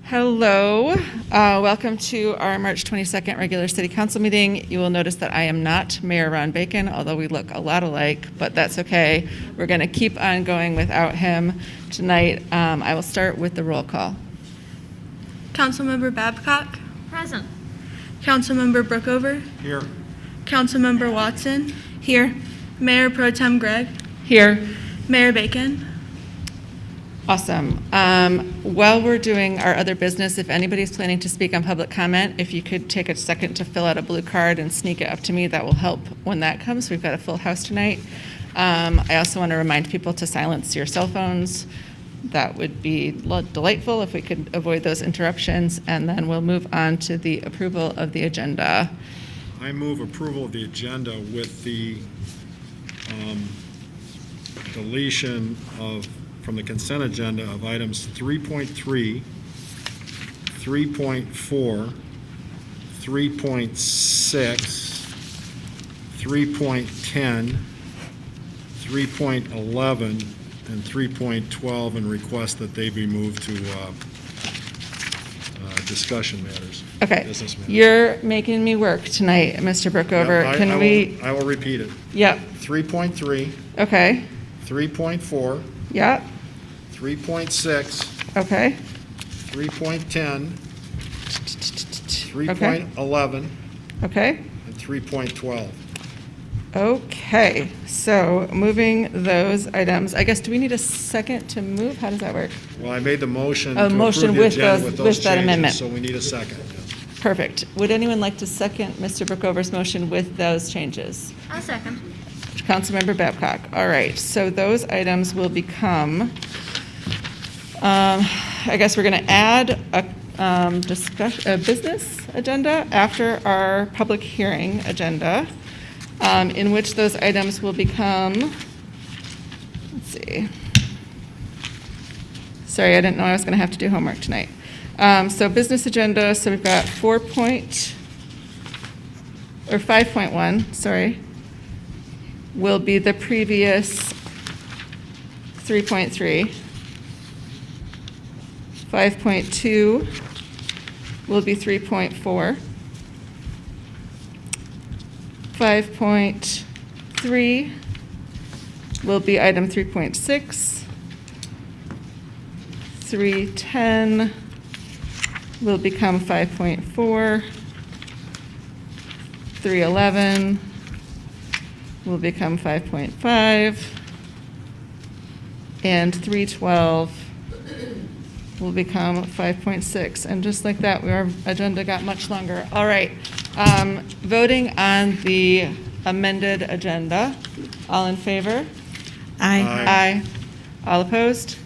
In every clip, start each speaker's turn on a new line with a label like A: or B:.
A: Hello, welcome to our March 22nd regular City Council meeting. You will notice that I am not Mayor Ron Bacon, although we look a lot alike, but that's okay. We're going to keep on going without him tonight. I will start with the roll call.
B: Councilmember Babcock.
C: Present.
B: Councilmember Brookover.
D: Here.
B: Councilmember Watson.
A: Here.
B: Mayor Pro Tem Gregg.
A: Here.
B: Mayor Bacon.
A: Awesome. While we're doing our other business, if anybody's planning to speak on public comment, if you could take a second to fill out a blue card and sneak it up to me, that will help when that comes. We've got a full house tonight. I also want to remind people to silence your cell phones. That would be delightful if we could avoid those interruptions. And then we'll move on to the approval of the agenda.
D: I move approval of the agenda with the deletion from the consent agenda of items 3.3, 3.4, 3.6, 3.10, 3.11, and 3.12, and request that they be moved to discussion matters.
A: Okay,
D: business matters.
A: You're making me work tonight, Mr. Brookover.
D: I will repeat it.
A: Yep.
D: 3.3,
A: Okay.
D: 3.4,
A: Yep.
D: 3.6,
A: Okay.
D: 3.10, 3.11,
A: Okay.
D: and 3.12.
A: Okay. So moving those items, I guess, do we need a second to move? How does that work?
D: Well, I made the motion
A: A
D: to
A: motion
D: approve the
A: with
D: agenda
A: those-
D: with those
A: with that
D: changes,
A: amendment.
D: so we need a second.
A: Perfect. Would anyone like to second Mr. Brookover's motion with those changes?
C: I'll second.
A: Councilmember Babcock. All right, so those items will become, I guess we're going to add a business agenda after our public hearing agenda, in which those items will become, let's see. Sorry, I didn't know I was going to have to do homework tonight. So business agenda, so we've got 5.1, sorry, will be the previous 3.3. 5.2 will be 3.4. 5.3 will be item 3.6. 310 will become 5.4. 311 will become 5.5, and 312 will become 5.6. And just like that, our agenda got much longer. All right, voting on the amended agenda. All in favor?
B: Aye.
A: Aye. All opposed?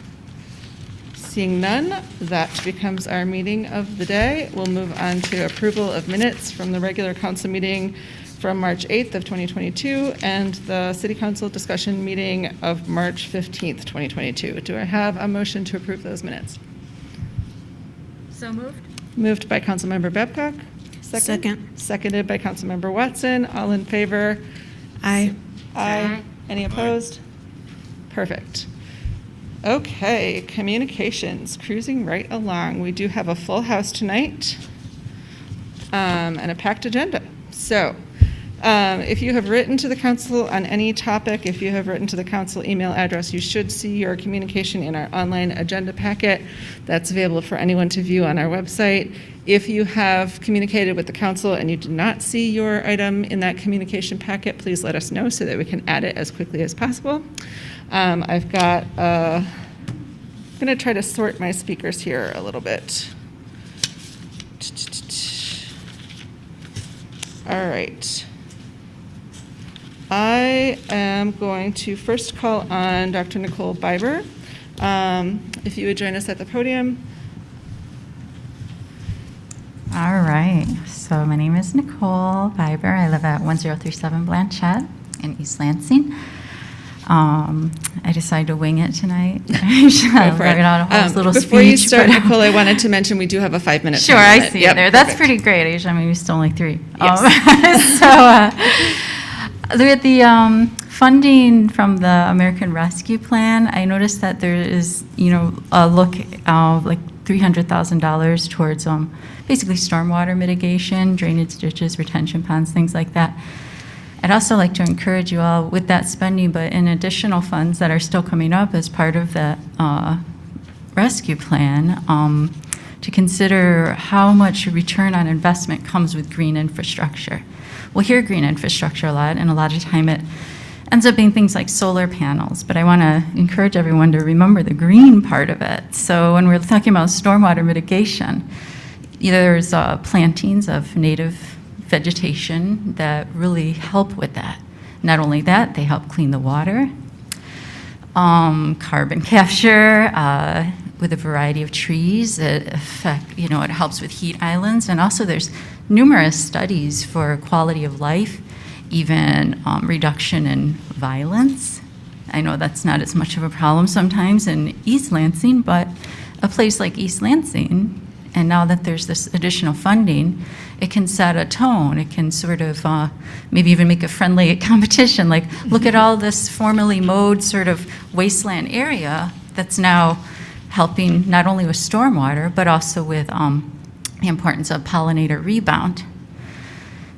A: Seeing none, that becomes our meeting of the day. We'll move on to approval of minutes from the regular council meeting from March 8th of 2022 and the City Council discussion meeting of March 15th, 2022. Do I have a motion to approve those minutes?
C: So moved.
A: Moved by Councilmember Babcock.
B: Second.
A: Seconded by Councilmember Watson. All in favor?
B: Aye.
A: Aye. Any opposed? Perfect. Okay, communications, cruising right along. We do have a full house tonight and a packed agenda. So if you have written to the council on any topic, if you have written to the council email address, you should see your communication in our online agenda packet. That's available for anyone to view on our website. If you have communicated with the council and you did not see your item in that communication packet, please let us know so that we can add it as quickly as possible. I'm going to try to sort my speakers here a little bit. All right. I am going to first call on Dr. Nicole Biber. If you would join us at the podium.
E: All right, so my name is Nicole Biber. I live at 1037 Blanchette in East Lansing. I decided to wing it tonight. I wrote out a whole little
A: Before you
E: speech,
A: start,
E: but-
A: Nicole, I wanted to mention we do have a 5-minute
E: Sure,
A: time
E: I
A: limit.
E: see
A: Yep,
E: it there. That's
A: perfect.
E: pretty great, Asia. I mean, we still only 3.
A: Yes.
E: With the funding from the American Rescue Plan, I noticed that there is, a look like $300,000 towards basically stormwater mitigation, drainage ditches, retention ponds, things like that. I'd also like to encourage you all with that spending, but in additional funds that are still coming up as part of the rescue plan, to consider how much return on investment comes with green infrastructure. We'll hear green infrastructure a lot, and a lot of time it ends up being things like solar panels, but I want to encourage everyone to remember the green part of it. So when we're talking about stormwater mitigation, there's plantings of native vegetation that really help with that. Not only that, they help clean the water, carbon capture with a variety of trees. It helps with heat islands, and also there's numerous studies for quality of life, even reduction in violence. I know that's not as much of a problem sometimes in East Lansing, but a place like East Lansing, and now that there's this additional funding, it can set a tone. It can sort of maybe even make a friendly competition. Like, look at all this formerly mowed sort of wasteland area that's now helping not only with stormwater, but also with the importance of pollinator rebound.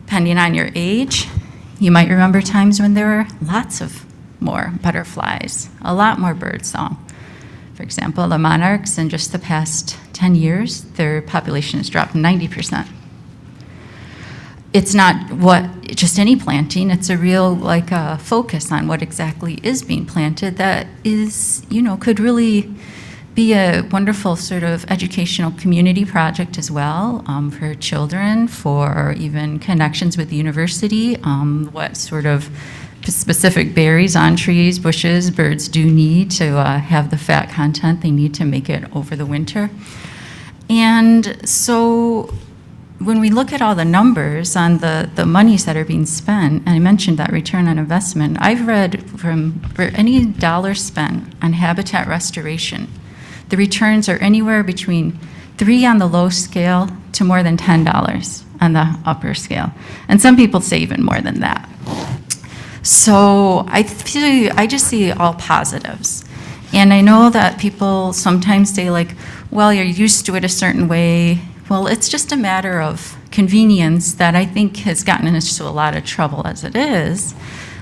E: Depending on your age, you might remember times when there were lots of more butterflies, a lot more birdsong. For example, the monarchs, in just the past 10 years, their population has dropped 90%. It's not just any planting, it's a real focus on what exactly is being planted that is, could really be a wonderful sort of educational community project as well, for children, for even connections with the university, what sort of specific berries on trees, bushes, birds do need to have the fat content they need to make it over the winter. And so when we look at all the numbers on the monies that are being spent, and I mentioned that return on investment, I've read for any dollar spent on habitat restoration, the returns are anywhere between $3 on the low scale to more than $10 on the upper scale. And some people say even more than that. So I just see all positives. And I know that people sometimes say well, you're used to it a certain way. Well, it's just a matter of convenience that I think has gotten us into a lot of trouble as it is.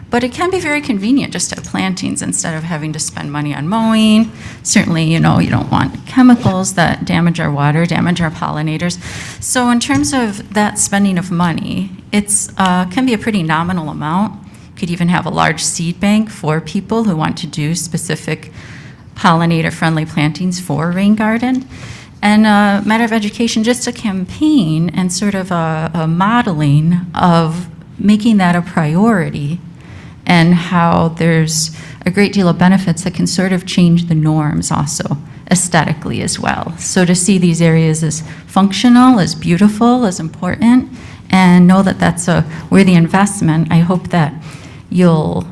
E: But it can be very convenient just to have plantings instead of having to spend money on mowing. Certainly, you don't want chemicals that damage our water, damage our pollinators. So in terms of that spending of money, it's can be a pretty nominal amount. Could even have a large seed bank for people who want to do specific pollinator-friendly plantings for a rain garden. And a matter of education, just a campaign and sort of a modeling of making that a priority, and how there's a great deal of benefits that can sort of change the norms also aesthetically as well. So to see these areas as functional, as beautiful, as important, and know that that's a worthy investment, I hope that you'll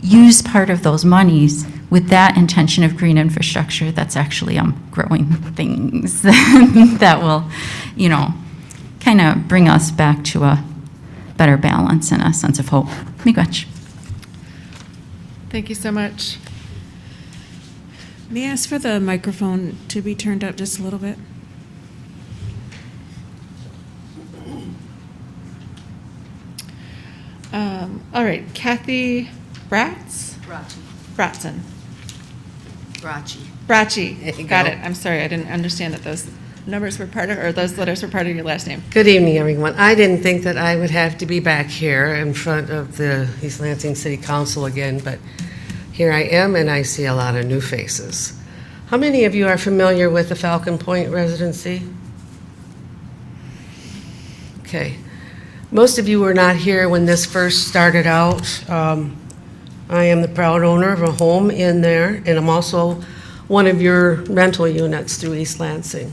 E: use part of those monies with that intention of green infrastructure that's actually growing things that will, kind of bring us back to a better balance and a sense of hope. Miigwech.
A: Thank you so much.
B: May I ask for the microphone to be turned up just a little bit?
A: All right, Kathy Bratz?
F: Brachi.
A: Bratson.
F: Brachi.
A: Bracci. Got it. I'm sorry, I didn't understand that those numbers were those letters were part of your last name.
F: Good evening, everyone. I didn't think that I would have to be back here in front of the East Lansing City Council again, but here I am, and I see a lot of new faces. How many of you are familiar with the Falcon Point residency? Okay. Most of you were not here when this first started out. I am the proud owner of a home in there, and I'm also one of your rental units through East Lansing.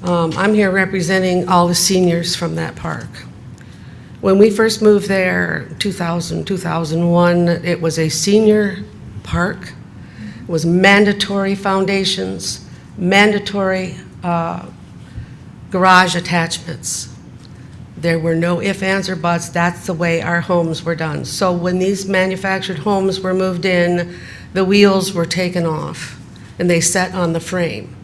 F: I'm here representing all the seniors from that park. When we first moved there, 2000, 2001, it was a senior park. It was mandatory foundations, mandatory garage attachments. There were no ifs, ands, or buts. That's the way our homes were done. So when these manufactured homes were moved in, the wheels were taken off and they sat on the frame.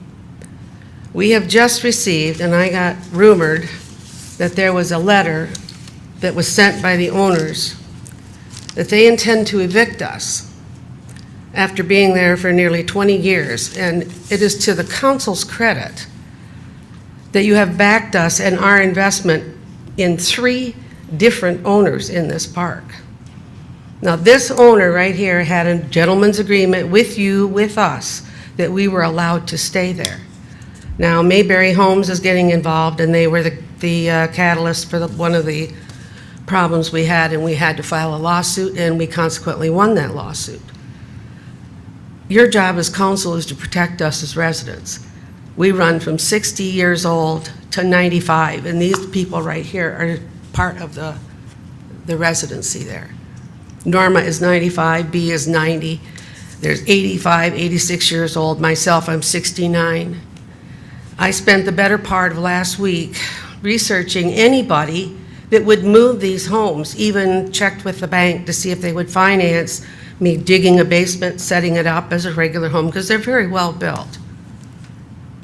F: We have just received, and I got rumored that there was a letter that was sent by the owners that they intend to evict us after being there for nearly 20 years. And it is to the council's credit that you have backed us and our investment in 3 different owners in this park. Now, this owner right here had a gentleman's agreement with you, with us, that we were allowed to stay there. Now, Mayberry Homes is getting involved, and they were the catalyst for one of the problems we had, and we had to file a lawsuit, and we consequently won that lawsuit. Your job as council is to protect us as residents. We run from 60 years old to 95, and these people right here are part of the residency there. Norma is 95, B is 90, there's 85, 86 years old, myself, I'm 69. I spent the better part of last week researching anybody that would move these homes, even checked with the bank to see if they would finance me digging a basement, setting it up as a regular home, because they're very well built.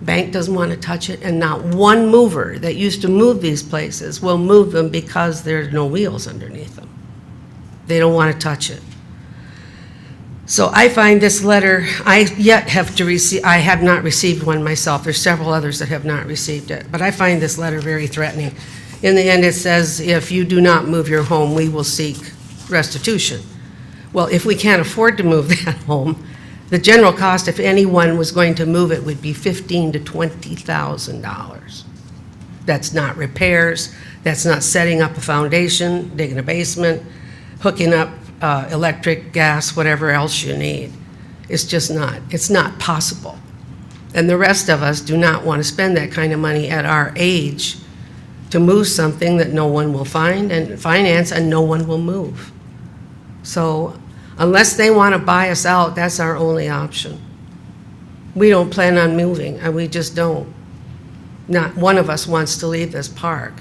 F: Bank doesn't want to touch it, and not one mover that used to move these places will move them because there's no wheels underneath them. They don't want to touch it. So I find this letter, I have not received one myself. There's several others that have not received it, but I find this letter very threatening. In the end, it says, if you do not move your home, we will seek restitution. Well, if we can't afford to move that home, the general cost, if anyone was going to move it, would be $15,000 to $20,000. That's not repairs, that's not setting up a foundation, digging a basement, hooking up electric, gas, whatever else you need. It's not possible. And the rest of us do not want to spend that kind of money at our age to move something that no one will find and finance and no one will move. So unless they want to buy us out, that's our only option. We don't plan on moving, and we just don't. Not one of us wants to leave this park.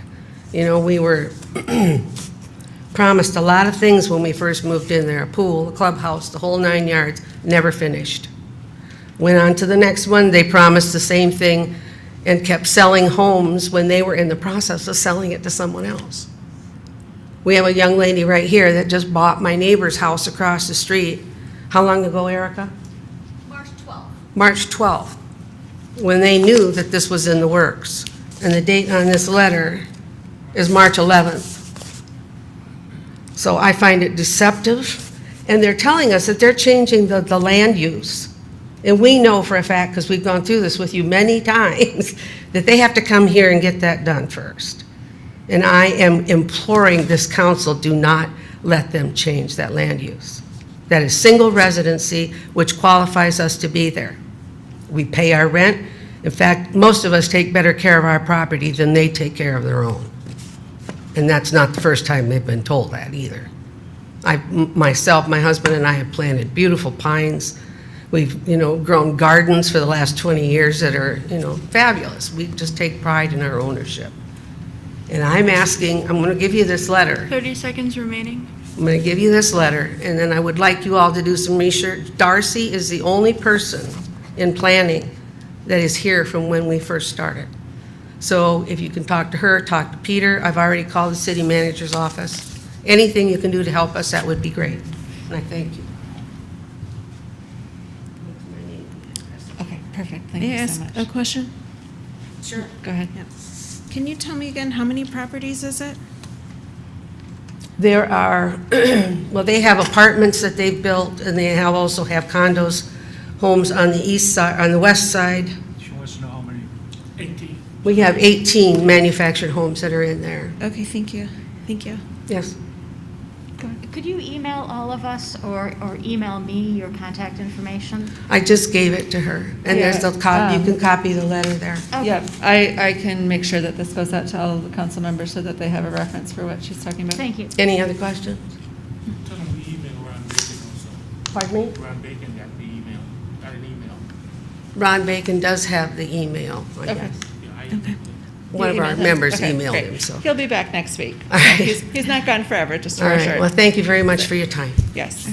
F: You know, we were promised a lot of things when we first moved in there, a pool, a clubhouse, the whole 9 yards, never finished. Went on to the next one, they promised the same thing and kept selling homes when they were in the process of selling it to someone else. We have a young lady right here that just bought my neighbor's house across the street. How long ago, Erica?
C: March 12th.
F: March 12th, when they knew that this was in the works. And the date on this letter is March 11th. So I find it deceptive, and they're telling us that they're changing the land use. And we know for a fact, because we've gone through this with you many times, that they have to come here and get that done first. And I am imploring this council, do not let them change that land use. That is single residency, which qualifies us to be there. We pay our rent. In fact, most of us take better care of our property than they take care of their own. And that's not the first time they've been told that either. Myself, my husband and I have planted beautiful pines. We've, grown gardens for the last 20 years that are, fabulous. We just take pride in our ownership. And I'm going to give you this letter.
C: 30 seconds remaining.
F: I'm going to give you this letter, and then I would like you all to do some research. Darcy is the only person in planning that is here from when we first started. So if you can talk to her, talk to Peter. I've already called the city manager's office. Anything you can do to help us, that would be great. And I thank you.
A: Okay, perfect. Thank
B: May I
A: you
B: ask
A: so much.
B: a question?
F: Sure.
A: Go ahead.
B: Can you tell me again, how many properties is it?
F: There are, well, they have apartments that they've built, and they also have condos, homes on the east side, on the west side.
G: She wants to know how many. 18.
F: We have 18 manufactured homes that are in there.
B: Okay, thank you. Thank you.
F: Yes.
C: Could you email all of us or email me your contact information?
F: I just gave it to her, and there's the copy. You can copy the letter there.
C: Okay.
A: Yep, I can make sure that this goes out to all of the council members so that they have a reference for what she's talking about.
C: Thank you.
F: Any other questions?
G: Tell them we email Ron Bacon also.
F: Pardon me?
G: Ron Bacon got the email, got an email.
F: Ron Bacon does have the email, I
A: Okay.
F: guess.
G: Yeah, I
B: Okay.
F: One of
A: You
F: our
A: emailed him?
F: members
A: Okay,
F: emailed
A: great.
F: him, so.
A: He'll be back next week.
F: All right.
A: He's not gone forever, just to
F: All
A: reassure.
F: right, well, thank you very much for your time.
A: Yes.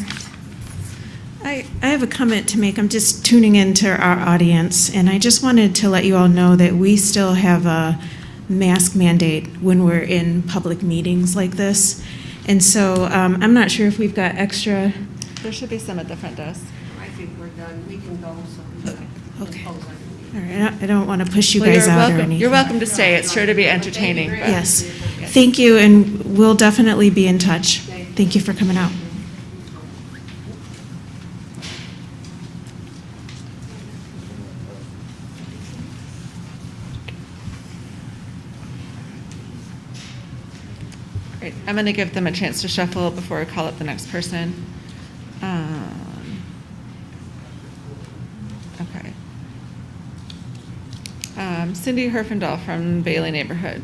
B: I have a comment to make. I'm just tuning into our audience, and I just wanted to let you all know that we still have a mask mandate when we're in public meetings like this. And so I'm not sure if we've got extra.
A: There should be some at the front desk.
F: I think we're done. We can go, so.
B: Okay. All right, I don't want to push you
A: Well,
B: guys
A: you're
B: out or
A: welcome.
B: anything.
A: You're welcome to stay. It's sure to be entertaining. but-
B: Yes. Thank you, and we'll definitely be in touch. Thank you for coming out.
A: Great. I'm going to give them a chance to shuffle before I call up the next person. Okay. Cindy Herfindahl from Bailey Neighborhood.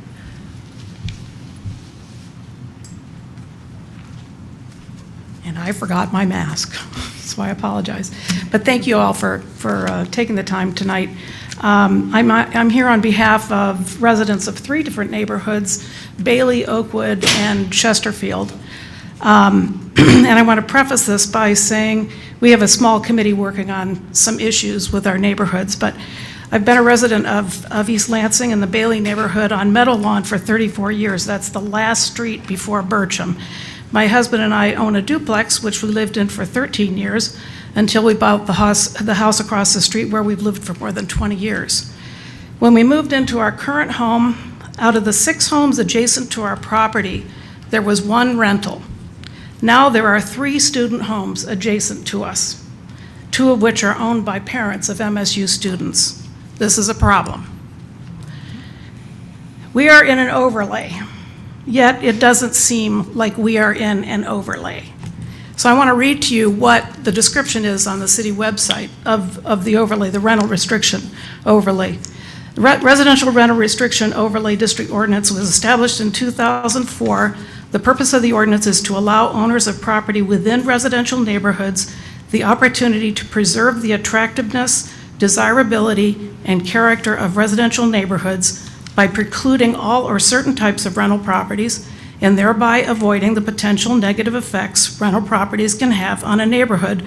H: And I forgot my mask, so I apologize. But thank you all for taking the time tonight. I'm here on behalf of residents of 3 different neighborhoods, Bailey, Oakwood, and Chesterfield. And I want to preface this by saying we have a small committee working on some issues with our neighborhoods, but I've been a resident of East Lansing in the Bailey neighborhood on Meadow Lawn for 34 years. That's the last street before Bircham. My husband and I own a duplex, which we lived in for 13 years, until we bought the house across the street where we've lived for more than 20 years. When we moved into our current home, out of the 6 homes adjacent to our property, there was 1 rental. Now there are 3 student homes adjacent to us, 2 of which are owned by parents of MSU students. This is a problem. We are in an overlay, yet it doesn't seem like we are in an overlay. So I want to read to you what the description is on the city website of the overlay, the rental restriction overlay. The Residential Rental Restriction Overlay District Ordinance was established in 2004. The purpose of the ordinance is to allow owners of property within residential neighborhoods the opportunity to preserve the attractiveness, desirability, and character of residential neighborhoods by precluding all or certain types of rental properties and thereby avoiding the potential negative effects rental properties can have on a neighborhood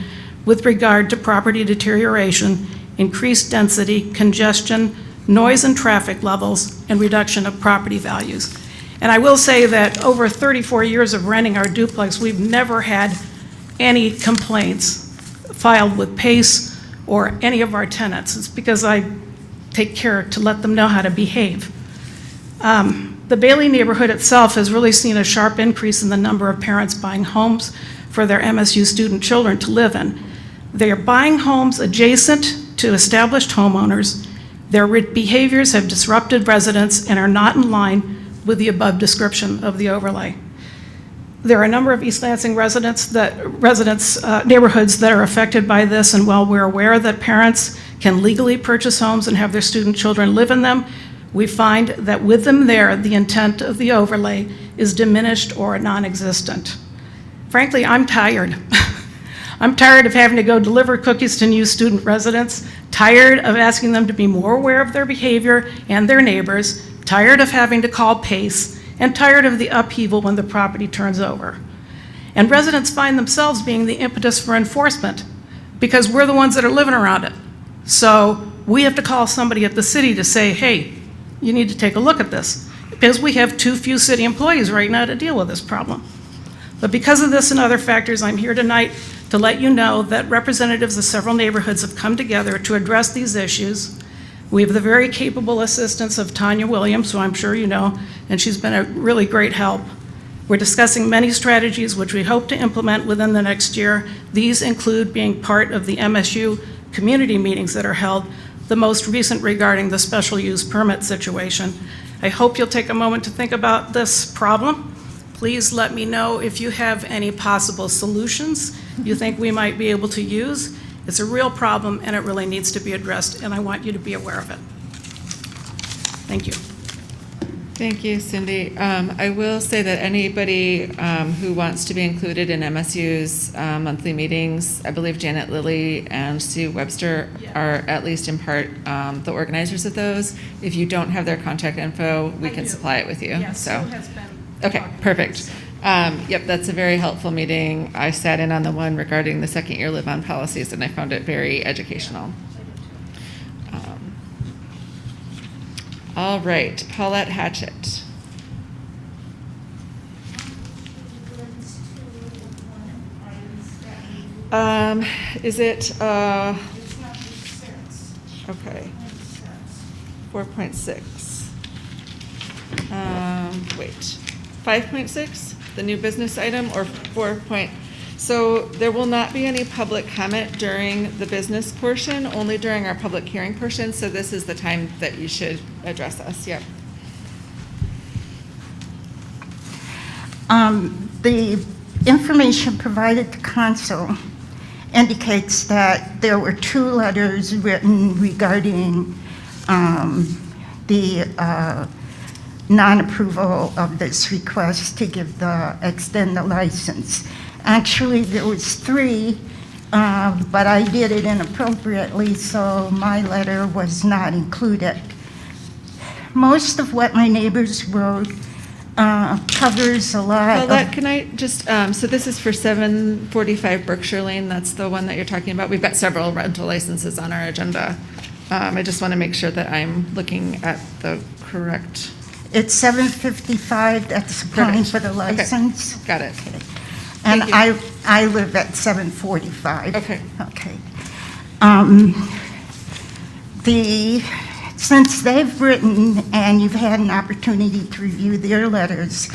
H: with regard to property deterioration, increased density, congestion, noise and traffic levels, and reduction of property values. And I will say that over 34 years of renting our duplex, we've never had any complaints filed with PACE or any of our tenants. It's because I take care to let them know how to behave. The Bailey neighborhood itself has really seen a sharp increase in the number of parents buying homes for their MSU student children to live in. They are buying homes adjacent to established homeowners. Their behaviors have disrupted residents and are not in line with the above description of the overlay. There are a number of East Lansing neighborhoods that are affected by this, and while we're aware that parents can legally purchase homes and have their student children live in them, we find that with them there, the intent of the overlay is diminished or non-existent. Frankly, I'm tired. I'm tired of having to go deliver cookies to new student residents, tired of asking them to be more aware of their behavior and their neighbors, tired of having to call PACE, and tired of the upheaval when the property turns over. And residents find themselves being the impetus for enforcement because we're the ones that are living around it. So we have to call somebody at the city to say, hey, you need to take a look at this, because we have too few city employees right now to deal with this problem. But because of this and other factors, I'm here tonight to let you know that representatives of several neighborhoods have come together to address these issues. We have the very capable assistance of Tanya Williams, who I'm sure you know, and she's been a really great help. We're discussing many strategies which we hope to implement within the next year. These include being part of the MSU community meetings that are held, the most recent regarding the special use permit situation. I hope you'll take a moment to think about this problem. Please let me know if you have any possible solutions you think we might be able to use. It's a real problem and it really needs to be addressed, and I want you to be aware of it. Thank you.
A: Thank you, Cindy. I will say that anybody who wants to be included in MSU's monthly meetings, I believe Janet Lilly and Sue Webster are at least in part the organizers of those. If you don't have their contact info, we can supply it with you.
H: Yes,
A: So.
H: Sue has been
A: Okay,
H: talking.
A: perfect. Yep, that's a very helpful meeting. I sat in on the one regarding the second-year live-on policies, and I found it very educational. All right, Paulette Hatchett. Is it, okay, 4.6. Wait, 5.6, the new business item, or 4. So there will not be any public comment during the business portion, only during our public hearing portion, so this is the time that you should address us, yep.
I: The information provided to council indicates that there were 2 letters written regarding the non-approval of this request to extend the license. Actually, there was 3, but I did it inappropriately, so my letter was not included. Most of what my neighbors wrote covers a lot of...
A: Paulette, can I just, so this is for 745 Berkshire Lane, that's the one that you're talking about? We've got several rental licenses on our agenda. I just want to make sure that I'm looking at the correct...
I: It's 755 that's applying
A: Perfect.
I: for the
A: Okay.
I: license.
A: Got it.
I: And
A: Thank
I: I live at 745.
A: Okay.
I: Okay. Since they've written and you've had an opportunity to review their letters,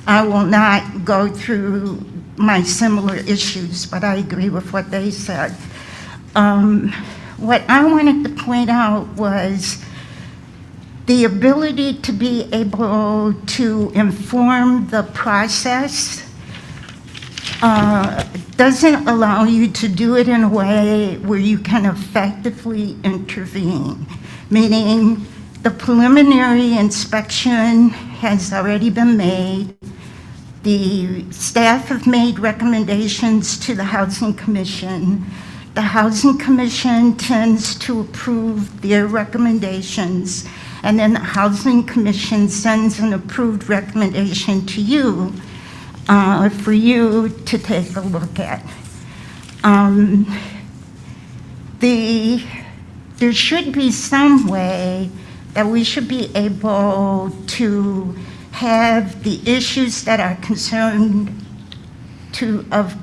I: I will not go through my similar issues, but I agree with what they said. What I wanted to point out was the ability to be able to inform the process doesn't allow you to do it in a way where you can effectively intervene, meaning the preliminary inspection has already been made. The staff have made recommendations to the Housing Commission. The Housing Commission tends to approve their recommendations, and then the Housing Commission sends an approved recommendation to you for you to take a look at. There should be some way that we should be able to have the issues that are of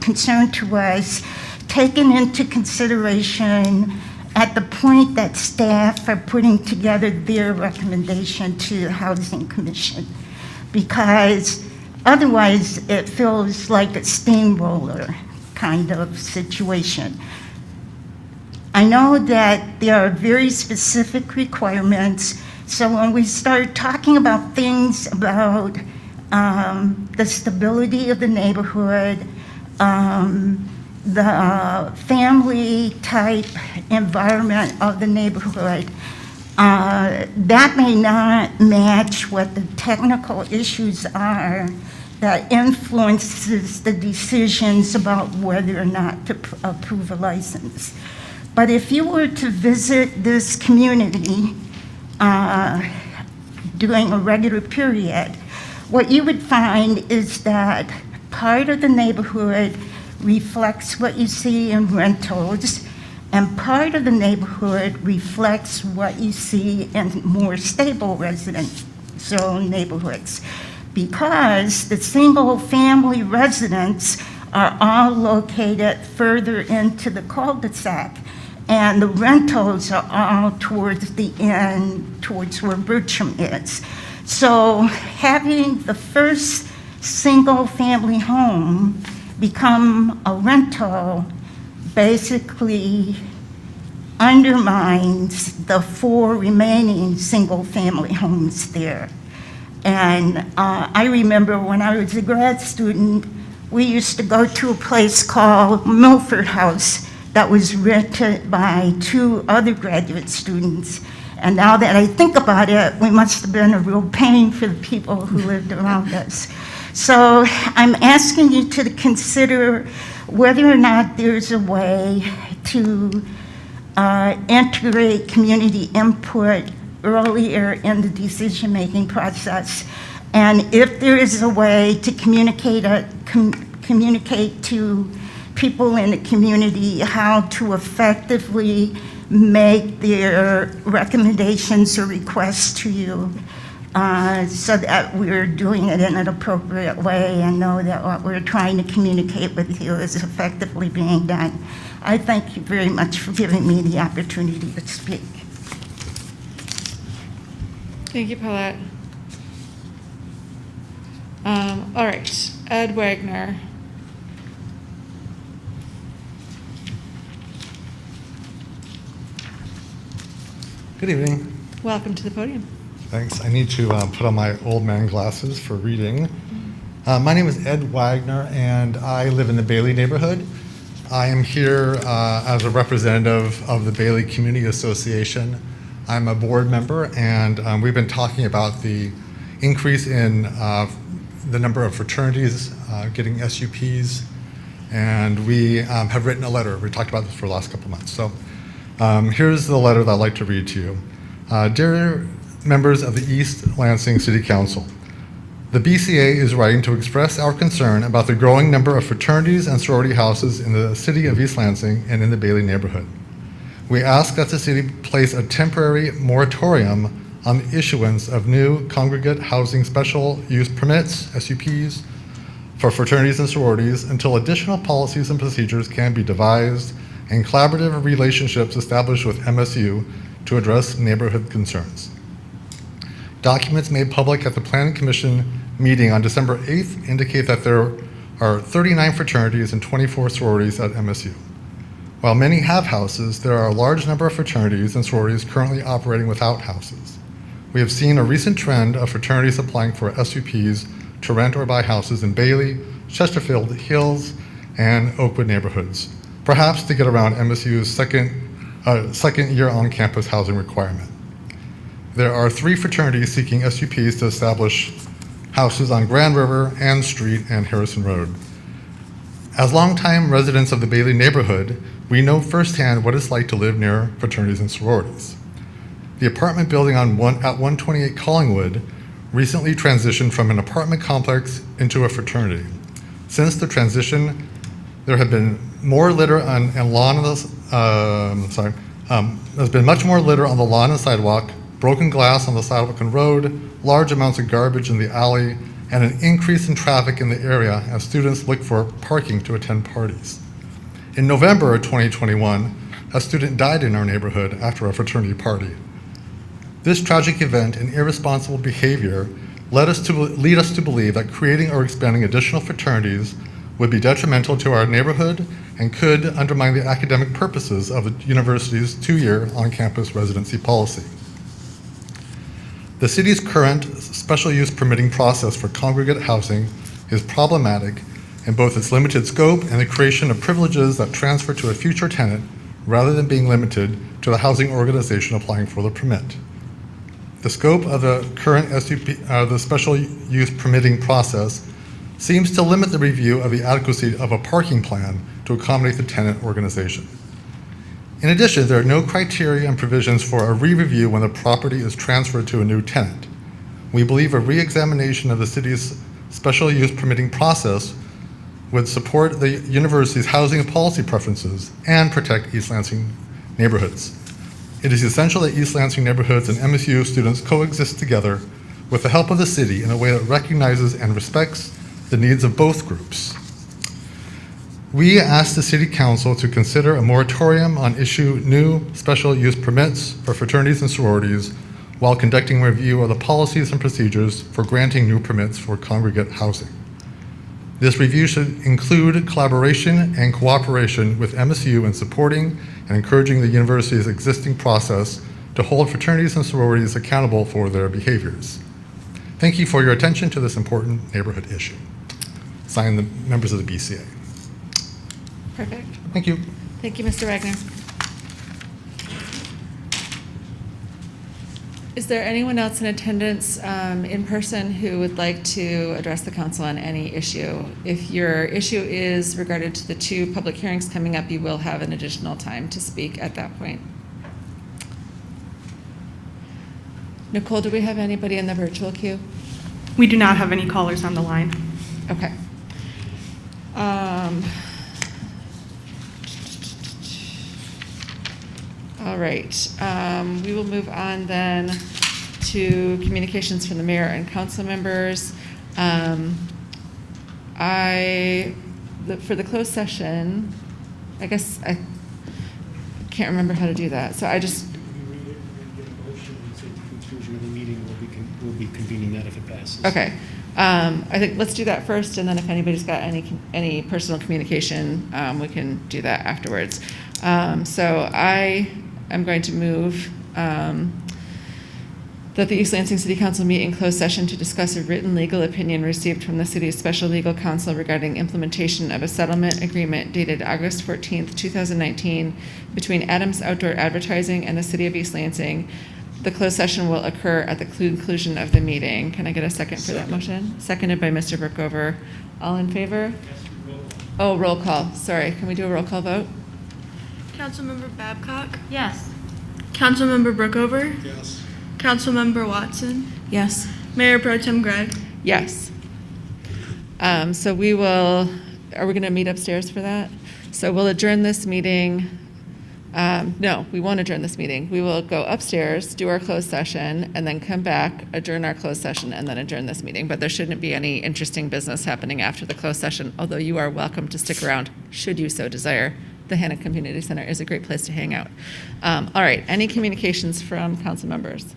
I: concern to us taken into consideration at the point that staff are putting together their recommendation to the Housing Commission, because otherwise it feels like a steamroller kind of situation. I know that there are very specific requirements, so when we start talking about things about the stability of the neighborhood, the family type environment of the neighborhood, that may not match what the technical issues are that influences the decisions about whether or not to approve a license. But if you were to visit this community during a regular period, what you would find is that part of the neighborhood reflects what you see in rentals, and part of the neighborhood reflects what you see in more stable residential neighborhoods, because the single-family residents are all located further into the cul-de-sac, and the rentals are all towards the end, towards where Bertram is. So having the first single-family home become a rental basically undermines the 4 remaining single-family homes there. And I remember when I was a grad student, we used to go to a place called Milford House that was rented by 2 other graduate students. And now that I think about it, we must have been a real pain for the people who lived around us. So I'm asking you to consider whether or not there's a way to integrate community input earlier in the decision-making process, And if there is a way to communicate to people in the community how to effectively make their recommendations or requests to you, so that we're doing it in an appropriate way and know that what we're trying to communicate with you is effectively being done. I thank you very much for giving me the opportunity to speak.
A: Thank you, Paulette. All right, Ed Wagner.
J: Good evening.
A: Welcome to the podium.
J: Thanks. I need to put on my old man glasses for reading. My name is Ed Wagner, and I live in the Bailey neighborhood. I am here as a representative of the Bailey Community Association. I'm a board member, and we've been talking about the increase in the number of fraternities getting SUPs, and we have written a letter. We talked about this for the last couple months. So here's the letter that I'd like to read to you. Dear members of the East Lansing City Council, the BCA is writing to express our concern about the growing number of fraternities and sorority houses in the city of East Lansing and in the Bailey neighborhood. We ask that the city place a temporary moratorium on the issuance of new congregate housing special use permits, SUPs, for fraternities and sororities until additional policies and procedures can be devised and collaborative relationships established with MSU to address neighborhood concerns. Documents made public at the Planning Commission meeting on December 8th indicate that there are 39 fraternities and 24 sororities at MSU. While many have houses, there are a large number of fraternities and sororities currently operating without houses. We have seen a recent trend of fraternities applying for SUPs to rent or buy houses in Bailey, Chesterfield Hills, and Oakwood neighborhoods, perhaps to get around MSU's second year on-campus housing requirement. There are 3 fraternities seeking SUPs to establish houses on Grand River, Ann Street, and Harrison Road. As longtime residents of the Bailey neighborhood, we know firsthand what it's like to live near fraternities and sororities. The apartment building at 128 Collingwood recently transitioned from an apartment complex into a fraternity. Since the transition, there have been more litter there's been much more litter on the lawn and sidewalk, broken glass on the sidewalk and road, large amounts of garbage in the alley, and an increase in traffic in the area as students look for parking to attend parties. In November of 2021, a student died in our neighborhood after a fraternity party. This tragic event and irresponsible behavior lead us to believe that creating or expanding additional fraternities would be detrimental to our neighborhood and could undermine the academic purposes of the university's 2-year on-campus residency policy. The city's current special use permitting process for congregate housing is problematic in both its limited scope and the creation of privileges that transfer to a future tenant rather than being limited to the housing organization applying for the permit. The scope of the current the special use permitting process seems to limit the review of the adequacy of a parking plan to accommodate the tenant organization. In addition, there are no criteria and provisions for a re-review when the property is transferred to a new tenant. We believe a re-examination of the city's special use permitting process would support the university's housing and policy preferences and protect East Lansing neighborhoods. It is essential that East Lansing neighborhoods and MSU students coexist together with the help of the city in a way that recognizes and respects the needs of both groups. We ask the City Council to consider a moratorium on issue new special use permits for fraternities and sororities while conducting a review of the policies and procedures for granting new permits for congregate housing. This review should include collaboration and cooperation with MSU in supporting and encouraging the university's existing process to hold fraternities and sororities accountable for their behaviors. Thank you for your attention to this important neighborhood issue. Signed, the members of the BCA.
A: Perfect.
J: Thank you.
A: Thank you, Mr. Wagner. Is there anyone else in attendance in person who would like to address the council on any issue? If your issue is regarded to the 2 public hearings coming up, you will have an additional time to speak at that point. Nicole, do we have anybody in the virtual queue?
K: We do not have any callers on the line.
A: Okay. All right, we will move on then to communications from the mayor and council members. For the closed session, I guess I can't remember how to do that, so I just,
L: If you read it and get a motion and say at the conclusion of the meeting, we'll be convening that if it passes.
A: okay. I think let's do that first, and then if anybody's got any personal communication, we can do that afterwards. So I am going to move that the East Lansing City Council meet in closed session to discuss a written legal opinion received from the city's special legal counsel regarding implementation of a settlement agreement dated August 14th, 2019 between Adams Outdoor Advertising and the city of East Lansing. The closed session will occur at the conclusion of the meeting. Can I get a second for that motion? Seconded by Mr. Brookover. All in favor? Oh, roll call. Sorry. Can we do a roll call vote?
M: Councilmember Babcock,
C: Yes.
M: Councilmember Brookover,
D: Yes.
M: Councilmember Watson,
B: Yes.
M: Mayor Pro Tem Gregg.
A: Yes. So we will, are we going to meet upstairs for that? So we'll adjourn this meeting. No, we won't adjourn this meeting. We will go upstairs, do our closed session, and then come back, adjourn our closed session, and then adjourn this meeting. But there shouldn't be any interesting business happening after the closed session, although you are welcome to stick around, should you so desire. The Hana Community Center is a great place to hang out. All right, any communications from council members?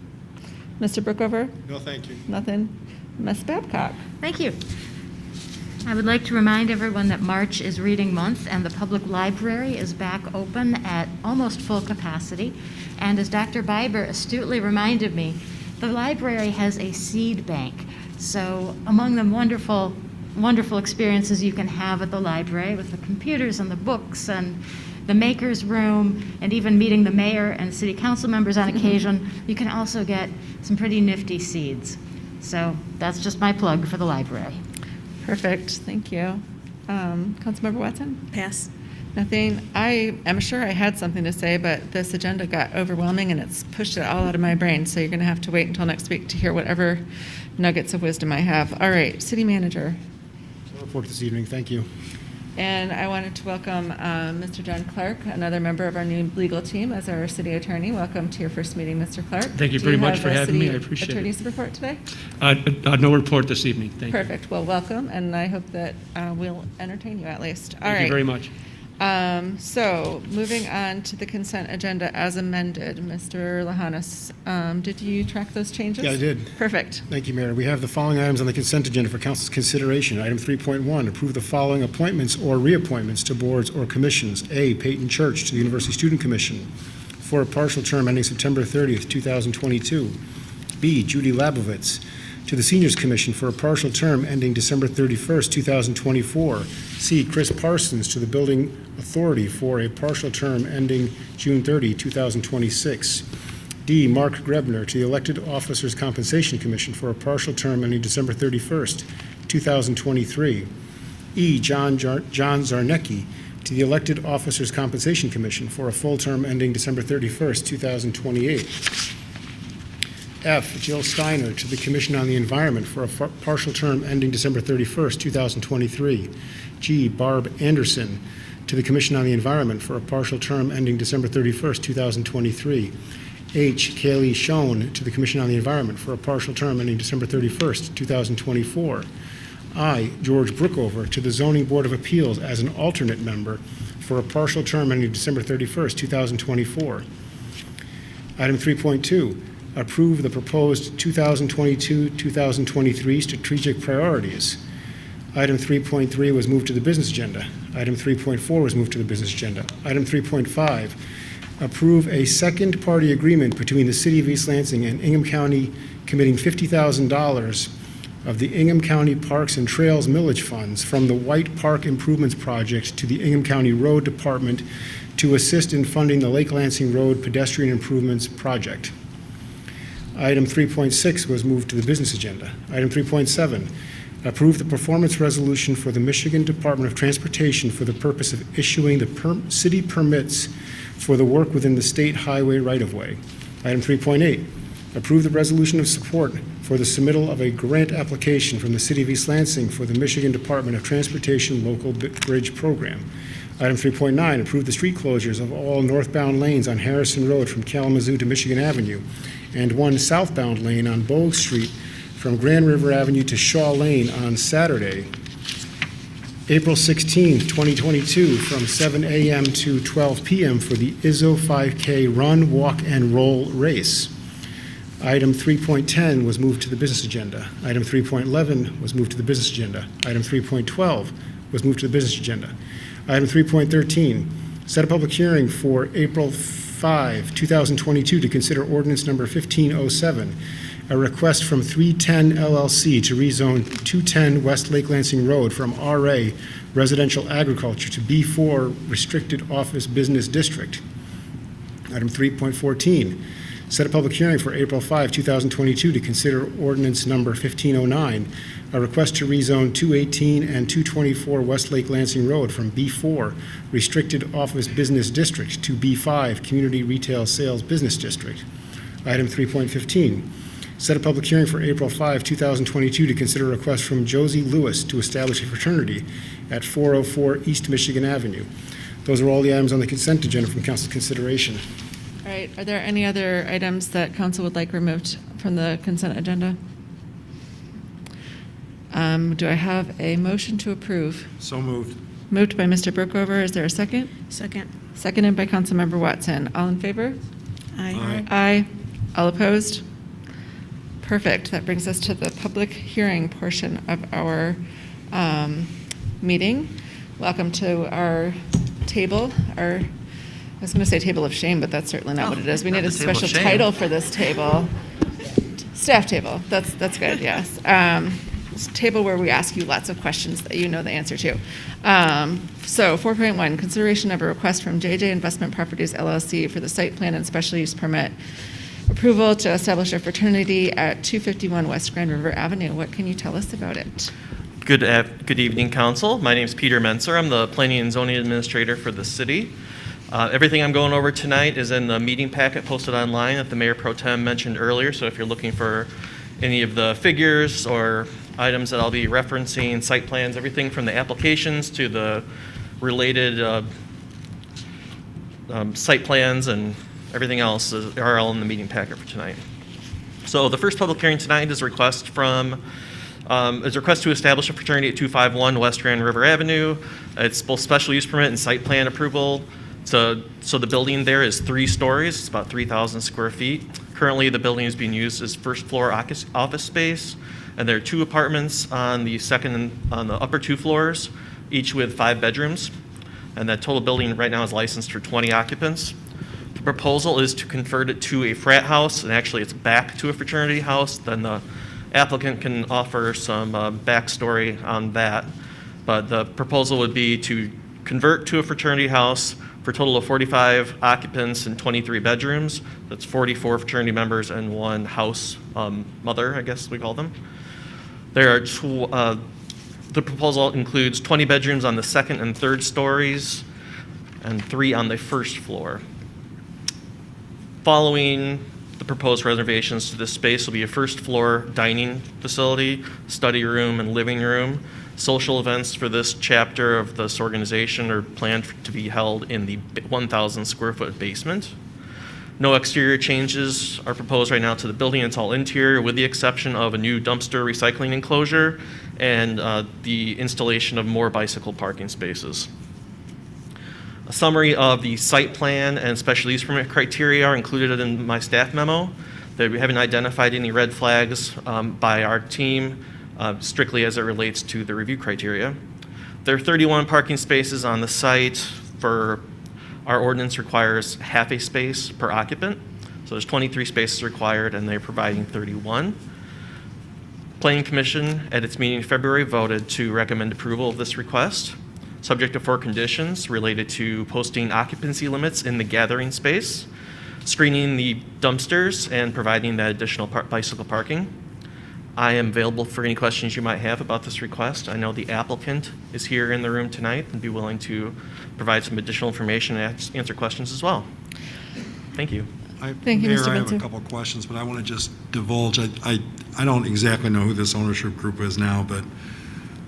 A: Mr. Brookover?
D: No, thank you.
A: Nothing? Ms. Babcock?
C: Thank you. I would like to remind everyone that March is reading month and the public library is back open at almost full capacity. And as Dr. Biber astutely reminded me, the library has a seed bank. So among the wonderful experiences you can have at the library with the computers and the books and the maker's room and even meeting the mayor and city council members on occasion, you can also get some pretty nifty seeds. So that's just my plug for the library.
A: Perfect, thank you. Councilmember Watson?
B: Pass.
A: Nothing. I am sure I had something to say, but this agenda got overwhelming and it's pushed it all out of my brain, so you're going to have to wait until next week to hear whatever nuggets of wisdom I have. All right, city manager.
L: No report this evening, thank you.
A: And I wanted to welcome Mr. John Clark, another member of our new legal team, as our city attorney. Welcome to your first meeting, Mr. Clark.
G: Thank you very much for having me. I appreciate it.
A: Do you have a city attorney's report today?
G: No report this evening, thank you.
A: Perfect. Well, welcome, and I hope that we'll entertain you at least. All right.
G: Thank you very much.
A: So, moving on to the consent agenda as amended. Mr. Lahanas, did you track those changes?
L: Yeah, I did.
A: Perfect.
L: Thank you, Mayor. We have the following items on the consent agenda for council's consideration. Item 3.1, approve the following appointments or reappointments to boards or commissions. A, Peyton Church to the University Student Commission for a partial term ending September 30th, 2022. B, Judy Labovitz to the Seniors Commission for a partial term ending December 31st, 2024. C, Chris Parsons to the Building Authority for a partial term ending June 30, 2026. D, Mark Grebner to the Elected Officers Compensation Commission for a partial term ending December 31st, 2023. E, John Zarnecki to the Elected Officers Compensation Commission for a full term ending December 31st, 2028. F, Jill Steiner to the Commission on the Environment for a partial term ending December 31st, 2023. G, Barb Anderson to the Commission on the Environment for a partial term ending December 31st, 2023. H, Kaylee Schoen to the Commission on the Environment for a partial term ending December 31st, 2024. I, George Brookover to the Zoning Board of Appeals as an alternate member for a partial term ending December 31st, 2024. Item 3.2, approve the proposed 2022-2023 strategic priorities. Item 3.3 was moved to the business agenda. Item 3.4 was moved to the business agenda. Item 3.5, approve a second-party agreement between the City of East Lansing and Ingham County committing $50,000 of the Ingham County Parks and Trails millage funds from the White Park Improvements Project to the Ingham County Road Department to assist in funding the Lake Lansing Road Pedestrian Improvements Project. Item 3.6 was moved to the business agenda. Item 3.7, approve the performance resolution for the Michigan Department of Transportation for the purpose of issuing the city permits for the work within the state highway right-of-way. Item 3.8, Approve the resolution of support for the submittal of a grant application from the City of East Lansing for the Michigan Department of Transportation Local Bridge Program. Item 3.9, approve the street closures of all northbound lanes on Harrison Road from Kalamazoo to Michigan Avenue, and one southbound lane on Bogue Street from Grand River Avenue to Shaw Lane on Saturday, April 16, 2022, from 7 a.m. to 12 p.m. for the ISO 5K Run, Walk, and Roll Race. Item 3.10 was moved to the business agenda. Item 3.11 was moved to the business agenda. Item 3.12 was moved to the business agenda. Item 3.13, set a public hearing for April 5, 2022 to consider ordinance number 1507, a request from 310 LLC to rezone 210 West Lake Lansing Road from RA Residential Agriculture to B4 Restricted Office Business District. Item 3.14, set a public hearing for April 5, 2022 to consider ordinance number 1509, a request to rezone 218 and 224 West Lake Lansing Road from B4 Restricted Office Business District to B5 Community Retail Sales Business District. Item 3.15, set a public hearing for April 5, 2022 to consider a request from Josie Lewis to establish a fraternity at 404 East Michigan Avenue. Those are all the items on the consent agenda from council's consideration.
A: All right, are there any other items that council would like removed from the consent agenda? Do I have a motion to approve?
D: So moved.
A: Moved by Mr. Brookover. Is there a second?
B: Second.
A: Seconded by Councilmember Watson. All in favor?
B: Aye.
A: Aye. All opposed? Perfect. That brings us to the public hearing portion of our meeting. Welcome to our table, I was going to say table of shame, but that's certainly not what it is. We need a special title for this table. Staff table. That's good, yes. It's a table where we ask you lots of questions that you know the answer to. So 4.1, consideration of a request from JJ Investment Properties LLC for the site plan and special use permit approval to establish a fraternity at 251 West Grand River Avenue. What can you tell us about it?
N: Good evening, Council. My name is Peter Menser. I'm the Planning and Zoning Administrator for the city. Everything I'm going over tonight is in the meeting packet posted online that the Mayor Pro Tem mentioned earlier. So if you're looking for any of the figures or items that I'll be referencing, site plans, everything from the applications to the related site plans and everything else are all in the meeting packet for tonight. So the first public hearing tonight is a request to establish a fraternity at 251 West Grand River Avenue. It's both special use permit and site plan approval. So the building there is 3 stories. It's about 3,000 square feet. Currently, the building is being used as first floor office space, and there are 2 apartments on the upper 2 floors, each with 5 bedrooms. And that total building right now is licensed for 20 occupants. The proposal is to convert it to a frat house, and actually it's back to a fraternity house. Then the applicant can offer some backstory on that. But the proposal would be to convert to a fraternity house for a total of 45 occupants and 23 bedrooms. That's 44 fraternity members and 1 house mother, I guess we call them. There are the proposal includes 20 bedrooms on the 2nd and 3rd stories and 3 on the 1st floor. Following the proposed renovations to this space will be a 1st floor dining facility, study room, and living room. Social events for this chapter of this organization are planned to be held in the 1,000 square foot basement. No exterior changes are proposed right now to the building. It's all interior with the exception of a new dumpster recycling enclosure and the installation of more bicycle parking spaces. A summary of the site plan and special use permit criteria are included in my staff memo. We haven't identified any red flags by our team strictly as it relates to the review criteria. There are 31 parking spaces on the site. For our ordinance requires half a space per occupant. So there's 23 spaces required and they're providing 31. Planning Commission at its meeting in February voted to recommend approval of this request, subject to 4 conditions related to posting occupancy limits in the gathering space, screening the dumpsters, and providing that additional bicycle parking. I am available for any questions you might have about this request. I know the applicant is here in the room tonight and be willing to provide some additional information and answer questions as well. Thank you.
A: Thank you,
L: Mayor,
A: Mr.
L: I have
A: Bitzer.
L: a couple of questions, but I want to just divulge. I don't exactly know who this ownership group is now, but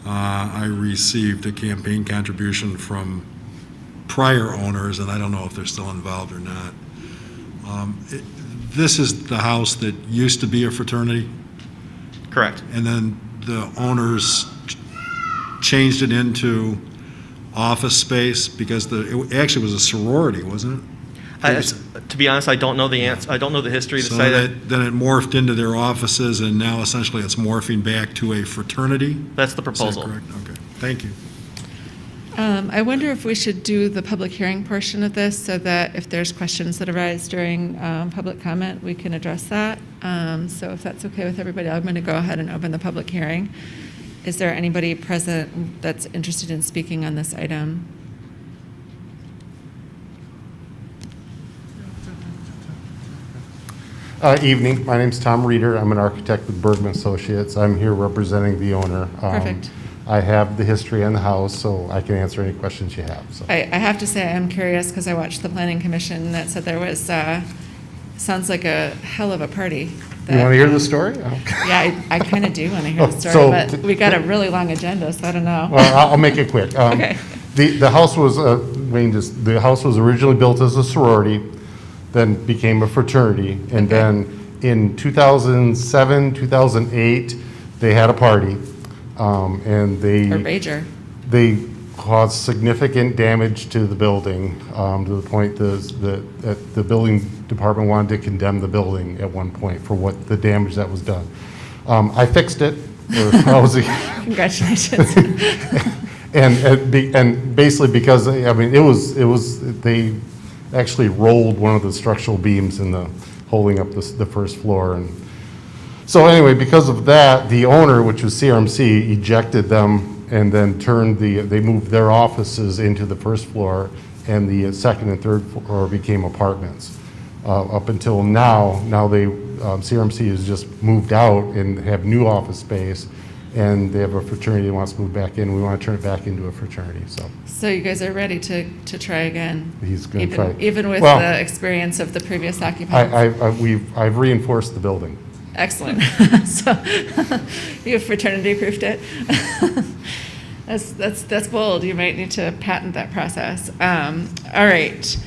L: I received a campaign contribution from prior owners, and I don't know if they're still involved or not. This is the house that used to be a fraternity,
N: Correct.
L: and then the owners changed it into office space because it actually was a sorority, wasn't it?
N: To be honest, I don't know the answer. I don't know the history of the
L: So
N: site.
L: then it morphed into their offices, and now essentially it's morphing back to a fraternity?
N: That's the
L: Is that
N: proposal.
L: correct? Okay, thank you.
A: I wonder if we should do the public hearing portion of this so that if there's questions that arise during public comment, we can address that. So if that's okay with everybody, I'm going to go ahead and open the public hearing. Is there anybody present that's interested in speaking on this item?
O: Evening, my name's Tom Reeder. I'm an architect with Bergman Associates. I'm here representing the owner.
A: Perfect.
O: I have the history on the house, so I can answer any questions you have. So.
A: I have to say I'm curious because I watched the planning commission that said there was, sounds like a hell of a party.
O: You want to hear the story?
A: Yeah, I kind of do want to hear the story,
O: So-
A: but we got a really long agenda, so I don't know.
O: Well, I'll make it quick.
A: Okay.
O: The house was, the house was originally built as a sorority, then became a fraternity, and
A: Okay.
O: then in 2007, 2008, they had a party, and they.
A: A rager.
O: They caused significant damage to the building, to the point that the building department wanted to condemn the building at one point for what the damage that was done. I fixed it, or I was,
A: Congratulations.
O: and basically because, I mean, they actually rolled one of the structural beams holding up the first floor. And so anyway, because of that, the owner, which was CRMC, ejected them and then they moved their offices into the first floor, and the second and third floor became apartments. Up until now CRMC has just moved out and have new office space, and they have a fraternity that wants to move back in. We want to turn it back into a fraternity, so.
A: So you guys are ready to try again?
O: He's gonna try.
A: Even with
O: Well,
A: the experience of the previous occupants?
O: I've reinforced the building.
A: Excellent. So you have fraternity proofed it? That's bold. You might need to patent that process. All right.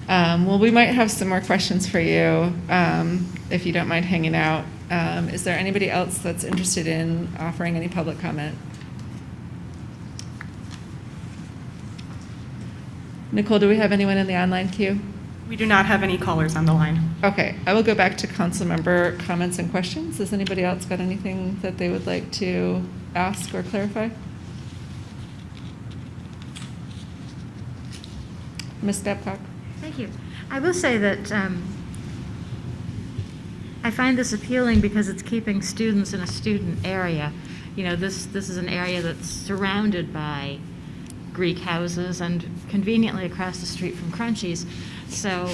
A: Well, we might have some more questions for you if you don't mind hanging out. Is there anybody else that's interested in offering any public comment? Nicole, do we have anyone in the online queue?
K: We do not have any callers on the line.
A: Okay, I will go back to council member comments and questions. Has anybody else got anything that they would like to ask or clarify? Ms. Babcock?
C: Thank you. I will say that I find this appealing because it's keeping students in a student area. You know, this is an area that's surrounded by Greek houses and conveniently across the street from Crunchies. So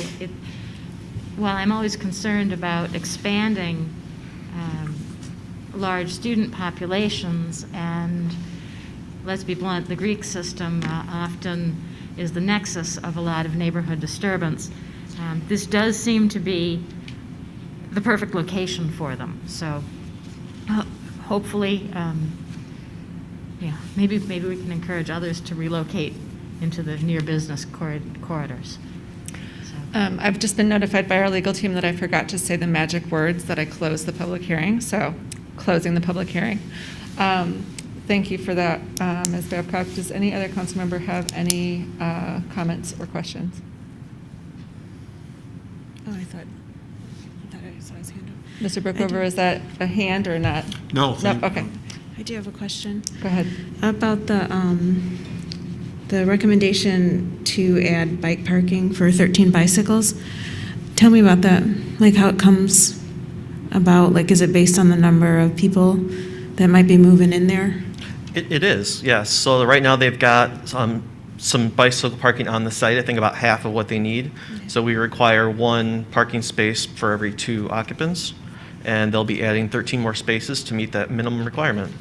C: while I'm always concerned about expanding large student populations, and let's be blunt, the Greek system often is the nexus of a lot of neighborhood disturbance. This does seem to be the perfect location for them. So hopefully, maybe we can encourage others to relocate into the near business corridors.
A: I've just been notified by our legal team that I forgot to say the magic words that I closed the public hearing, so closing the public hearing. Thank you for that, Ms. Babcock. Does any other council member have any comments or questions?
B: Oh, I thought I saw his hand up.
A: Mr. Brookover, is that a hand or not?
L: No,
A: No,
L: thank you.
A: okay,
B: I do have a question.
A: go ahead.
B: About the recommendation to add bike parking for 13 bicycles. Tell me about that, like how it comes about, like is it based on the number of people that might be moving in there?
N: It is, yes. So right now they've got some bicycle parking on the site, I think about half of what they need. So we require one parking space for every 2 occupants, and they'll be adding 13 more spaces to meet that minimum requirement.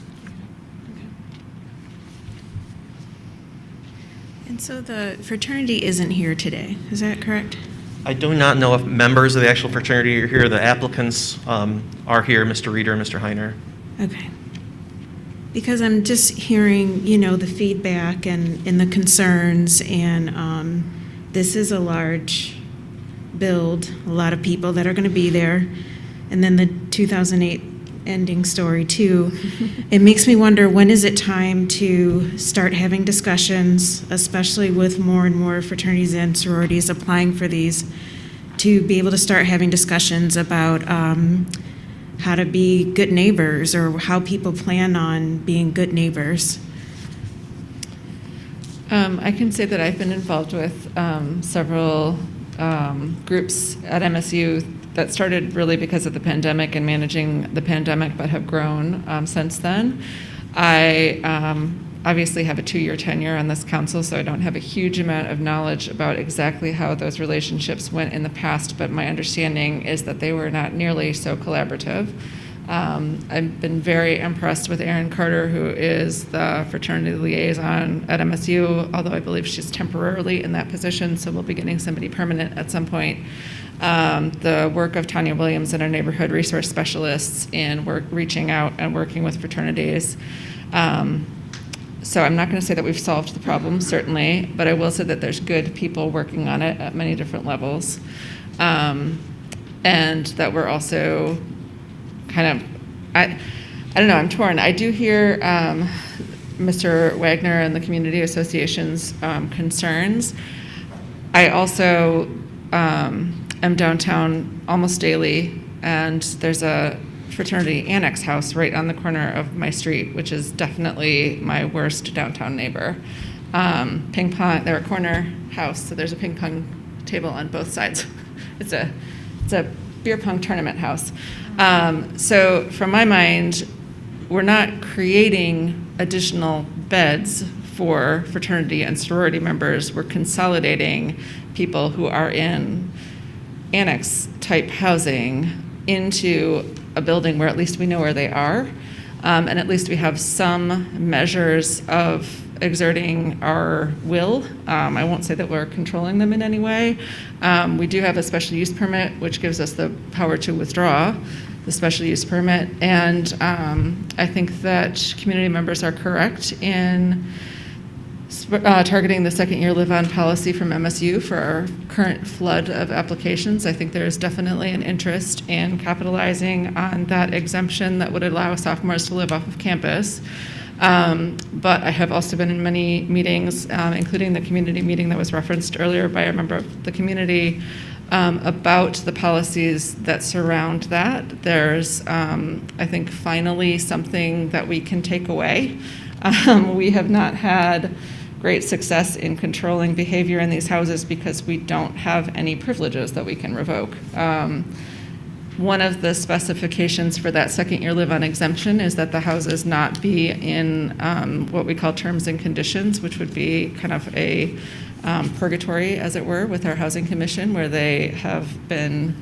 B: And so the fraternity isn't here today, is that correct?
N: I do not know if members of the actual fraternity are here. The applicants are here, Mr. Reeder and Mr. Heiner.
B: Okay. Because I'm just hearing, the feedback and the concerns, and this is a large build, a lot of people that are going to be there, and then the 2008 ending story too. It makes me wonder, when is it time to start having discussions, especially with more and more fraternities and sororities applying for these, to be able to start having discussions about how to be good neighbors, or how people plan on being good neighbors?
A: I can say that I've been involved with several groups at MSU that started really because of the pandemic and managing the pandemic, but have grown since then. I obviously have a 2-year tenure on this council, so I don't have a huge amount of knowledge about exactly how those relationships went in the past, but my understanding is that they were not nearly so collaborative. I've been very impressed with Erin Carter, who is the Fraternity Liaison at MSU, although I believe she's temporarily in that position, so we'll be getting somebody permanent at some point. The work of Tanya Williams and our neighborhood resource specialists in reaching out and working with fraternities. So I'm not going to say that we've solved the problem, certainly, but I will say that there's good people working on it at many different levels. And that we're also kind of, I don't know, I'm torn. I do hear Mr. Wagner and the community association's concerns. I also am downtown almost daily, and there's a fraternity annex house right on the corner of my street, which is definitely my worst downtown neighbor. Ping pong, they're a corner house, so there's a ping pong table on both sides. It's a beer pong tournament house. So from my mind, we're not creating additional beds for fraternity and sorority members. We're consolidating people who are in annex type housing into a building where at least we know where they are, and at least we have some measures of exerting our will. I won't say that we're controlling them in any way. We do have a special use permit, which gives us the power to withdraw the special use permit, and I think that community members are correct in targeting the second-year live-on policy from MSU for our current flood of applications. I think there is definitely an interest in capitalizing on that exemption that would allow sophomores to live off of campus. But I have also been in many meetings, including the community meeting that was referenced earlier by a member of the community, about the policies that surround that. There's, I think, finally something that we can take away. We have not had great success in controlling behavior in these houses because we don't have any privileges that we can revoke. One of the specifications for that second-year live-on exemption is that the houses not be in what we call terms and conditions, which would be kind of a purgatory, as it were, with our housing commission, where they have been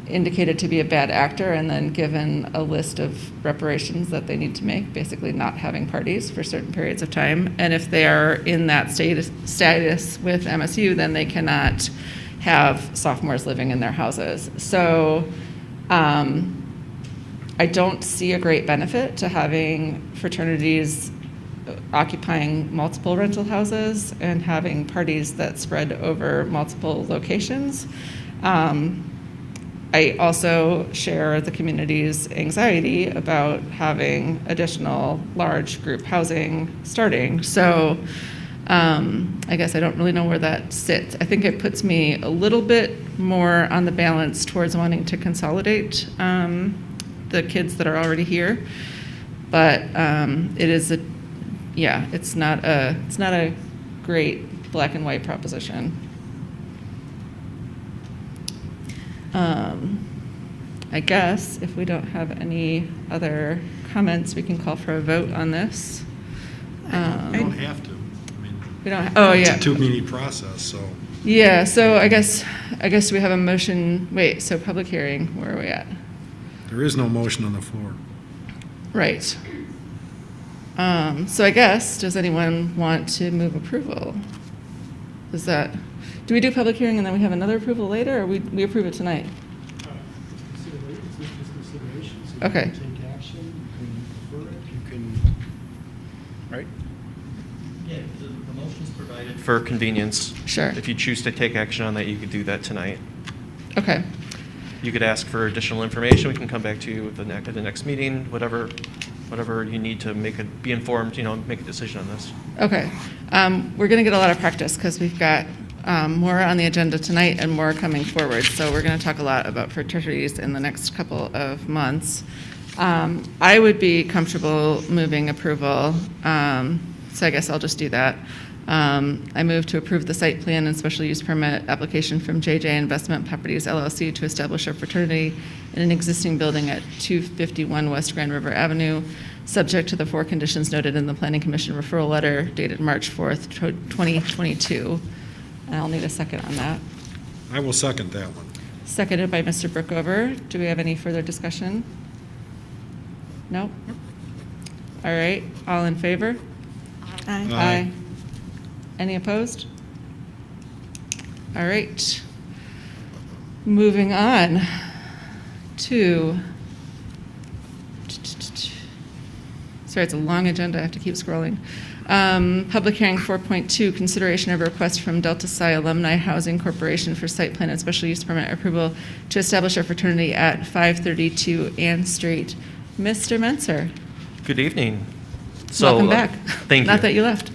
A: indicated to be a bad actor and then given a list of reparations that they need to make, basically not having parties for certain periods of time. And if they are in that status with MSU, then they cannot have sophomores living in their houses. So I don't see a great benefit to having fraternities occupying multiple rental houses and having parties that spread over multiple locations. I also share the community's anxiety about having additional large group housing starting. So I guess I don't really know where that sits. I think it puts me a little bit more on the balance towards wanting to consolidate the kids that are already here. But it is it's not a great black and white proposition. I guess if we don't have any other comments, we can call for a vote on this.
D: You don't have to. I mean,
A: We don't, oh, yeah.
D: it's a two-meeting process, so.
A: Yeah, so I guess we have a motion, wait, so public hearing, where are we at?
D: There is no motion on the floor.
A: Right. So I guess, does anyone want to move approval? Is that, do we do public hearing and then we have another approval later, or we approve it tonight? Okay.
L: Take action, you can refer it, you can, right?
N: Yeah, the motion's provided for convenience.
A: Sure.
N: If you choose to take action on that, you could do that tonight.
A: Okay.
N: You could ask for additional information. We can come back to you at the next meeting, whatever you need to be informed, make a decision on this.
A: Okay. We're going to get a lot of practice because we've got more on the agenda tonight and more coming forward. So we're going to talk a lot about fraternities in the next couple of months. I would be comfortable moving approval, so I guess I'll just do that. I move to approve the site plan and special use permit application from JJ Investment Properties LLC to establish a fraternity in an existing building at 251 West Grand River Avenue, subject to the 4 conditions noted in the Planning Commission referral letter dated March 4th, 2022. And I'll need a second on that.
L: I will second that one.
A: Seconded by Mr. Brookover. Do we have any further discussion? No? All right, all in favor?
H: Aye.
A: Any opposed? All right. Moving on to, sorry, it's a long agenda, I have to keep scrolling. Public hearing 4.2, consideration of a request from Delta Psi Alumni Housing Corporation for site plan and special use permit approval to establish a fraternity at 532 Ann Street. Mr. Menser,
N: Good evening.
A: welcome back.
N: Thank you.
A: Not that you left.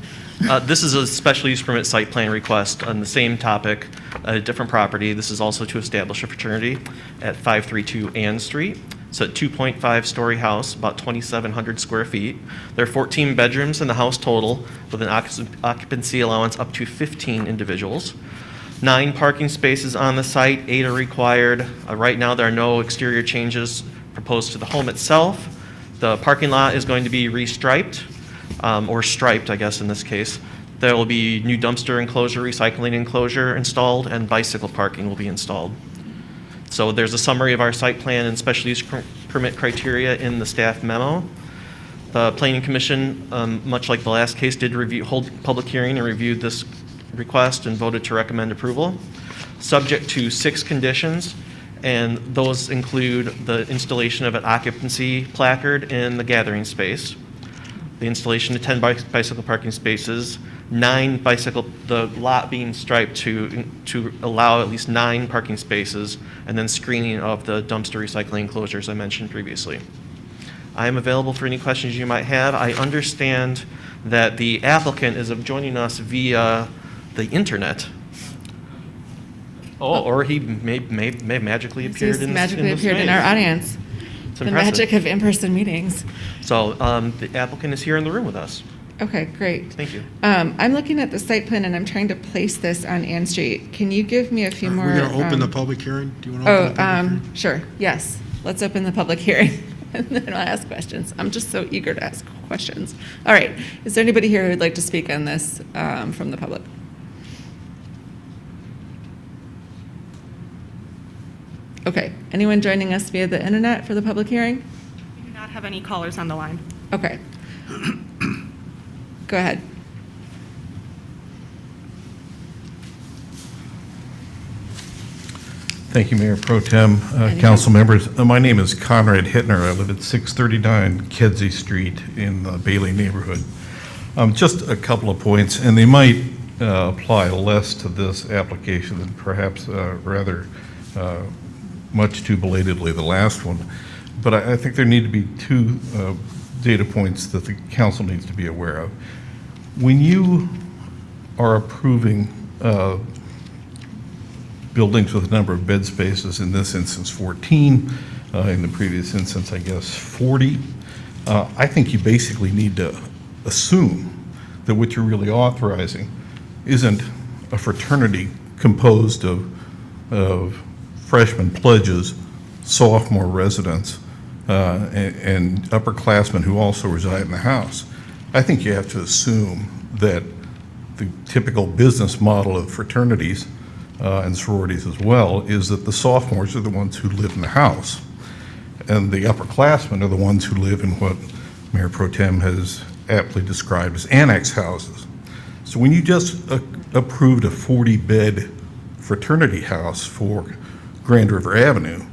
N: This is a special use permit site plan request on the same topic, a different property. This is also to establish a fraternity at 532 Ann Street. It's a 2.5-story house, about 2,700 square feet. There are 14 bedrooms in the house total, with an occupancy allowance up to 15 individuals. 9 parking spaces on the site, 8 are required. Right now, there are no exterior changes proposed to the home itself. The parking lot is going to be restriped. Or striped, I guess, in this case. There will be new dumpster enclosure, recycling enclosure installed, and bicycle parking will be installed. So there's a summary of our site plan and special use permit criteria in the staff memo. The Planning Commission, much like the last case, did hold public hearing and reviewed this request and voted to recommend approval, subject to 6 conditions, and those include the installation of an occupancy placard in the gathering space, the installation of 10 bicycle parking spaces, 9 bicycle, the lot being striped to allow at least 9 parking spaces, and then screening of the dumpster recycling enclosures I mentioned previously. I am available for any questions you might have. I understand that the applicant is joining us via the internet. Oh, or he may have magically appeared
A: He's
N: in
A: magically
N: this
A: appeared in
N: space.
A: our audience.
N: It's
A: The
N: impressive.
A: magic of in-person meetings.
N: So the applicant is here in the room with us.
A: Okay, great.
N: Thank you.
A: I'm looking at the site plan and I'm trying to place this on Ann Street. Can you give me a few more?
L: We're going to open the public hearing? Do you want to open the public hearing?
A: Sure, yes. Let's open the public hearing and then I'll ask questions. I'm just so eager to ask questions. All right, is there anybody here who'd like to speak on this from the public? Okay, anyone joining us via the internet for the public hearing?
K: We do not have any callers on the line.
A: Okay. Go ahead.
P: Thank you, Mayor Pro Tem,
A: Anytime.
P: council members. My name is Conrad Hittner. I live at 639 Kedzie Street in the Bailey neighborhood. Just a couple of points, and they might apply less to this application than perhaps rather much too belatedly the last one. But I think there need to be 2 data points that the council needs to be aware of. When you are approving buildings with a number of bed spaces, in this instance 14, in the previous instance I guess 40, I think you basically need to assume that what you're really authorizing isn't a fraternity composed of freshman pledges, sophomore residents, and upperclassmen who also reside in the house. I think you have to assume that the typical business model of fraternities and sororities as well is that the sophomores are the ones who live in the house, and the upperclassmen are the ones who live in what Mayor Pro Tem has aptly described as annex houses. So when you just approved a 40-bed fraternity house for Grand River Avenue,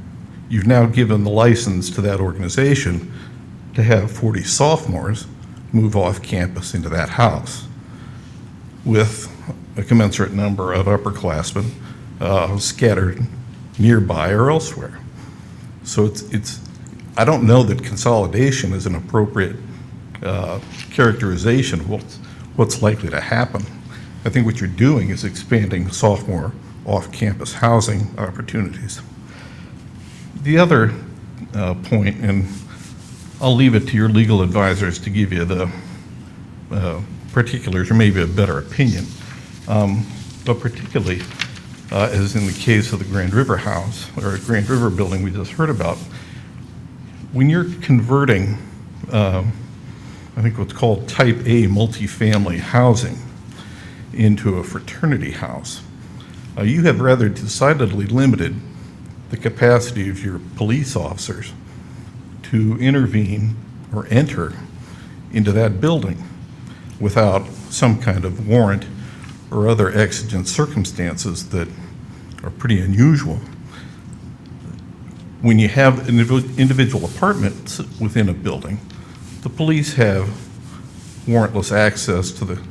P: you've now given the license to that organization to have 40 sophomores move off campus into that house with a commensurate number of upperclassmen scattered nearby or elsewhere. So I don't know that consolidation is an appropriate characterization of what's likely to happen. I think what you're doing is expanding sophomore off-campus housing opportunities. The other point, and I'll leave it to your legal advisors to give you the particulars or maybe a better opinion, but particularly as in the case of the Grand River House or Grand River building we just heard about, when you're converting, I think what's called type A multifamily housing into a fraternity house, you have rather decidedly limited the capacity of your police officers to intervene or enter into that building without some kind of warrant or other exigent circumstances that are pretty unusual. When you have individual apartments within a building, the police have warrantless access to the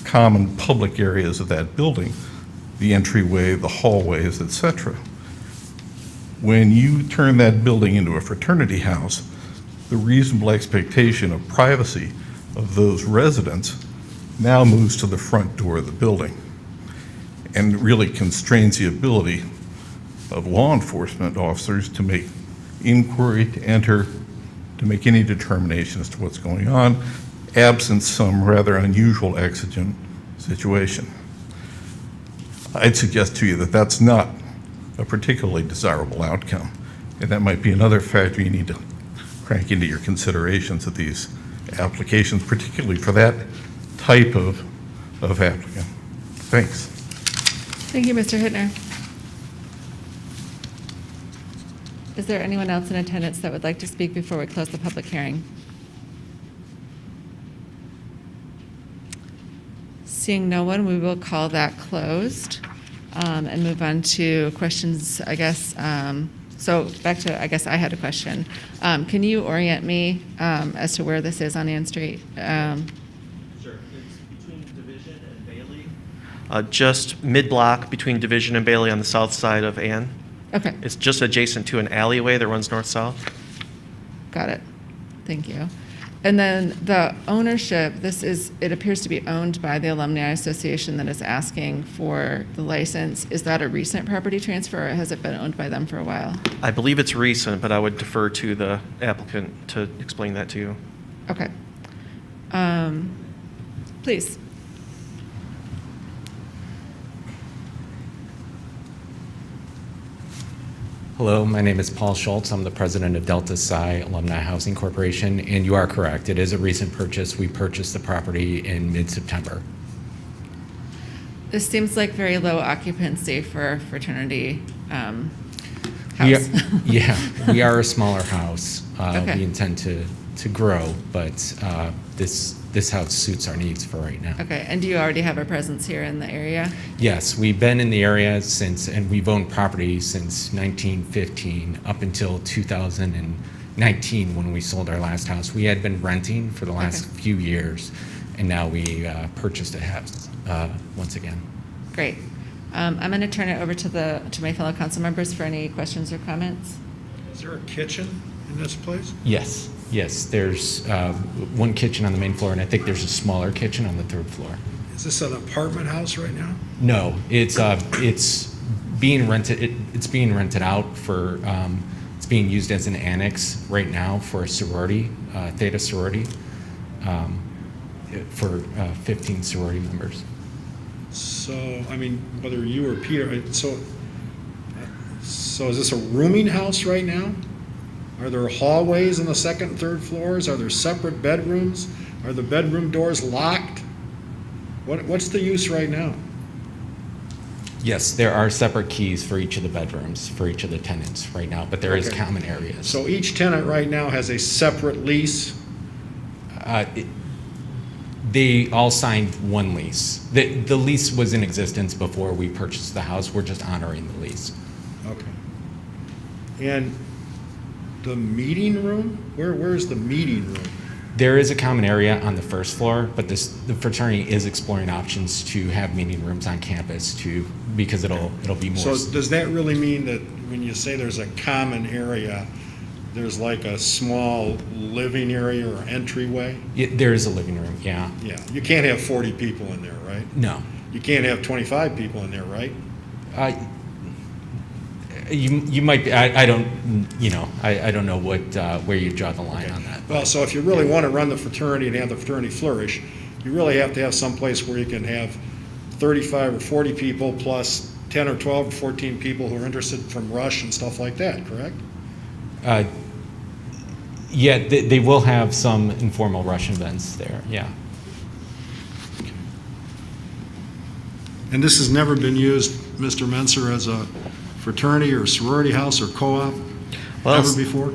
P: common public areas of that building, the entryway, the hallways, etc. When you turn that building into a fraternity house, the reasonable expectation of privacy of those residents now moves to the front door of the building and really constrains the ability of law enforcement officers to make inquiry, to enter, to make any determination as to what's going on, absent some rather unusual exigent situation. I'd suggest to you that that's not a particularly desirable outcome, and that might be another factor you need to crank into your considerations of these applications, particularly for that type of applicant. Thanks.
A: Thank you, Mr. Hittner. Is there anyone else in attendance that would like to speak before we close the public hearing? Seeing no one, we will call that closed and move on to questions, I guess. So back to, I guess I had a question. Can you orient me as to where this is on Ann Street?
N: Sure. It's between Division and Bailey. Just mid-block between Division and Bailey on the south side of Ann.
A: Okay,
N: It's just adjacent to an alleyway that runs north-south.
A: got it. Thank you. And then the ownership, it appears to be owned by the Alumni Association that is asking for the license. Is that a recent property transfer, or has it been owned by them for a while?
N: I believe it's recent, but I would defer to the applicant to explain that to you.
A: Okay. Please.
Q: Hello, my name is Paul Schultz. I'm the president of Delta Psi Alumni Housing Corporation, and you are correct. It is a recent purchase. We purchased the property in mid-September.
A: This seems like very low occupancy for a fraternity house.
Q: We are a smaller house.
A: Okay.
Q: We intend to grow, but this house suits our needs for right now.
A: Okay, and do you already have a presence here in the area?
Q: Yes, we've been in the area and we've owned property since 1915 up until 2019 when we sold our last house. We had been renting for the last few years, and now we purchased a house once again.
A: Great. I'm going to turn it over to my fellow council members for any questions or comments.
L: Is there a kitchen in this place?
Q: Yes, there's one kitchen on the main floor, and I think there's a smaller kitchen on the third floor.
L: Is this an apartment house right now?
Q: No, it's being rented. It's being rented out for. It's being used as an annex right now for a sorority, Theta sorority, for 15 sorority members.
L: So, I mean, whether you or Peter, so is this a rooming house right now? Are there hallways on the second and third floors? Are there separate bedrooms? Are the bedroom doors locked? What's the use right now?
Q: Yes, there are separate keys for each of the bedrooms for each of the tenants right now, but there is
L: Okay.
Q: common areas.
L: So each tenant right now has a separate lease?
Q: They all signed one lease. The lease was in existence before we purchased the house. We're just honoring the lease.
D: Okay. And the meeting room? Where's the meeting room?
Q: There is a common area on the first floor, but the fraternity is exploring options to have meeting rooms on campus because it'll be more.
D: So does that really mean that when you say there's a common area, there's like a small living area or entryway?
Q: There is a living room, yeah.
D: Yeah, you can't have 40 people in there, right?
Q: No.
D: You can't have 25 people in there, right?
Q: You might be, I don't, I don't know where you draw the line on that.
D: Well, so if you really want to run the fraternity and have the fraternity flourish, you really have to have some place where you can have 35 or 40 people plus 10 or 12 or 14 people who are interested from Rush and stuff like that, correct?
Q: Yeah, they will have some informal Rush events there, yeah.
D: And this has never been used, Mr. Menser, as a fraternity or sorority house or co-op
N: Well,
D: ever before?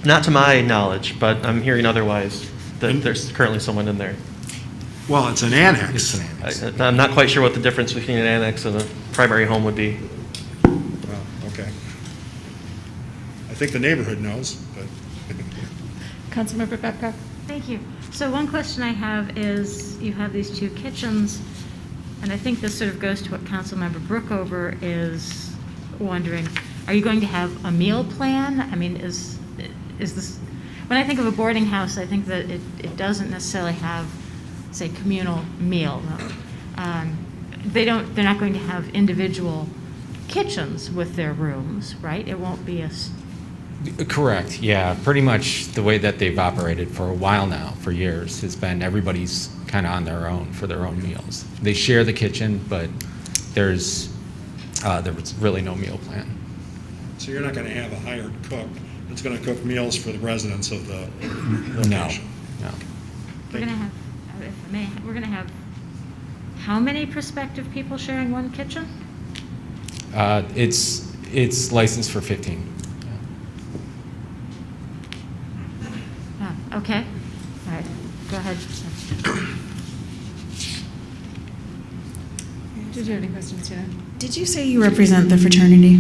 N: Not to my knowledge, but I'm hearing otherwise, that
D: And-
N: there's currently someone in there.
D: Well, it's an annex.
Q: It's an annex.
N: I'm not quite sure what the difference between an annex and a primary home would be.
D: Oh, okay. I think the neighborhood knows, but.
A: Councilmember Babcock?
C: Thank you. So one question I have is, you have these two kitchens, and I think this sort of goes to what Councilmember Brookover is wondering. Are you going to have a meal plan? I mean, is this, when I think of a boarding house, I think that it doesn't necessarily have, say, communal meal. They're not going to have individual kitchens with their rooms, right? It won't be a
Q: Correct, yeah. Pretty much the way that they've operated for a while now, for years, has been everybody's kind of on their own for their own meals. They share the kitchen, but there was really no meal plan.
D: So you're not going to have a hired cook that's going to cook meals for the residents of the
Q: No,
D: location?
Q: no.
C: We're going to have, if I may, we're going to have how many prospective people sharing one kitchen?
Q: It's licensed for 15.
C: Oh, okay. All right, go ahead.
A: Did you have any questions, Tina?
B: Did you say you represent the fraternity?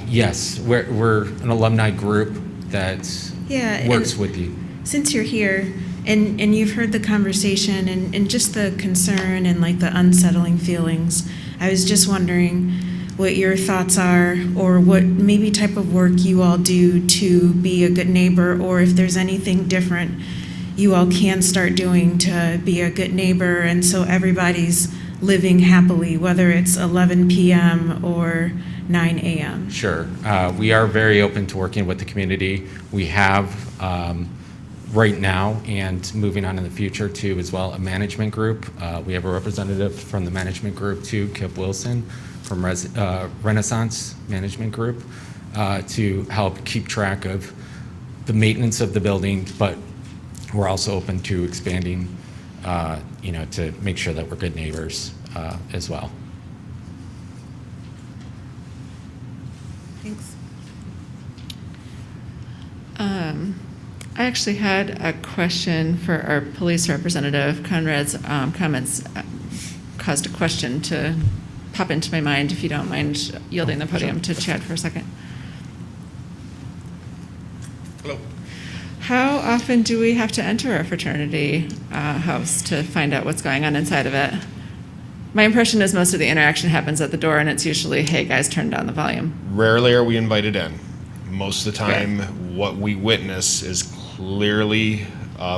Q: Yes, we're an alumni group that
B: Yeah,
Q: works
B: and
Q: with you.
B: since you're here and you've heard the conversation and just the concern and like the unsettling feelings, I was just wondering what your thoughts are or what maybe type of work you all do to be a good neighbor, or if there's anything different you all can start doing to be a good neighbor and so everybody's living happily, whether it's 11 p.m. or 9 a.m.
Q: Sure. We are very open to working with the community. We have right now and moving on in the future too as well a management group. We have a representative from the management group too, Kip Wilson from Renaissance Management Group to help keep track of the maintenance of the building, but we're also open to expanding to make sure that we're good neighbors as well.
A: Thanks. I actually had a question for our police representative. Conrad's comments caused a question to pop into my mind, if you don't mind yielding the podium to Chad for a second.
D: Hello.
A: How often do we have to enter a fraternity house to find out what's going on inside of it? My impression is most of the interaction happens at the door, and it's usually, hey, guys, turn down the volume.
R: Rarely are we invited in. Most of the time, what we witness is clearly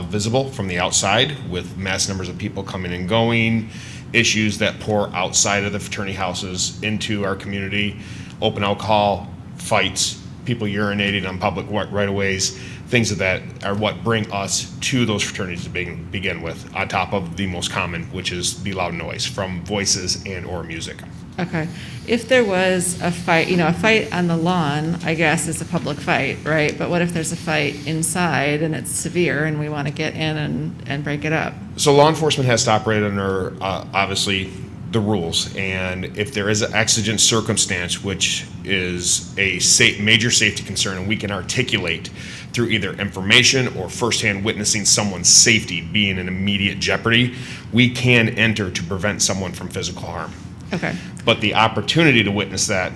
R: visible from the outside, with mass numbers of people coming and going, issues that pour outside of the fraternity houses into our community, open alcohol, fights, people urinating on public right-of-ways, things of that are what bring us to those fraternities to begin with, on top of the most common, which is the loud noise from voices and or music.
A: Okay. If there was a fight, a fight on the lawn, I guess, is a public fight, right? But what if there's a fight inside and it's severe and we want to get in and break it up?
R: So law enforcement has to operate under, obviously, the rules. And if there is an exigent circumstance, which is a major safety concern, and we can articulate through either information or firsthand witnessing someone's safety being in immediate jeopardy, we can enter to prevent someone from physical harm.
A: Okay.
R: But the opportunity to witness that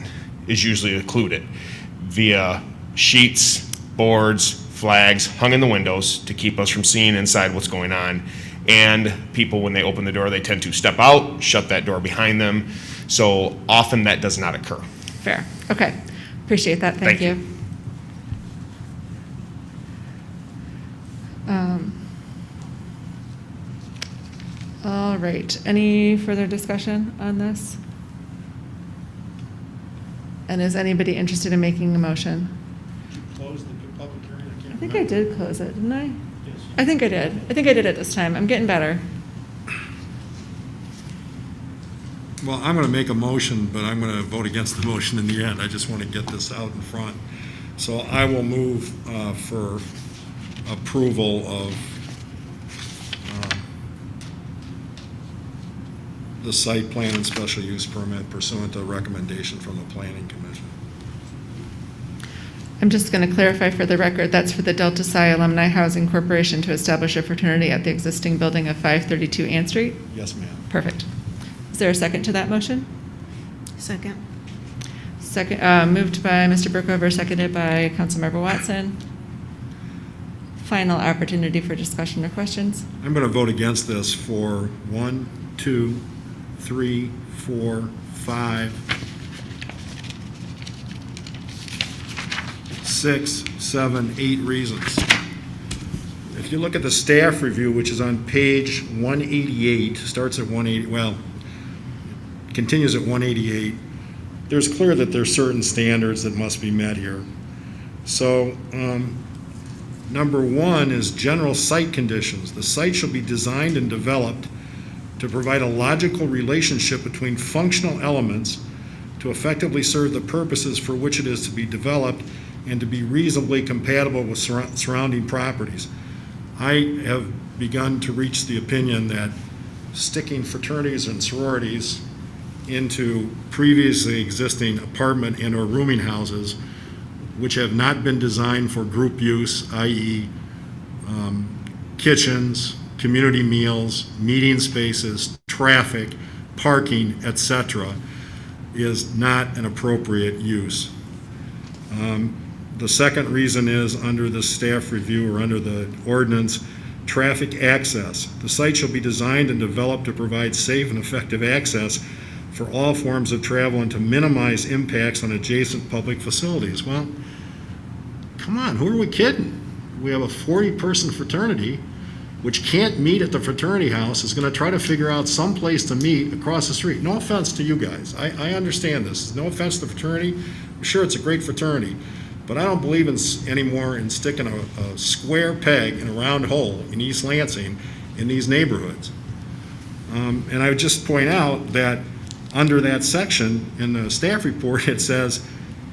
R: is usually occluded via sheets, boards, flags hung in the windows to keep us from seeing inside what's going on. And people, when they open the door, they tend to step out, shut that door behind them. So often that does not occur.
A: Fair. Okay. Appreciate that. Thank
R: Thank you.
A: you. All right. Any further discussion on this? And is anybody interested in making a motion?
D: Close the public hearing.
A: I think I did close it, didn't I? I think I did. I think I did it this time. I'm getting better.
D: Well, I'm going to make a motion, but I'm going to vote against the motion in the end. I just want to get this out in front. So I will move for approval of the site plan and special use permit pursuant to a recommendation from the Planning Commission.
A: I'm just going to clarify for the record, that's for the Delta Psi Alumni Housing Corporation to establish a fraternity at the existing building of 532 Ann Street?
D: Yes, ma'am.
A: Perfect. Is there a second to that motion?
B: Second.
A: Second, moved by Mr. Brookover, seconded by Councilmember Watson. Final opportunity for discussion or questions.
D: I'm going to vote against this for 1, 2, 3, 4, 5, 6, 7, 8 reasons. If you look at the staff review, which is on page 188, starts at 180, well, continues at 188, there's clear that there's certain standards that must be met here. So, number 1 is general site conditions. The site shall be designed and developed to provide a logical relationship between functional elements to effectively serve the purposes for which it is to be developed and to be reasonably compatible with surrounding properties. I have begun to reach the opinion that sticking fraternities and sororities into previously existing apartment and or rooming houses which have not been designed for group use, i.e. Kitchens, community meals, meeting spaces, traffic, parking, etc., is not an appropriate use. The second reason is under the staff review or under the ordinance, traffic access. The site shall be designed and developed to provide safe and effective access for all forms of travel and to minimize impacts on adjacent public facilities. Well, come on, who are we kidding? We have a 40-person fraternity which can't meet at the fraternity house, is going to try to figure out some place to meet across the street. No offense to you guys. I understand this. No offense to the fraternity. I'm sure it's a great fraternity. But I don't believe anymore in sticking a square peg in a round hole in East Lansing in these neighborhoods. And I would just point out that under that section in the staff report, it says,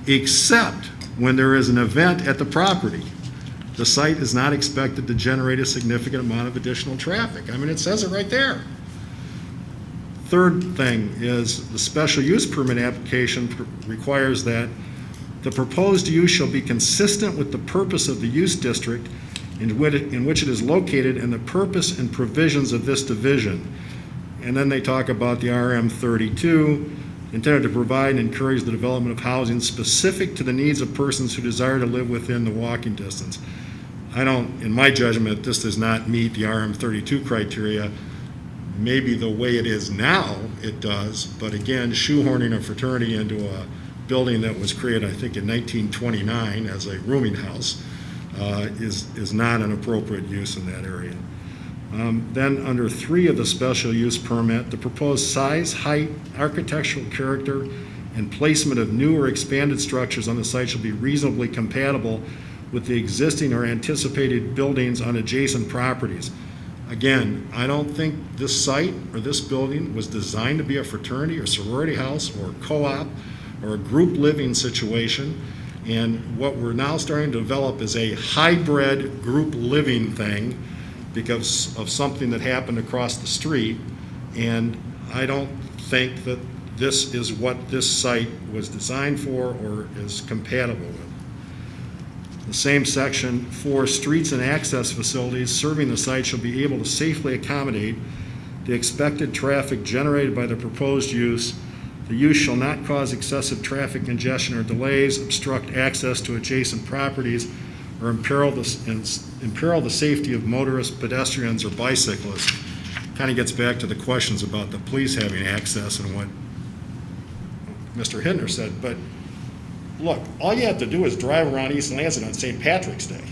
D: except when there is an event at the property, the site is not expected to generate a significant amount of additional traffic. I mean, it says it right there. Third thing is the special use permit application requires that the proposed use shall be consistent with the purpose of the use district in which it is located and the purpose and provisions of this division. And then they talk about the RM 32, intended to provide and encourage the development of housing specific to the needs of persons who desire to live within the walking distance. In my judgment, this does not meet the RM 32 criteria. Maybe the way it is now, it does, but again, shoehorning a fraternity into a building that was created, I think, in 1929 as a rooming house is not an appropriate use in that area. Then under 3 of the special use permit, the proposed size, height, architectural character, and placement of new or expanded structures on the site shall be reasonably compatible with the existing or anticipated buildings on adjacent properties. Again, I don't think this site or this building was designed to be a fraternity or sorority house or co-op or a group living situation. And what we're now starting to develop is a hybrid group living thing because of something that happened across the street. And I don't think that this is what this site was designed for or is compatible with. The same section, 4, streets and access facilities serving the site shall be able to safely accommodate the expected traffic generated by the proposed use. The use shall not cause excessive traffic congestion or delays, obstruct access to adjacent properties, or imperil the safety of motorists, pedestrians, or bicyclists. Kind of gets back to the questions about the police having access and what Mr. Hidner said, but look, all you have to do is drive around East Lansing on St. Patrick's Day.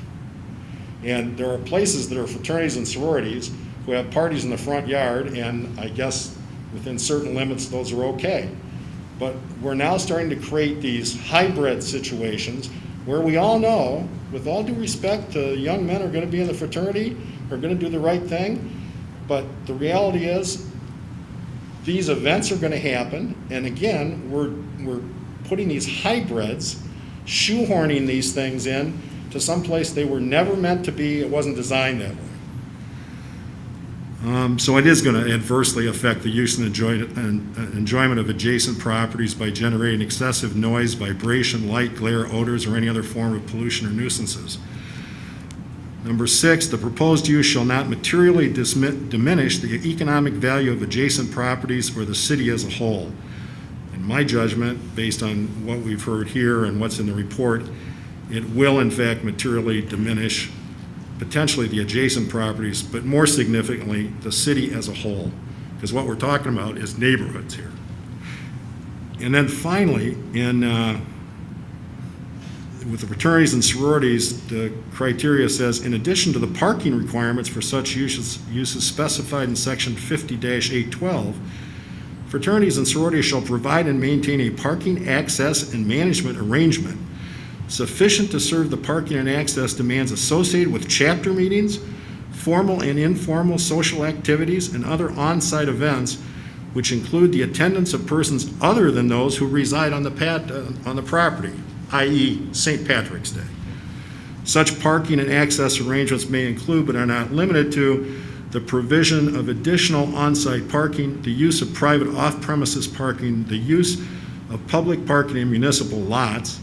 D: And there are places that are fraternities and sororities who have parties in the front yard, and I guess within certain limits, those are okay. But we're now starting to create these hybrid situations where we all know, with all due respect, young men are going to be in the fraternity, are going to do the right thing. But the reality is, these events are going to happen, and again, we're putting these hybrids, shoehorning these things in to someplace they were never meant to be. It wasn't designed that way. So it is going to adversely affect the use and enjoyment of adjacent properties by generating excessive noise, vibration, light, glare, odors, or any other form of pollution or nuisances. Number 6, the proposed use shall not materially diminish the economic value of adjacent properties or the city as a whole. In my judgment, based on what we've heard here and what's in the report, it will in fact materially diminish potentially the adjacent properties, but more significantly, the city as a whole. Because what we're talking about is neighborhoods here. And then finally, with the fraternities and sororities, the criteria says, in addition to the parking requirements for such uses specified in section 50-812, fraternities and sororities shall provide and maintain a parking access and management arrangement sufficient to serve the parking and access demands associated with chapter meetings, formal and informal social activities, and other on-site events, which include the attendance of persons other than those who reside on the property, i.e. St. Patrick's Day. Such parking and access arrangements may include, but are not limited to, the provision of additional on-site parking, the use of private off-premises parking, the use of public parking in municipal lots,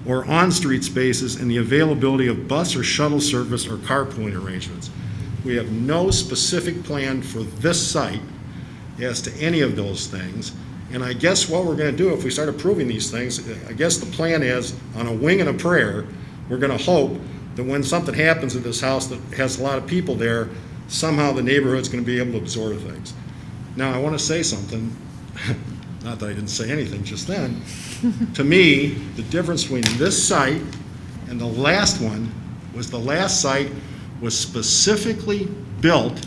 D: or on-street spaces, and the availability of bus or shuttle service or carpooling arrangements. We have no specific plan for this site as to any of those things. And I guess what we're going to do if we start approving these things, I guess the plan is, on a wing and a prayer, we're going to hope that when something happens at this house that has a lot of people there, somehow the neighborhood's going to be able to absorb things. Now, I want to say something, not that I didn't say anything just then. To me, the difference between this site and the last one was the last site was specifically built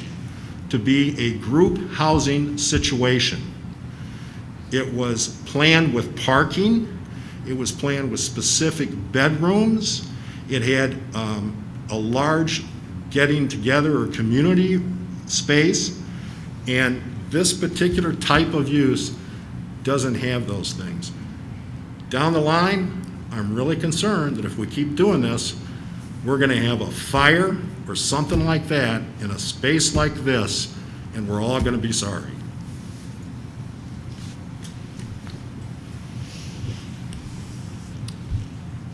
D: to be a group housing situation. It was planned with parking. It was planned with specific bedrooms. It had a large getting together or community space. And this particular type of use doesn't have those things. Down the line, I'm really concerned that if we keep doing this, we're going to have a fire or something like that in a space like this, and we're all going to be sorry.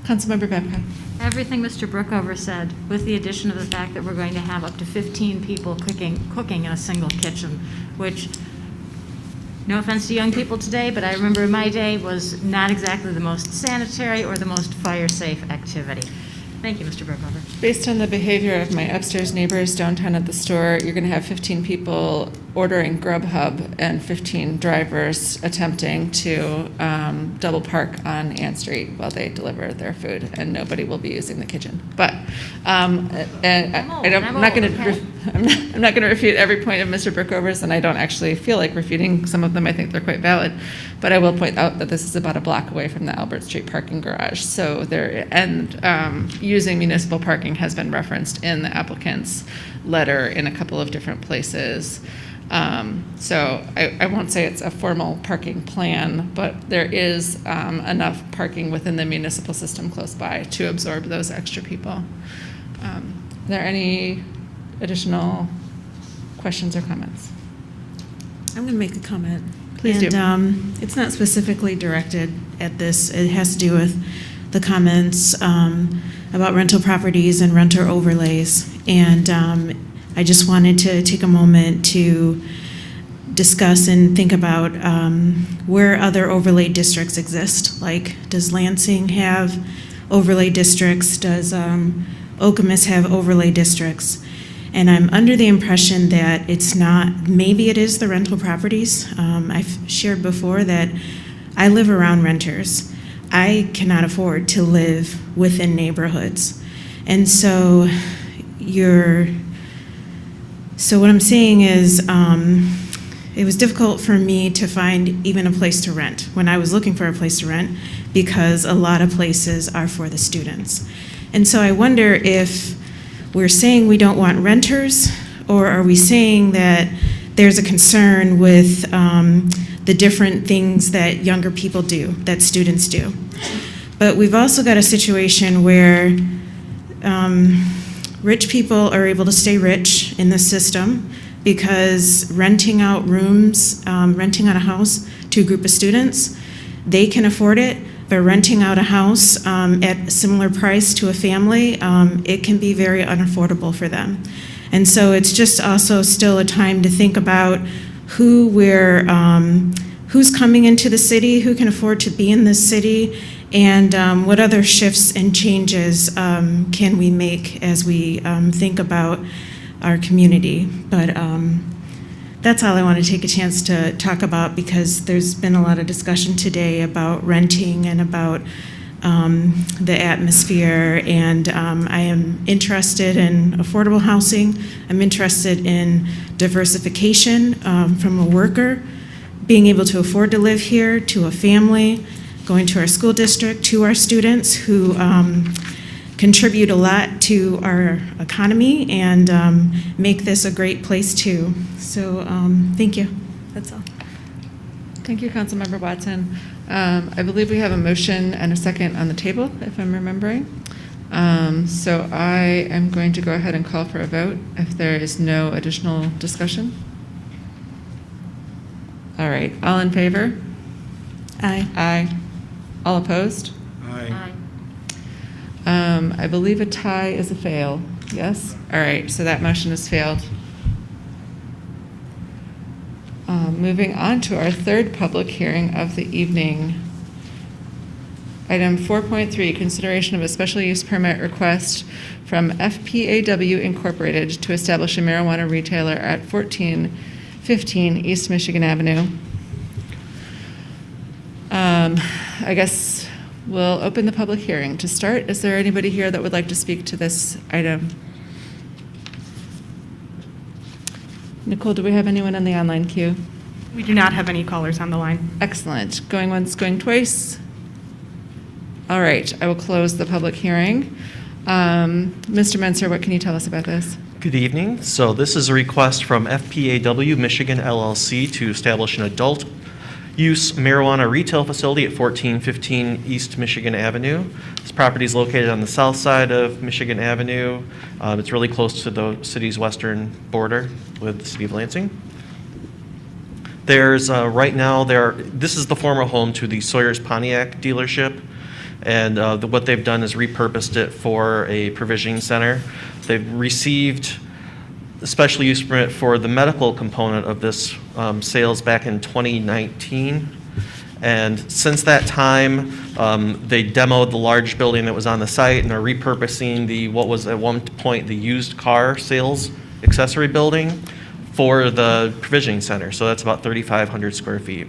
A: Councilmember Babcock.
C: Everything Mr. Brookover said, with the addition of the fact that we're going to have up to 15 people cooking in a single kitchen, which, no offense to young people today, but I remember in my day was not exactly the most sanitary or the most fire-safe activity. Thank you, Mr. Brookover.
A: Based on the behavior of my upstairs neighbors downtown at the store, you're going to have 15 people ordering Grubhub and 15 drivers attempting to double park on Ann Street while they deliver their food, and nobody will be using the kitchen. But I'm not going to refute every point of Mr. Brookover's, and I don't actually feel like refuting some of them. I think they're quite valid. But I will point out that this is about a block away from the Albert Street parking garage. So using municipal parking has been referenced in the applicant's letter in a couple of different places. So I won't say it's a formal parking plan, but there is enough parking within the municipal system close by to absorb those extra people. Are there any additional questions or comments?
B: I'm going to make a comment.
A: Please do.
B: It's not specifically directed at this. It has to do with the comments about rental properties and renter overlays. And I just wanted to take a moment to discuss and think about where other overlay districts exist. Like, does Lansing have overlay districts? Does Okemos have overlay districts? And I'm under the impression that it's not, maybe it is the rental properties. I've shared before that I live around renters. I cannot afford to live within neighborhoods. And so what I'm saying is, it was difficult for me to find even a place to rent when I was looking for a place to rent, because a lot of places are for the students. And so I wonder if we're saying we don't want renters, or are we saying that there's a concern with the different things that younger people do, that students do. But we've also got a situation where rich people are able to stay rich in the system because renting out rooms, renting out a house to a group of students, they can afford it. But renting out a house at a similar price to a family, it can be very unaffordable for them. And so it's just also still a time to think about who's coming into the city, who can afford to be in this city, and what other shifts and changes can we make as we think about our community. But that's all I want to take a chance to talk about, because there's been a lot of discussion today about renting and about the atmosphere, and I am interested in affordable housing. I'm interested in diversification from a worker, being able to afford to live here, to a family, going to our school district, to our students who contribute a lot to our economy and make this a great place too. So thank you. That's all.
A: Thank you, Councilmember Watson. I believe we have a motion and a second on the table, if I'm remembering. So I am going to go ahead and call for a vote if there is no additional discussion. All right, all in favor?
B: Aye.
A: Aye. All opposed?
D: Aye.
A: I believe a tie is a fail, yes? All right, so that motion has failed. Moving on to our third public hearing of the evening. Item 4.3, consideration of a special use permit request from Fpaw Incorporated to establish a marijuana retailer at 1415 East Michigan Avenue. I guess we'll open the public hearing. To start, is there anybody here that would like to speak to this item? Nicole, do we have anyone on the online queue?
K: We do not have any callers on the line.
A: Excellent. Going once, going twice. All right, I will close the public hearing. Mr. Menser, what can you tell us about this?
N: Good evening. So this is a request from FPAW Michigan LLC to establish an adult use marijuana retail facility at 1415 East Michigan Avenue. This property is located on the south side of Michigan Avenue. It's really close to the city's western border with the city of Lansing. There's right now this is the former home to the Sawyer's Pontiac dealership, and what they've done is repurposed it for a provisioning center. They've received a special use permit for the medical component of this sales back in 2019. And since that time, they demoed the large building that was on the site and are repurposing what was at one point the used car sales accessory building for the provisioning center. So that's about 3,500 square feet.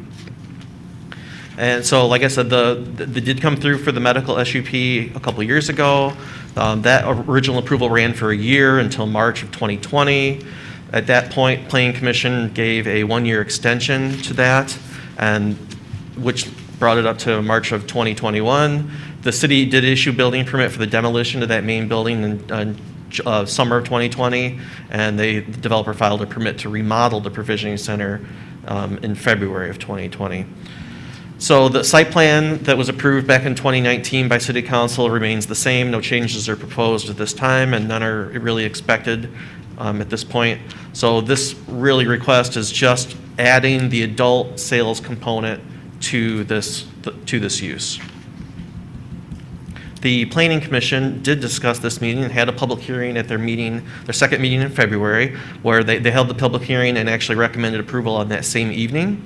N: And so, like I said, they did come through for the medical SUP a couple of years ago. That original approval ran for a year until March of 2020. At that point, Planning Commission gave a one-year extension to that, and which brought it up to March of 2021. The city did issue a building permit for the demolition of that main building in summer of 2020, and the developer filed a permit to remodel the provisioning center in February of 2020. So the site plan that was approved back in 2019 by City Council remains the same. No changes are proposed at this time, and none are really expected at this point. So this really request is just adding the adult sales component to this use. The Planning Commission did discuss this meeting and had a public hearing at their meeting, their second meeting in February, where they held the public hearing and actually recommended approval on that same evening.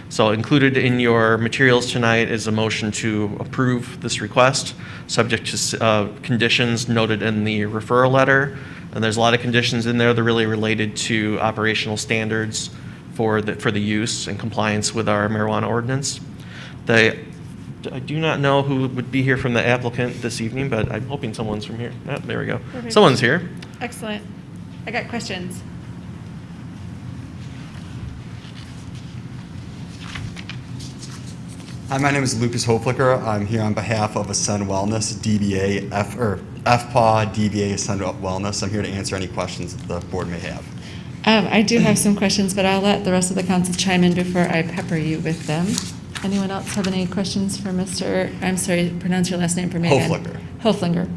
N: So included in your materials tonight is a motion to approve this request, subject to conditions noted in the referral letter. And there's a lot of conditions in there that are really related to operational standards for the use and compliance with our marijuana ordinance. I do not know who would be here from the applicant this evening, but I'm hoping someone's from here. Oh, there we go.
A: Perfect.
N: Someone's here.
A: Excellent. I got questions.
S: Hi, my name is Lucas Hoflicker. I'm here on behalf of Ascend Wellness, DBA, Fpaw, DBA Ascend Wellness. I'm here to answer any questions that the board may have.
A: I do have some questions, but I'll let the rest of the council chime in before I pepper you with them. Anyone else have any questions for Mr., I'm sorry, pronounce your last name for me again. Hoflinger.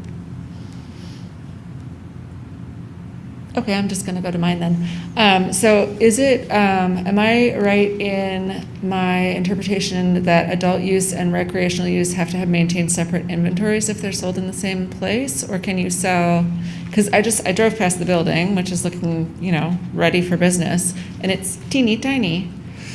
A: Okay, I'm just going to go to mine then. So is it, am I right in my interpretation that adult use and recreational use have to have maintained separate inventories if they're sold in the same place? Or can you sell, because I drove past the building, which is looking, ready for business, and it's teeny tiny.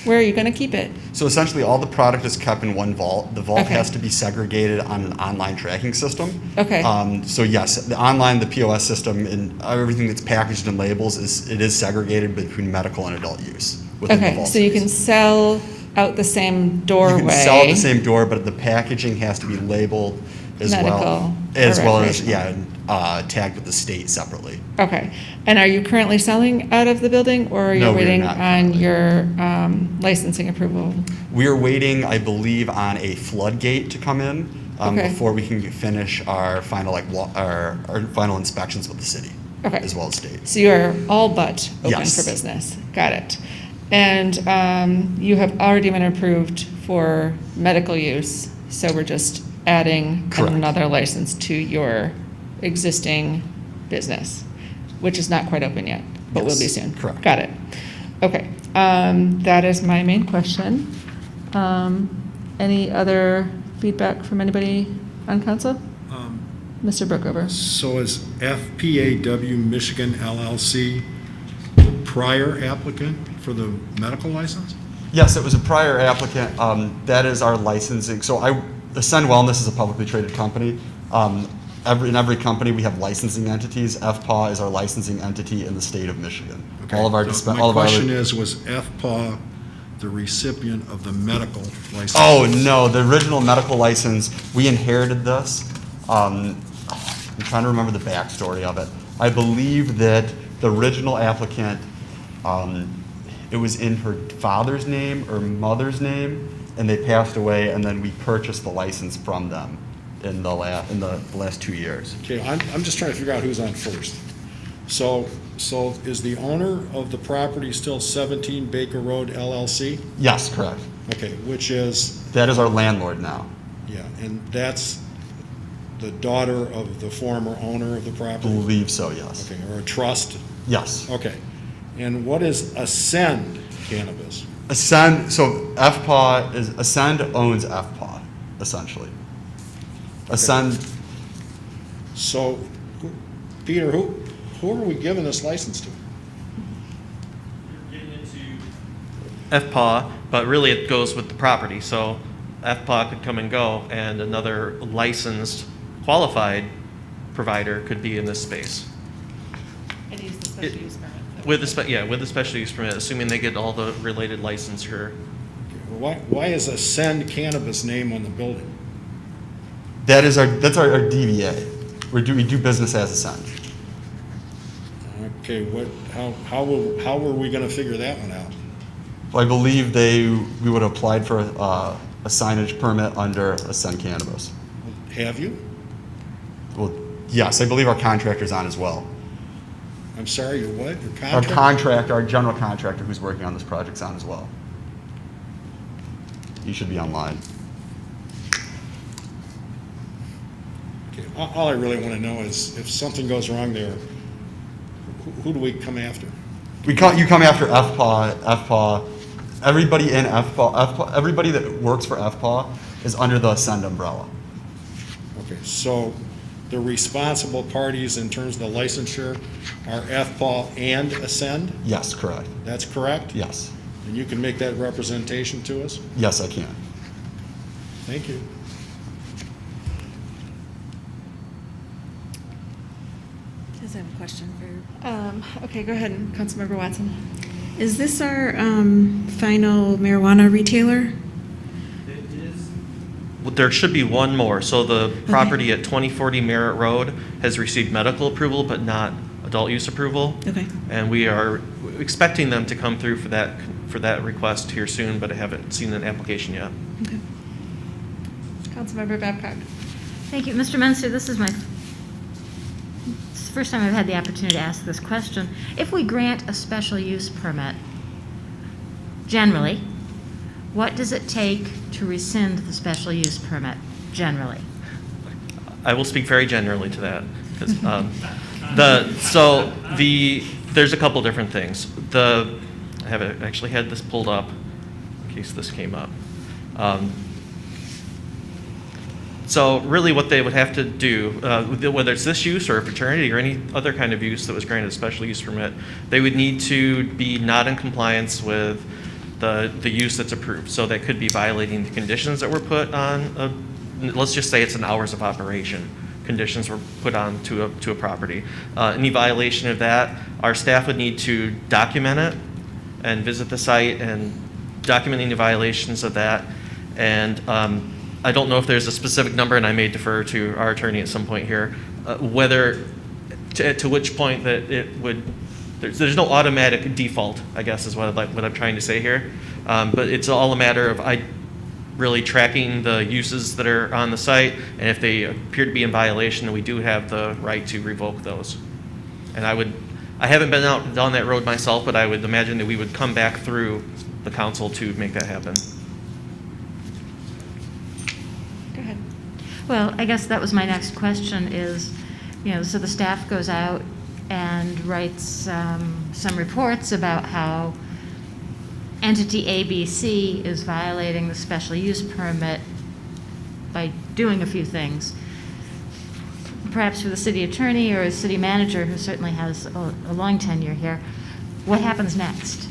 A: Where are you going to keep it?
S: So essentially, all the product is kept in one vault. The vault
A: Okay.
S: has to be segregated on an online tracking system.
A: Okay.
S: So yes, the online, the POS system, and everything that's packaged in labels is segregated between medical and adult use within the
A: Okay,
S: vault.
A: so you can
S: space.
A: sell out the same doorway.
S: You can sell at the same door, but the packaging has to be labeled as
A: Medical
S: well,
A: or
S: as
A: recreational.
S: tagged with the state separately.
A: Okay, and are you currently selling out of the building, or are you
S: No, we are
A: waiting
S: not
A: on
S: currently.
A: your licensing approval?
S: We are waiting, I believe, on a floodgate to come in
A: Okay.
S: before we can finish our final our final inspections with the city,
A: Okay.
S: as well as state.
A: So you are all but open
S: Yes.
A: for business. Got it. And you have already been approved for medical use, so we're just adding
S: Correct.
A: another license to your existing business, which is not quite open yet, but will be
S: Yes,
A: soon.
S: correct.
A: Got it. Okay, that is my main question. Any other feedback from anybody on council? Mr. Brookover?
D: So is FPAW Michigan LLC the prior applicant for the medical license?
S: Yes, it was a prior applicant. That is our licensing. So Ascend Wellness is a publicly traded company. In every company, we have licensing entities. Fpaw is our licensing entity in the state of Michigan.
D: Okay.
S: All of our
D: So
S: all of
D: my
S: our
D: question is, was Fpaw the recipient of the medical license?
S: Oh, no, the original medical license, we inherited this. I'm trying to remember the backstory of it. I believe that the original applicant, it was in her father's name or mother's name, and they passed away, and then we purchased the license from them in the last 2 years.
D: Okay, I'm just trying to figure out who's on first. So is the owner of the property still 17 Baker Road LLC?
S: Yes, correct.
D: Okay, which is,
S: That is our landlord now.
D: yeah, and that's the daughter of the former owner of the property?
S: Believe so, yes.
D: Okay, or a trust?
S: Yes.
D: Okay. And what is Ascend Cannabis?
S: Ascend, so Ascend owns Fpaw, essentially. Ascend,
D: So, Peter, who are we giving this license to?
N: FPAW, but really it goes with the property. So FPAW could come and go, and another licensed, qualified provider could be in this space.
A: And use the special use permit.
N: With the special use permit, assuming they get all the related licensure.
D: Why is Ascend Cannabis name on the building?
S: that's our DBA. We do business as Ascend.
D: Okay, how were we gonna figure that one out?
S: I believe we would have applied for a signage permit under Ascend Cannabis.
D: Have you?
S: Well, yes, I believe our contractor's on as well.
D: I'm sorry, your what? Your
S: Our
D: contract?
S: our general contractor who's working on this project's on as well. He should be online.
D: Okay, all I really wanna know is if something goes wrong there, who do we come after?
S: You come after Fpaw. Everybody in Fpaw, everybody that works for Fpaw is under the Ascend umbrella.
D: Okay, so the responsible parties in terms of the licensure are Fpaw and Ascend?
S: Yes, correct.
D: That's correct?
S: Yes.
D: And you can make that representation to us?
S: Yes, I can.
D: Thank you.
B: Does have a question for?
A: Okay, go ahead, Councilmember Watson.
B: Is this our final marijuana retailer?
N: Well, there should be one more. So the property at 2040 Merritt Road has received medical approval, but not adult use approval.
B: Okay.
N: And we are expecting them to come through for that request here soon, but I haven't seen an application yet.
B: Okay.
A: Councilmember Babcock.
C: Thank you. Mr. Menser, this is the first time I've had the opportunity to ask this question. If we grant a special use permit, generally, what does it take to rescind the special use permit, generally?
N: I will speak very generally to that. 'Cause, there's a couple different things. I actually had this pulled up in case this came up. So really what they would have to do, whether it's this use or a fraternity or any other kind of use that was granted a special use permit, they would need to be not in compliance with the use that's approved. So that could be violating the conditions that were put on, let's just say it's an hours of operation. Conditions were put on to a property. Any violation of that, our staff would need to document it and visit the site and document any violations of that. And I don't know if there's a specific number, and I may defer to our attorney at some point here, whether to which point that it would. There's no automatic default, I guess, is what I'm trying to say here. But it's all a matter of really tracking the uses that are on the site, and if they appear to be in violation, then we do have the right to revoke those. And I haven't been out down that road myself, but I would imagine that we would come back through the council to make that happen.
A: Go ahead.
C: Well, I guess that was my next question is, so the staff goes out and writes some reports about how entity ABC is violating the special use permit by doing a few things. Perhaps for the city attorney or a city manager, who certainly has a long tenure here, what happens next?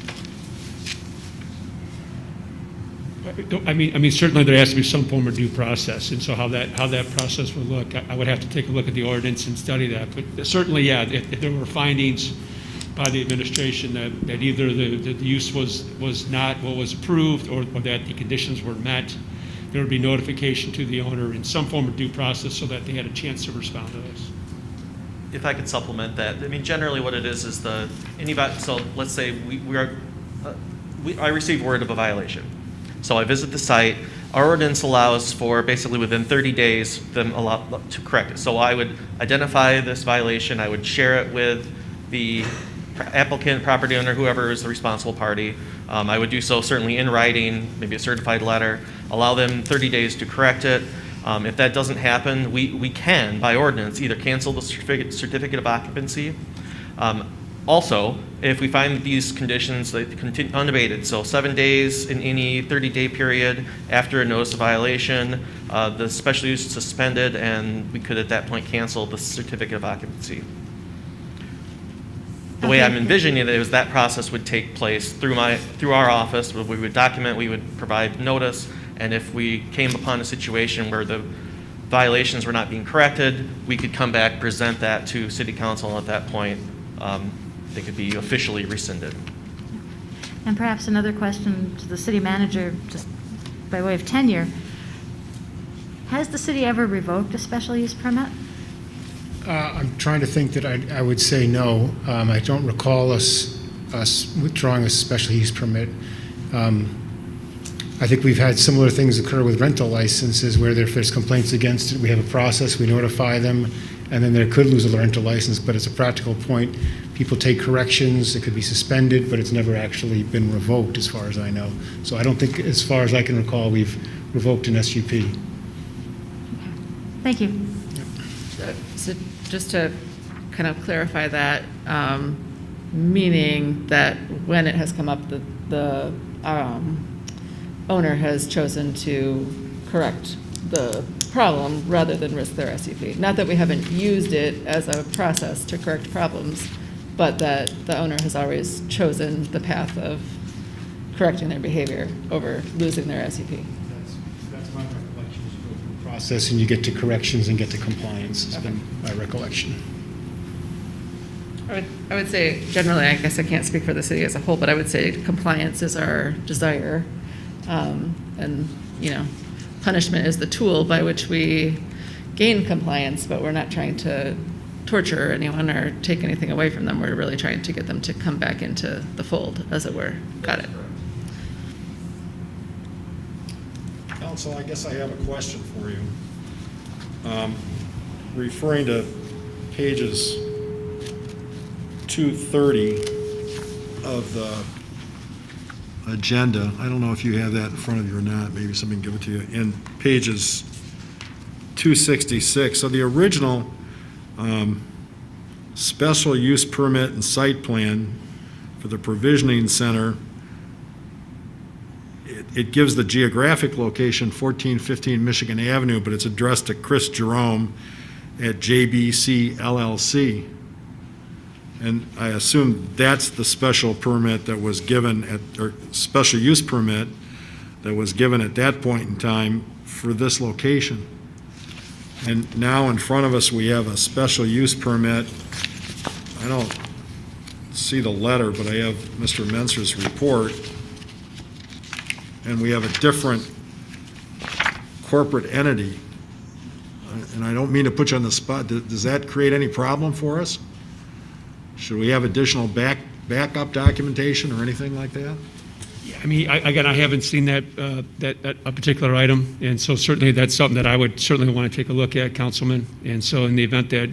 G: I mean, certainly there has to be some form of due process, and so how that process would look, I would have to take a look at the ordinance and study that. But certainly, yeah, if there were findings by the administration that either the use was not what was approved or that the conditions were met, there would be notification to the owner in some form of due process so that they had a chance to respond to those.
N: If I could supplement that, I mean, generally what it is so let's say I receive word of a violation. So I visit the site. Our ordinance allows for basically within 30 days them to correct it. So I would identify this violation. I would share it with the applicant, property owner, whoever is the responsible party. I would do so certainly in writing, maybe a certified letter, allow them 30 days to correct it. If that doesn't happen, we can, by ordinance, either cancel the certificate of occupancy. Also, if we find that these conditions continue unabated, so 7 days in any 30-day period after a notice of violation, the special use is suspended, and we could at that point cancel the certificate of occupancy. The way I'm envisioning it is that process would take place through our office. We would document, we would provide notice, and if we came upon a situation where the violations were not being corrected, we could come back, present that to City Council, and at that point, they could be officially rescinded.
C: And perhaps another question to the city manager, just by way of tenure. Has the city ever revoked a special use permit?
L: I'm trying to think that I would say no. I don't recall us withdrawing a special use permit. I think we've had similar things occur with rental licenses where if there's complaints against it, we have a process, we notify them, and then they could lose a rental license, but it's a practical point. People take corrections, it could be suspended, but it's never actually been revoked as far as I know. So I don't think, as far as I can recall, we've revoked an SUP.
C: Thank you.
A: So just to kind of clarify that, meaning that when it has come up, the owner has chosen to correct the problem rather than risk their SUP. Not that we haven't used it as a process to correct problems, but that the owner has always chosen the path of correcting their behavior over losing their SUP.
L: That's my recollection, is go through the process and you get to corrections and get to compliance, has been my recollection.
A: I would say generally, I guess I can't speak for the city as a whole, but I would say compliance is our desire. And, you know, punishment is the tool by which we gain compliance, but we're not trying to torture anyone or take anything away from them. We're really trying to get them to come back into the fold, as it were. Got it.
D: Council, I guess I have a question for you. Referring to pages 230 of the agenda, I don't know if you have that in front of you or not, maybe somebody can give it to you, in pages 266. So the original special use permit and site plan for the provisioning center, it gives the geographic location 1415 Michigan Avenue, but it's addressed to Chris Jerome at JBC LLC. And I assume that's the special permit that was given or special use permit that was given at that point in time for this location. And now in front of us, we have a special use permit. I don't see the letter, but I have Mr. Menser's report. And we have a different corporate entity. And I don't mean to put you on the spot. Does that create any problem for us? Should we have additional backup documentation or anything like that?
G: I mean, again, I haven't seen that a particular item, and so certainly that's something that I would certainly want to take a look at, Councilman. And so in the event that,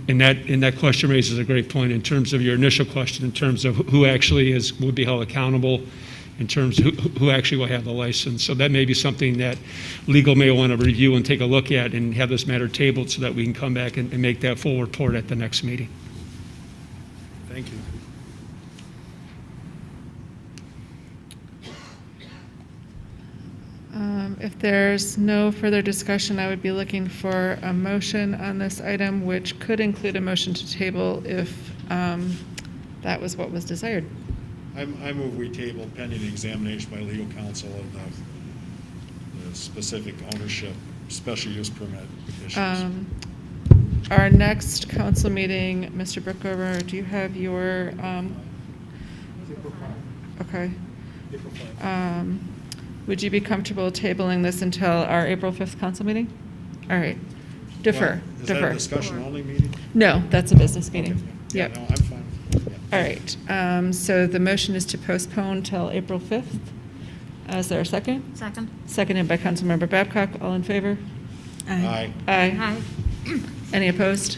G: in that question raises a great point in terms of your initial question, in terms of who actually would be held accountable, in terms of who actually will have the license. So that may be something that legal may want to review and take a look at and have this matter tabled so that we can come back and make that full report at the next meeting.
D: Thank you.
A: If there's no further discussion, I would be looking for a motion on this item, which could include a motion to table if that was what was desired.
D: I move we table pending examination by legal counsel of the specific ownership, special use permit issues.
A: Our next council meeting, Mr. Brookover, do you have your, okay. Would you be comfortable tabling this until our April 5th council meeting? All right. Defer.
D: Is that a discussion only meeting?
A: No, that's a business meeting.
D: Okay. Yeah,
A: Yep.
D: no, I'm fine. Yeah.
A: All right. So the motion is to postpone till April 5th. Is there a second?
C: Second.
A: Seconded by Councilmember Babcock. All in favor?
D: Aye.
A: Aye.
C: Aye.
A: Any opposed?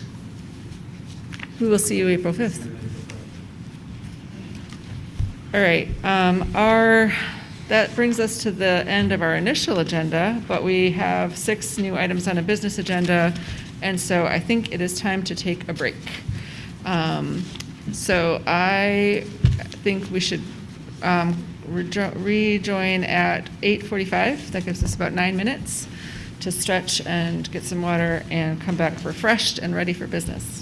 A: We will see you April 5th. All right. That brings us to the end of our initial agenda, but we have 6 new items on a business agenda, and so I think it is time to take a break. So I think we should rejoin at 8:45. That gives us about 9 minutes to stretch and get some water and come back refreshed and ready for business.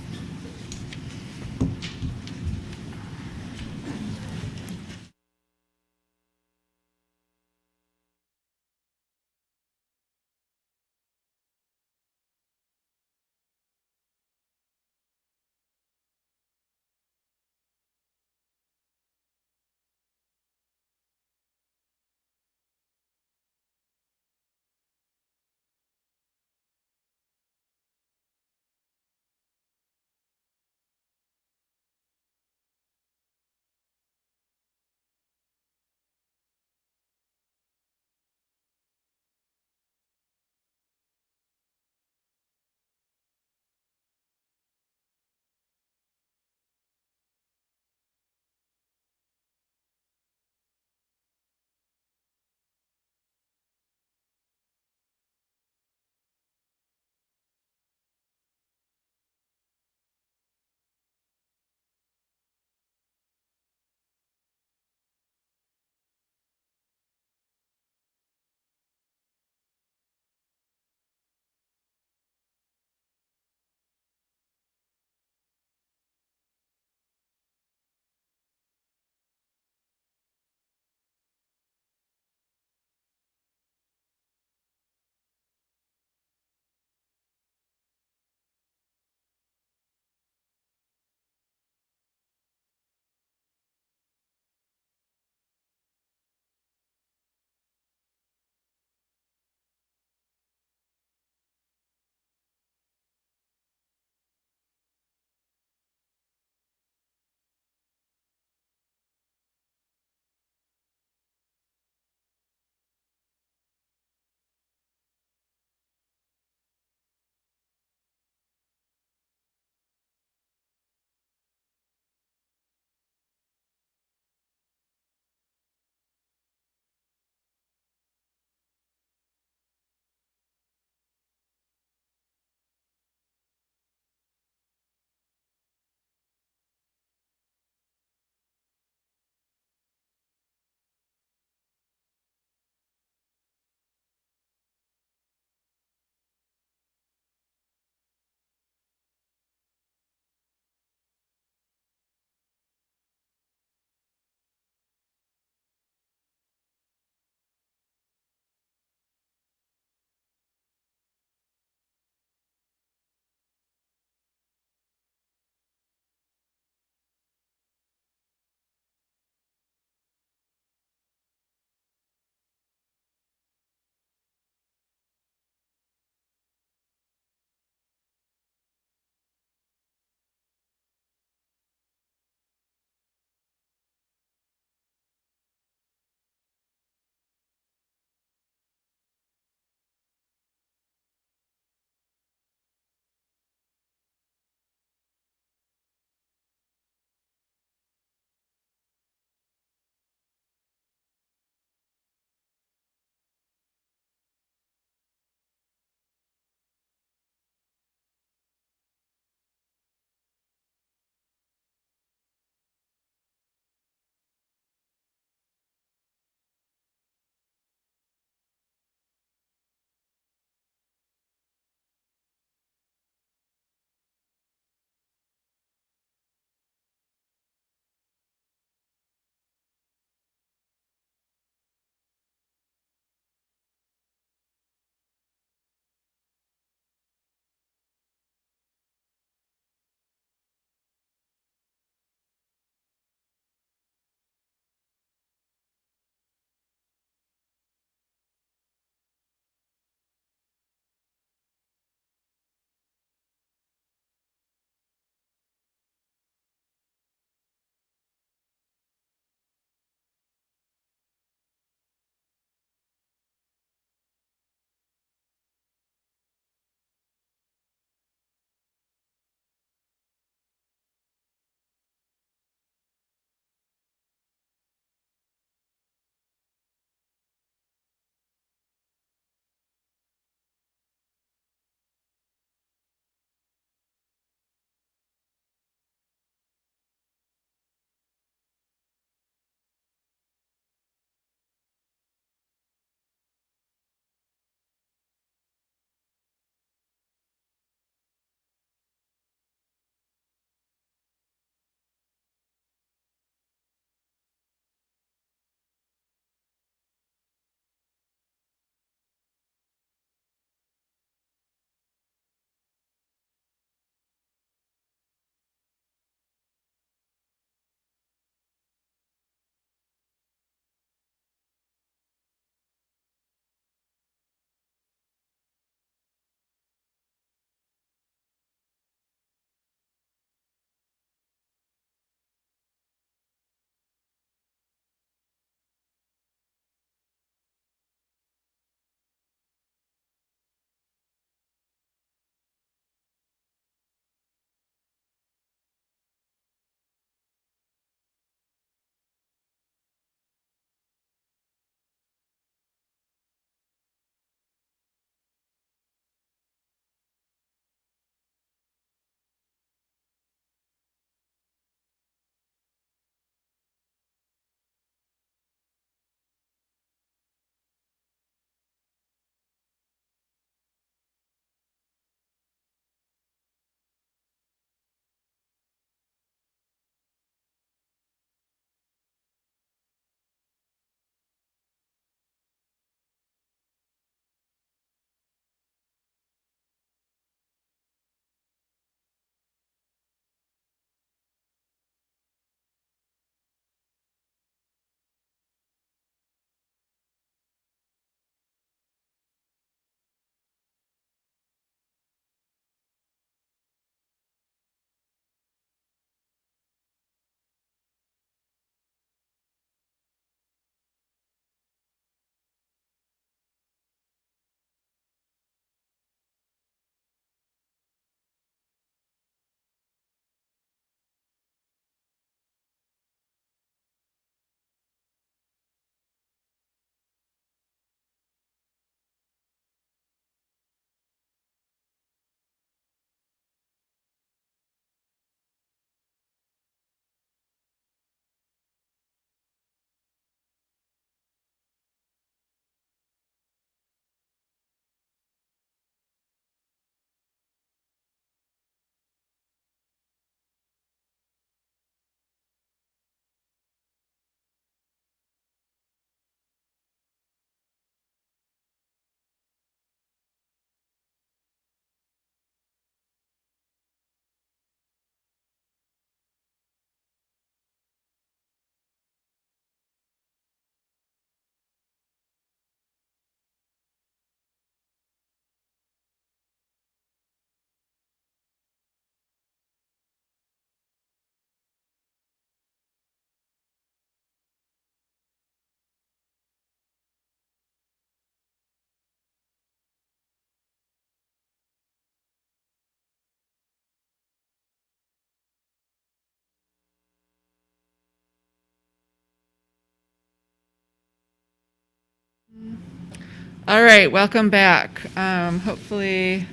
A: All right, welcome back. Hopefully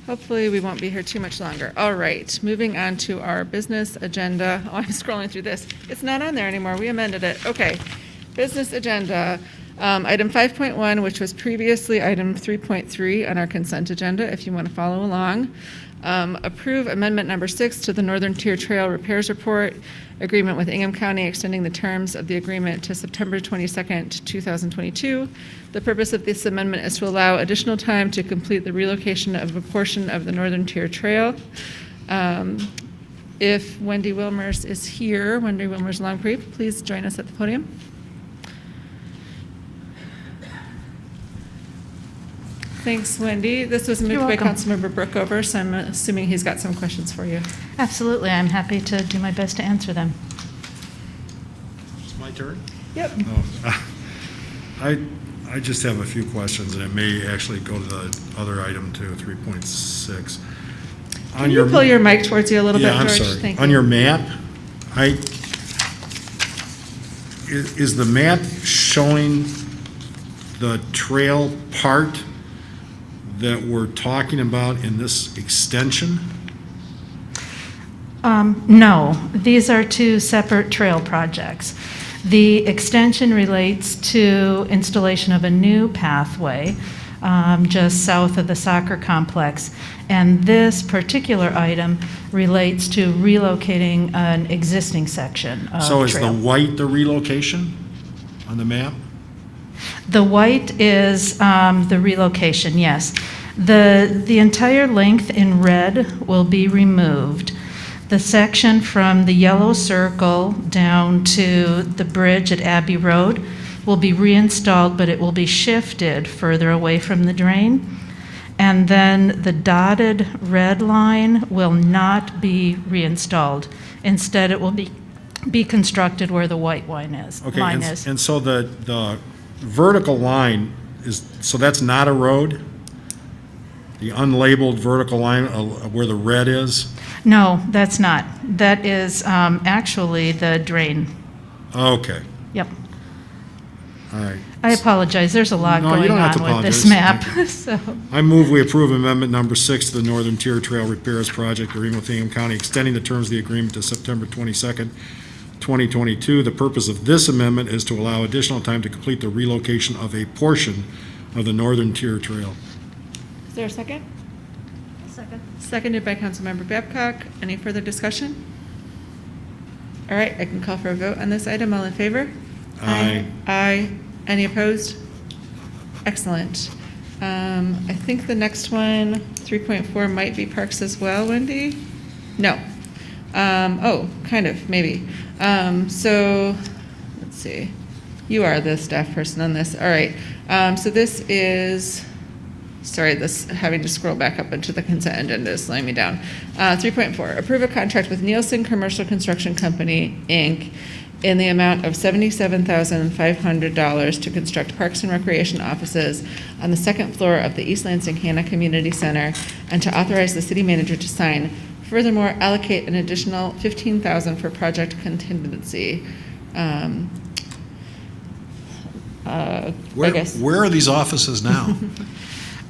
A: we won't be here too much longer. All right, moving on to our business agenda. Oh, I'm scrolling through this. It's not on there anymore. We amended it. Okay, business agenda. Item 5.1, which was previously item 3.3 on our consent agenda, if you want to follow along. Approve amendment number 6 to the Northern Tier Trail Repairs Report, agreement with Ingham County extending the terms of the agreement to September 22nd, 2022. The purpose of this amendment is to allow additional time to complete the relocation of a portion of the Northern Tier Trail. If Wendy Wilmers is here, Wendy Wilmers Longpriest, please join us at the podium. Thanks, Wendy. This was moved by Councilmember Brookover, so I'm assuming he's got some questions for you.
T: Absolutely. I'm happy to do my best to answer them.
D: It's my turn?
A: Yep.
D: I just have a few questions, and it may actually go to the other item too, 3.6.
A: Can you pull your mic towards you a little bit,
D: Yeah, I'm
A: George?
D: sorry.
A: Thank
D: On
A: you.
D: your map, is the map showing the trail part that we're talking about in this extension?
T: No, these are two separate trail projects. The extension relates to installation of a new pathway just south of the soccer complex. And this particular item relates to relocating an existing section of
D: So is the
T: trail.
D: white the relocation on the map?
T: The white is the relocation, yes. The entire length in red will be removed. The section from the yellow circle down to the bridge at Abbey Road will be reinstalled, but it will be shifted further away from the drain. And then the dotted red line will not be reinstalled. Instead, it will be constructed where the white line is.
D: Okay,
T: Line is.
D: and so the vertical line is, so that's not a road? The unlabeled vertical line where the red is?
T: No, that's not. That is actually the drain.
D: Okay,
T: Yep.
D: all right.
T: I apologize. There's a lot
D: No, you
T: going
D: don't have to
T: on with this
D: apologize.
T: map. So,
D: I move we approve amendment number 6 to the Northern Tier Trail Repairs Project agreement with Ingham County, extending the terms of the agreement to September 22nd, 2022. The purpose of this amendment is to allow additional time to complete the relocation of a portion of the Northern Tier Trail.
A: Is there a second? Second. Seconded by Councilmember Babcock. Any further discussion? All right, I can call for a vote on this item. All in favor?
D: Aye.
A: Aye. Any opposed? Excellent. I think the next one, 3.4, might be parks as well, Wendy? No. Oh, kind of, maybe. So, let's see. You are the staff person on this. All right. So this is, sorry, this having to scroll back up into the consent agenda is slowing me down. 3.4, approve a contract with Nielsen Commercial Construction Company, Inc., in the amount of $77,500 to construct parks and recreation offices on the second floor of the East Lansing Hana Community Center, and to authorize the city manager to sign. Furthermore, allocate an additional $15,000 for project contingency. I guess.
D: Where are these offices now?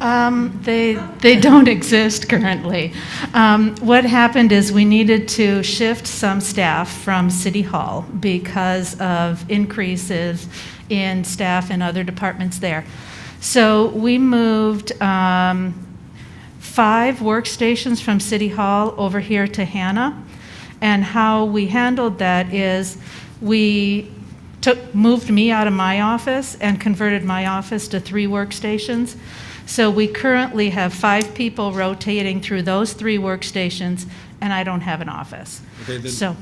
T: they don't exist currently. What happened is we needed to shift some staff from City Hall because of increases in staff in other departments there. So we moved 5 workstations from City Hall over here to Hana. And how we handled that is we moved me out of my office and converted my office to 3 workstations. So we currently have 5 people rotating through those 3 workstations, and I don't have an office.
D: Okay,
T: So,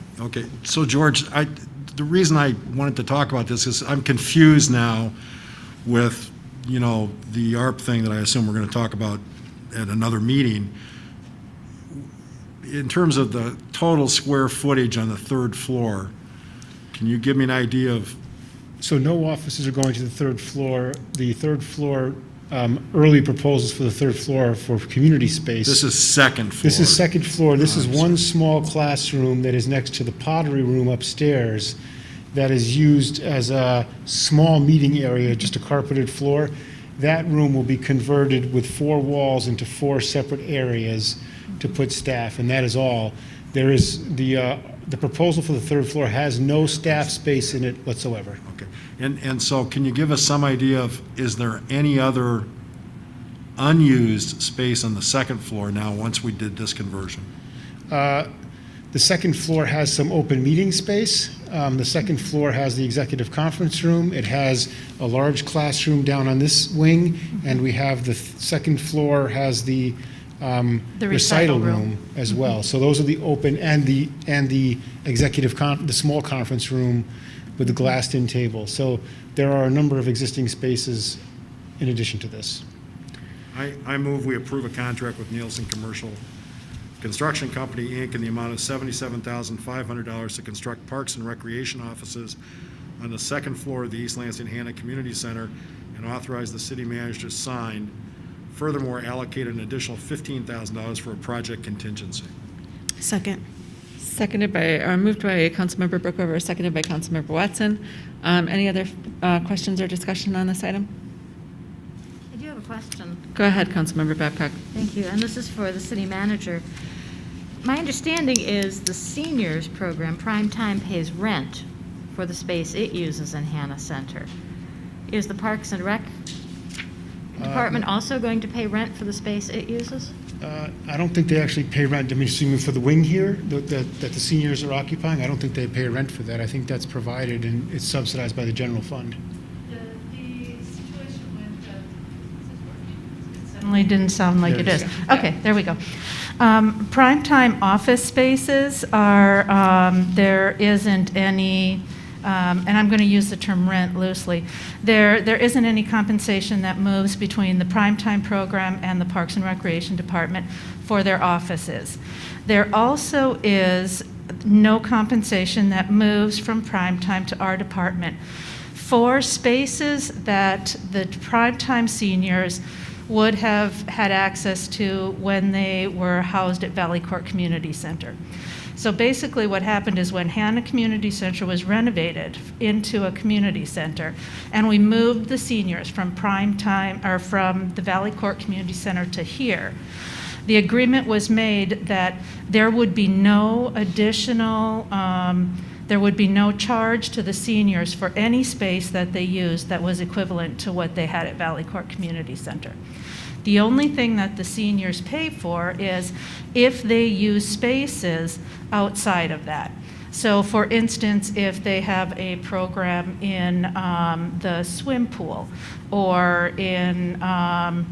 D: so George, the reason I wanted to talk about this is I'm confused now with, the ARP thing that I assume we're going to talk about at another meeting. In terms of the total square footage on the 3rd floor, can you give me an idea of?
L: So no offices are going to the 3rd floor. The 3rd floor, early proposals for the 3rd floor for community space.
D: This is 2nd floor.
L: This is 2nd floor. This is one small classroom that is next to the pottery room upstairs that is used as a small meeting area, just a carpeted floor. that room will be converted with 4 walls into 4 separate areas to put staff, and that is all. There is, the proposal for the 3rd floor has no staff space in it whatsoever.
D: Okay. And so can you give us some idea of, is there any other unused space on the 2nd floor now, once we did this conversion?
L: The 2nd floor has some open meeting space. The 2nd floor has the executive conference room. It has a large classroom down on this wing, and we have the 2nd floor has the recital room as well. So those are the open, and the executive the small conference room with the glassed-in table. So there are a number of existing spaces in addition to this.
D: I move we approve a contract with Nielsen Commercial Construction Company, Inc. in the amount of $77,500 to construct parks and recreation offices on the 2nd floor of the East Lansing Hana Community Center, and authorize the city manager to sign. Furthermore, allocate an additional $15,000 for a project contingency.
B: Second.
A: Moved by Councilmember Brookover, seconded by Councilmember Watson. Any other questions or discussion on this item?
C: I do have a question.
A: Go ahead, Councilmember Babcock.
C: Thank you, and this is for the city manager. My understanding is the seniors program, Prime Time, pays rent for the space it uses in Hana Center. Is the Parks and Rec Department also going to pay rent for the space it uses?
L: I don't think they actually pay rent. I mean, assuming for the wing here that the seniors are occupying, I don't think they pay rent for that. I think that's provided and it's subsidized by the general fund.
T: Certainly didn't sound like it is. Okay, there we go. Primetime office spaces are, there isn't any, and I'm going to use the term rent loosely, there isn't any compensation that moves between the primetime program and the Parks and Recreation Department for their offices. There also is no compensation that moves from primetime to our department for spaces that the primetime seniors would have had access to when they were housed at Valley Court Community Center. So basically what happened is when Hana Community Center was renovated into a community center, and we moved the seniors from prime time, or from the Valley Court Community Center to here, the agreement was made that there would be no additional, there would be no charge to the seniors for any space that they used that was equivalent to what they had at Valley Court Community Center. The only thing that the seniors pay for is if they use spaces outside of that. So for instance, if they have a program in the swim pool or in, I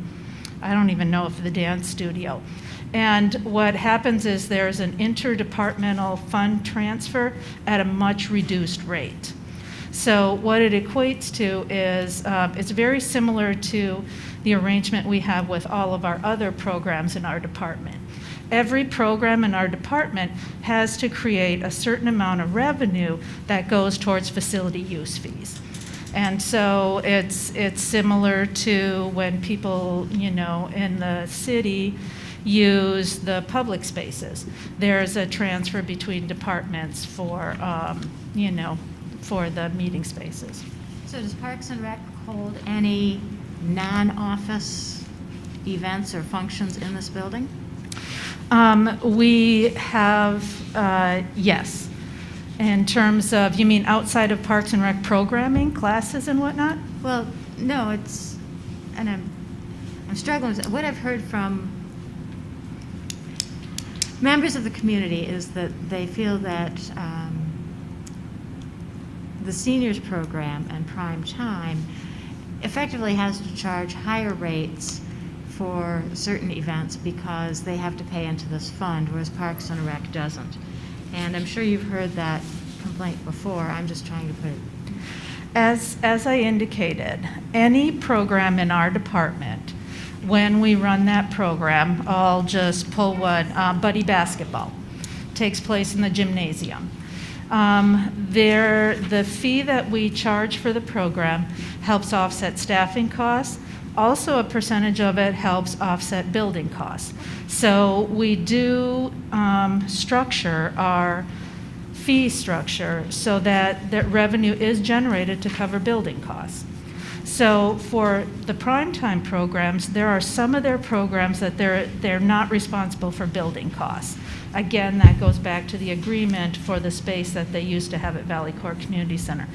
T: don't even know if the dance studio. And what happens is there's an interdepartmental fund transfer at a much reduced rate. So what it equates to is, it's very similar to the arrangement we have with all of our other programs in our department. Every program in our department has to create a certain amount of revenue that goes towards facility use fees. And so it's similar to when people, you know, in the city use the public spaces. There's a transfer between departments for, you know, for the meeting spaces.
C: So does Parks and Rec hold any non-office events or functions in this building?
T: We have, yes. In terms of, you mean outside of Parks and Rec programming, classes and whatnot?
C: Well, no, it's, and I'm struggling with, what I've heard from members of the community is that they feel that the seniors program and prime time effectively has to charge higher rates for certain events because they have to pay into this fund, whereas Parks and Rec doesn't. And I'm sure you've heard that complaint before. I'm just trying to put it.
T: As I indicated, any program in our department, when we run that program, I'll just pull one, buddy basketball, takes place in the gymnasium. The fee that we charge for the program helps offset staffing costs. Also, a percentage of it helps offset building costs. So we do structure our fee structure so that revenue is generated to cover building costs. So for the primetime programs, there are some of their programs that they're not responsible for building costs. Again, that goes back to the agreement for the space that they used to have at Valley Court Community Center.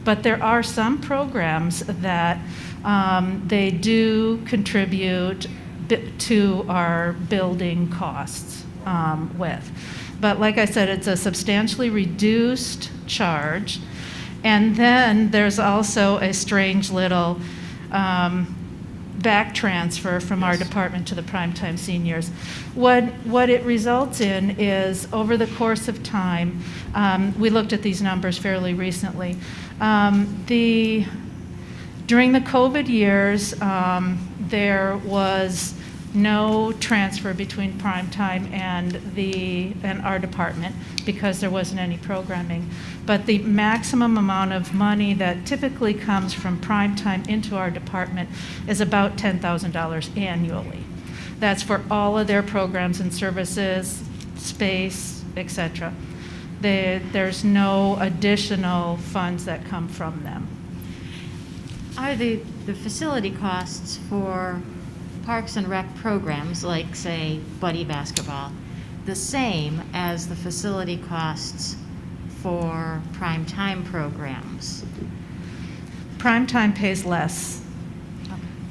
T: But there are some programs that they do contribute to our building costs with. But like I said, it's a substantially reduced charge. And then there's also a strange little back transfer from our department to the primetime seniors. What it results in is, over the course of time, we looked at these numbers fairly recently. During the COVID years, there was no transfer between primetime and our department because there wasn't any programming. But the maximum amount of money that typically comes from primetime into our department is about $10,000 annually. That's for all of their programs and services, space, etc. There's no additional funds that come from them.
C: Are the facility costs for Parks and Rec programs, like, say, Buddy Basketball, the same as the facility costs for prime-time programs?
T: Primetime pays less.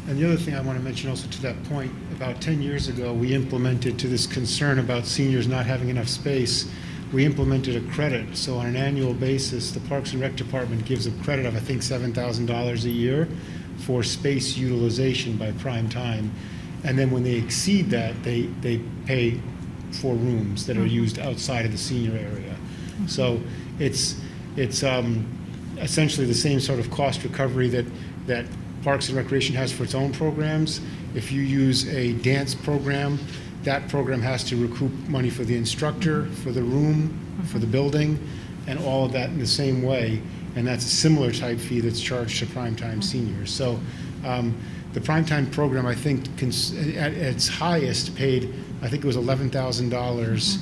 L: And the other thing I want to mention also to that point, about 10 years ago, we implemented, to this concern about seniors not having enough space, we implemented a credit. So on an annual basis, the Parks and Rec Department gives a credit of, I think, $7,000 a year for space utilization by prime time. And then when they exceed that, they pay for rooms that are used outside of the senior area. So it's essentially the same sort of cost recovery that Parks and Recreation has for its own programs. If you use a dance program, that program has to recoup money for the instructor, for the room, for the building, and all of that in the same way. And that's a similar type fee that's charged to primetime seniors. So the primetime program, I think, at its highest paid, I think it was $11,000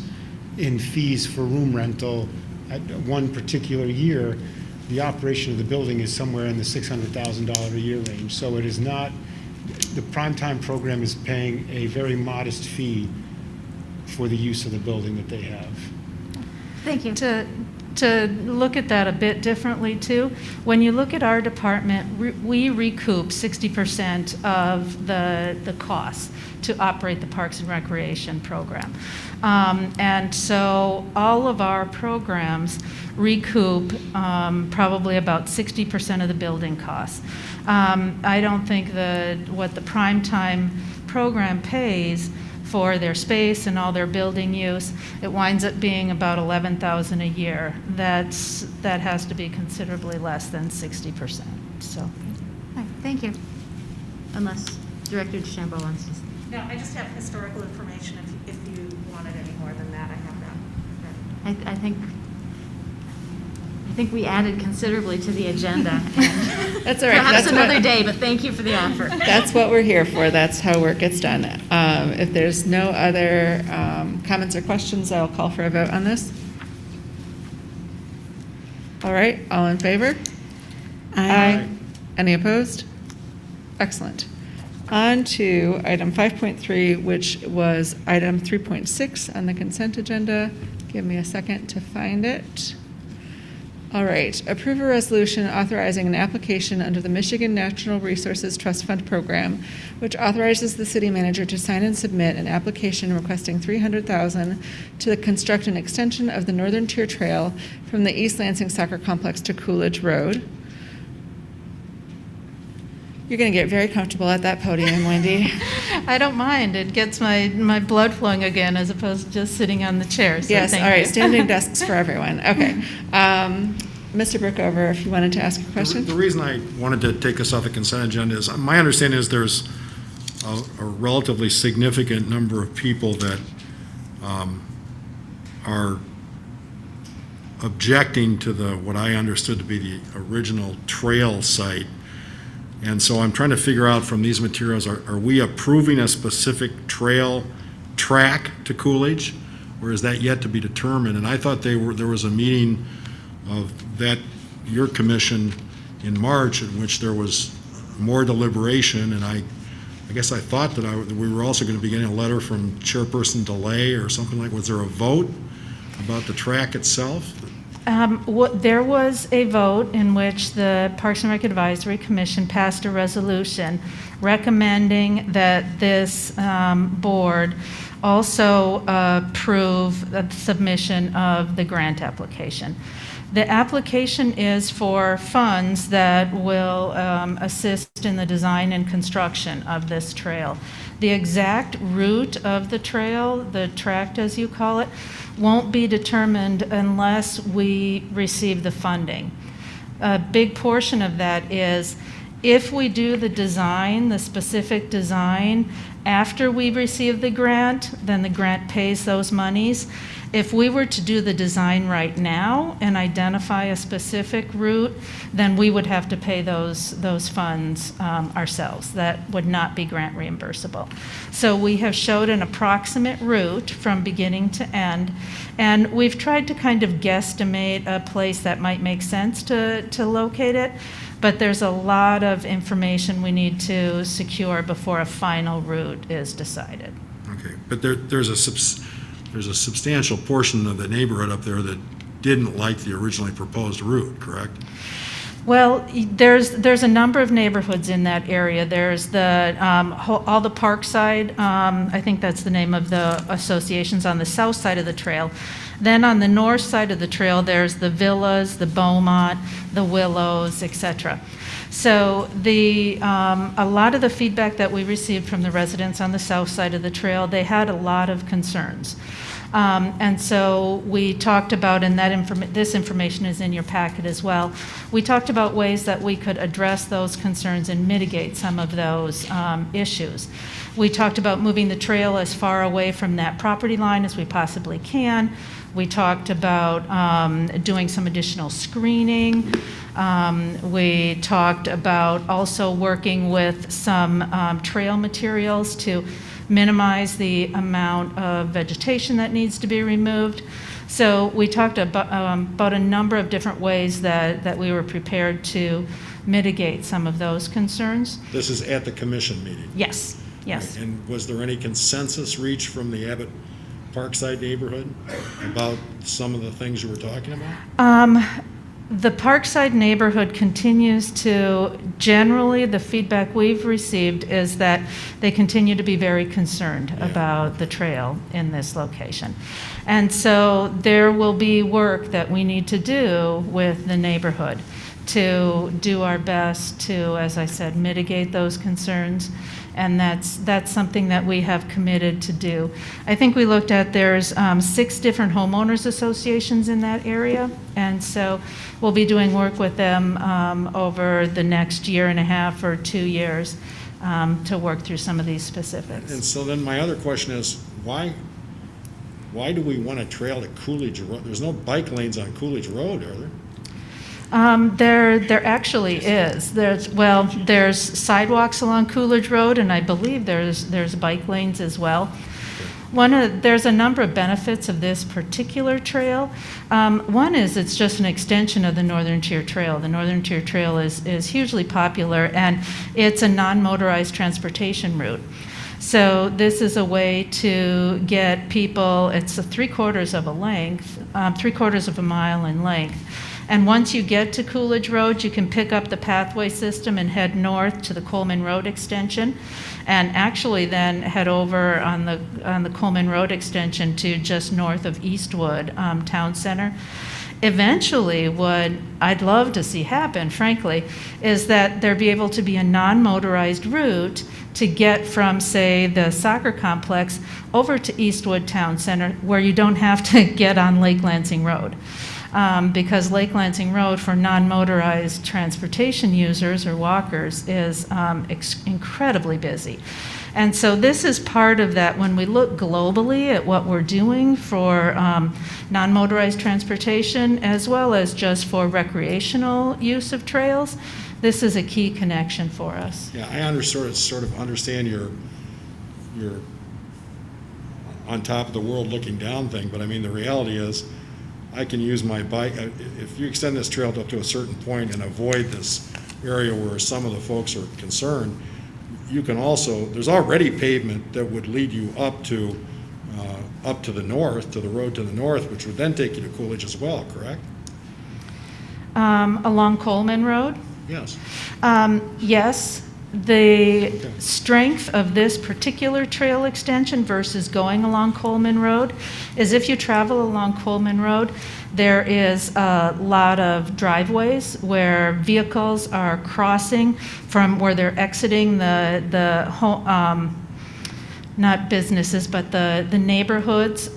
L: in fees for room rental at one particular year. The operation of the building is somewhere in the $600,000 a year range. So it is not, the primetime program is paying a very modest fee for the use of the building that they have.
C: Thank you.
T: To look at that a bit differently too, when you look at our department, we recoup 60% of the costs to operate the Parks and Recreation program. And so all of our programs recoup probably about 60% of the building costs. I don't think what the primetime program pays for their space and all their building use, it winds up being about $11,000 a year. That has to be considerably less than 60%. So,
C: All right, thank you. Unless Director DeChambeau wants to.
K: No, I just have historical information. If you wanted any more than that, I have that.
C: I think we added considerably to the agenda.
A: That's all right.
C: Perhaps
A: That's
C: another
A: what-
C: day, but thank you for the offer.
A: That's what we're here for. That's how work gets done. If there's no other comments or questions, I'll call for a vote on this. All right, all in favor? Aye. Any opposed? Excellent. On to item 5.3, which was item 3.6 on the consent agenda. Give me a second to find it. All right, approve a resolution authorizing an application under the Michigan Natural Resources Trust Fund Program, which authorizes the city manager to sign and submit an application requesting $300,000 to construct an extension of the Northern Tier Trail from the East Lansing Soccer Complex to Coolidge Road. You're going to get very comfortable at that podium, Wendy.
T: I don't mind. It gets my blood flowing again as opposed to just sitting on the chair. So
A: Yes, all
T: thank
A: right,
T: you.
A: standing desks for everyone. Okay. Mr. Brookover, if you wanted to ask a question?
D: The reason I wanted to take this off the consent agenda is, my understanding is there's a relatively significant number of people that are objecting to what I understood to be the original trail site. And so I'm trying to figure out from these materials, are we approving a specific trail track to Coolidge, or is that yet to be determined? And I thought there was a meeting of your commission in March in which there was more deliberation, and I guess I thought that we were also going to be getting a letter from Chairperson DeLay or something like, was there a vote about the track itself?
T: There was a vote in which the Parks and Rec Advisory Commission passed a resolution recommending that this board also approve the submission of the grant application. The application is for funds that will assist in the design and construction of this trail. The exact route of the trail, the tract as you call it, won't be determined unless we receive the funding. A big portion of that is if we do the design, the specific design, after we receive the grant, then the grant pays those monies. If we were to do the design right now and identify a specific route, then we would have to pay those funds ourselves. That would not be grant reimbursable. So we have showed an approximate route from beginning to end, and we've tried to kind of guesstimate a place that might make sense to locate it, but there's a lot of information we need to secure before a final route is decided.
D: Okay, but there's a substantial portion of the neighborhood up there that didn't like the originally proposed route, correct?
T: Well, there's a number of neighborhoods in that area. There's the all the Parkside, I think that's the name of the associations on the south side of the trail. Then on the north side of the trail, there's the Villas, the Beaumont, the Willows, etc. So a lot of the feedback that we received from the residents on the south side of the trail, they had a lot of concerns. And so we talked about, and this information is in your packet as well, we talked about ways that we could address those concerns and mitigate some of those issues. We talked about moving the trail as far away from that property line as we possibly can. We talked about doing some additional screening. We talked about also working with some trail materials to minimize the amount of vegetation that needs to be removed. So we talked about a number of different ways that we were prepared to mitigate some of those concerns.
D: This is at the commission meeting?
T: Yes, yes.
D: And was there any consensus reached from the Abbott Parkside neighborhood about some of the things you were talking about?
T: The Parkside neighborhood continues to, generally, the feedback we've received is that they continue to be very concerned about the trail in this location. And so there will be work that we need to do with the neighborhood to do our best to, as I said, mitigate those concerns. And that's something that we have committed to do. I think we looked at, there's 6 different homeowners associations in that area, and so we'll be doing work with them over the next year and a half or 2 years to work through some of these specifics.
D: And so then my other question is, why do we want to trail to Coolidge Road? There's no bike lanes on Coolidge Road, are there?
T: There actually is. There's sidewalks along Coolidge Road, and I believe there's bike lanes as well. There's a number of benefits of this particular trail. One is it's just an extension of the Northern Tier Trail. The Northern Tier Trail is hugely popular, and it's a non-motorized transportation route. So this is a way to get people, it's a 3/4 of a mile in length. And once you get to Coolidge Road, you can pick up the pathway system and head north to the Coleman Road extension, and actually then head over on the Coleman Road extension to just north of Eastwood Town Center. Eventually, what I'd love to see happen, frankly, is that there be able to be a non-motorized route to get from, say, the soccer complex over to Eastwood Town Center, where you don't have to get on Lake Lansing Road. Because Lake Lansing Road for non-motorized transportation users or walkers is incredibly busy. And so this is part of that. When we look globally at what we're doing for non-motorized transportation, as well as just for recreational use of trails, this is a key connection for us.
D: Yeah, I sort of understand your on top of the world looking down thing, but I mean, the reality is, I can use my bike, if you extend this trail up to a certain point and avoid this area where some of the folks are concerned, you can also, there's already pavement that would lead you up to the north, to the road to the north, which would then take you to Coolidge as well, correct?
T: Along Coleman Road?
D: Yes.
T: Yes, the strength of this particular trail extension versus going along Coleman Road is if you travel along Coleman Road, there is a lot of driveways where vehicles are crossing from where they're exiting not businesses, but the neighborhoods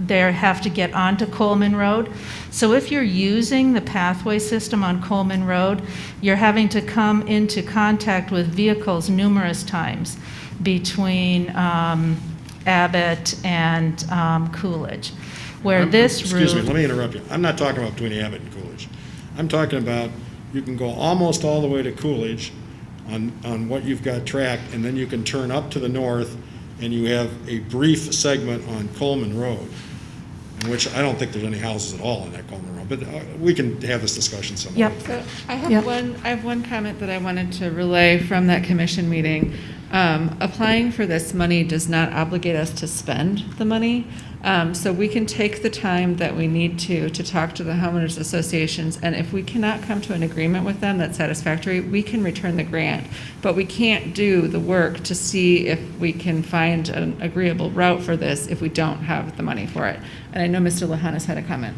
T: they have to get onto Coleman Road. So if you're using the pathway system on Coleman Road, you're having to come into contact with vehicles numerous times between Abbott and Coolidge, where this route...
D: Excuse me, let me interrupt you. I'm not talking about between Abbott and Coolidge. I'm talking about you can go almost all the way to Coolidge on what you've got tracked, and then you can turn up to the north, and you have a brief segment on Coleman Road, in which I don't think there's any houses at all on that Coleman Road, but we can have this discussion sometime.
T: Yep.
A: So I have
T: Yep.
A: one comment that I wanted to relay from that commission meeting. Applying for this money does not obligate us to spend the money. So we can take the time that we need to talk to the homeowners associations, and if we cannot come to an agreement with them that's satisfactory, we can return the grant. But we can't do the work to see if we can find an agreeable route for this if we don't have the money for it. And I know Mr. Lahanas had a comment.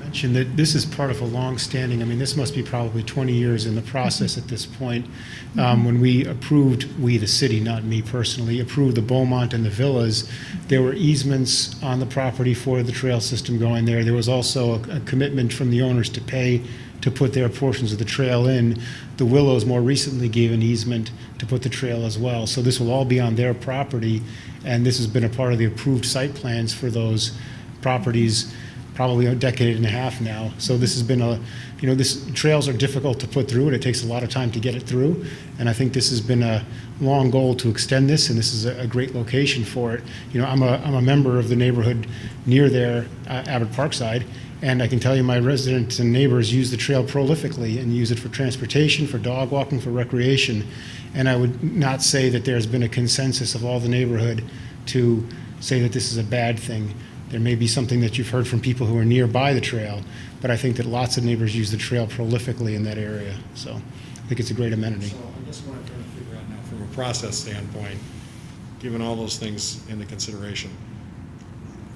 L: Mention that this is part of a long-standing, I mean, this must be probably 20 years in the process at this point. When we approved, we, the city, not me personally, approved the Beaumont and the villas, there were easements on the property for the trail system going there. There was also a commitment from the owners to pay to put their portions of the trail in. The Willows more recently gave an easement to put the trail as well. So this will all be on their property, and this has been a part of the approved site plans for those properties probably a decade and a half now. So this has been trails are difficult to put through, and it takes a lot of time to get it through. And I think this has been a long goal to extend this, and this is a great location for it. I'm a member of the neighborhood near there, Abbott Parkside, and I can tell you my residents and neighbors use the trail prolifically and use it for transportation, for dog walking, for recreation. And I would not say that there's been a consensus of all the neighborhood to say that this is a bad thing. There may be something that you've heard from people who are nearby the trail, but I think that lots of neighbors use the trail prolifically in that area. So I think it's a great amenity.
D: So I guess what I'm trying to figure out now from a process standpoint, given all those things into consideration,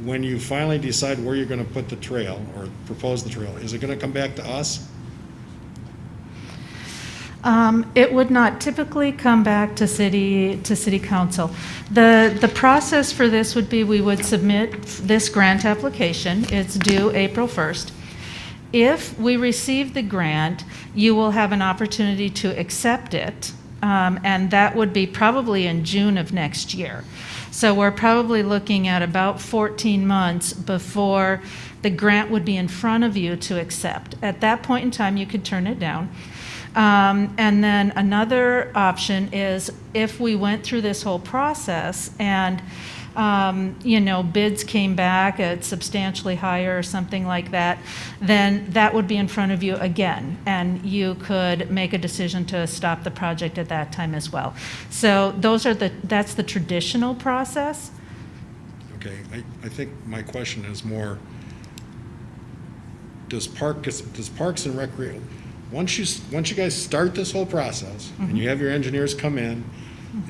D: when you finally decide where you're going to put the trail or propose the trail, is it going to come back to us?
T: It would not typically come back to city council. The process for this would be we would submit this grant application. It's due April 1st. If we receive the grant, you will have an opportunity to accept it, and that would be probably in June of next year. So we're probably looking at about 14 months before the grant would be in front of you to accept. At that point in time, you could turn it down. And then another option is if we went through this whole process and, bids came back at substantially higher or something like that, then that would be in front of you again, and you could make a decision to stop the project at that time as well. So that's the traditional process.
D: Okay, I think my question is more, does Parks and Recreation, once you guys start this whole process, and you have your engineers come in,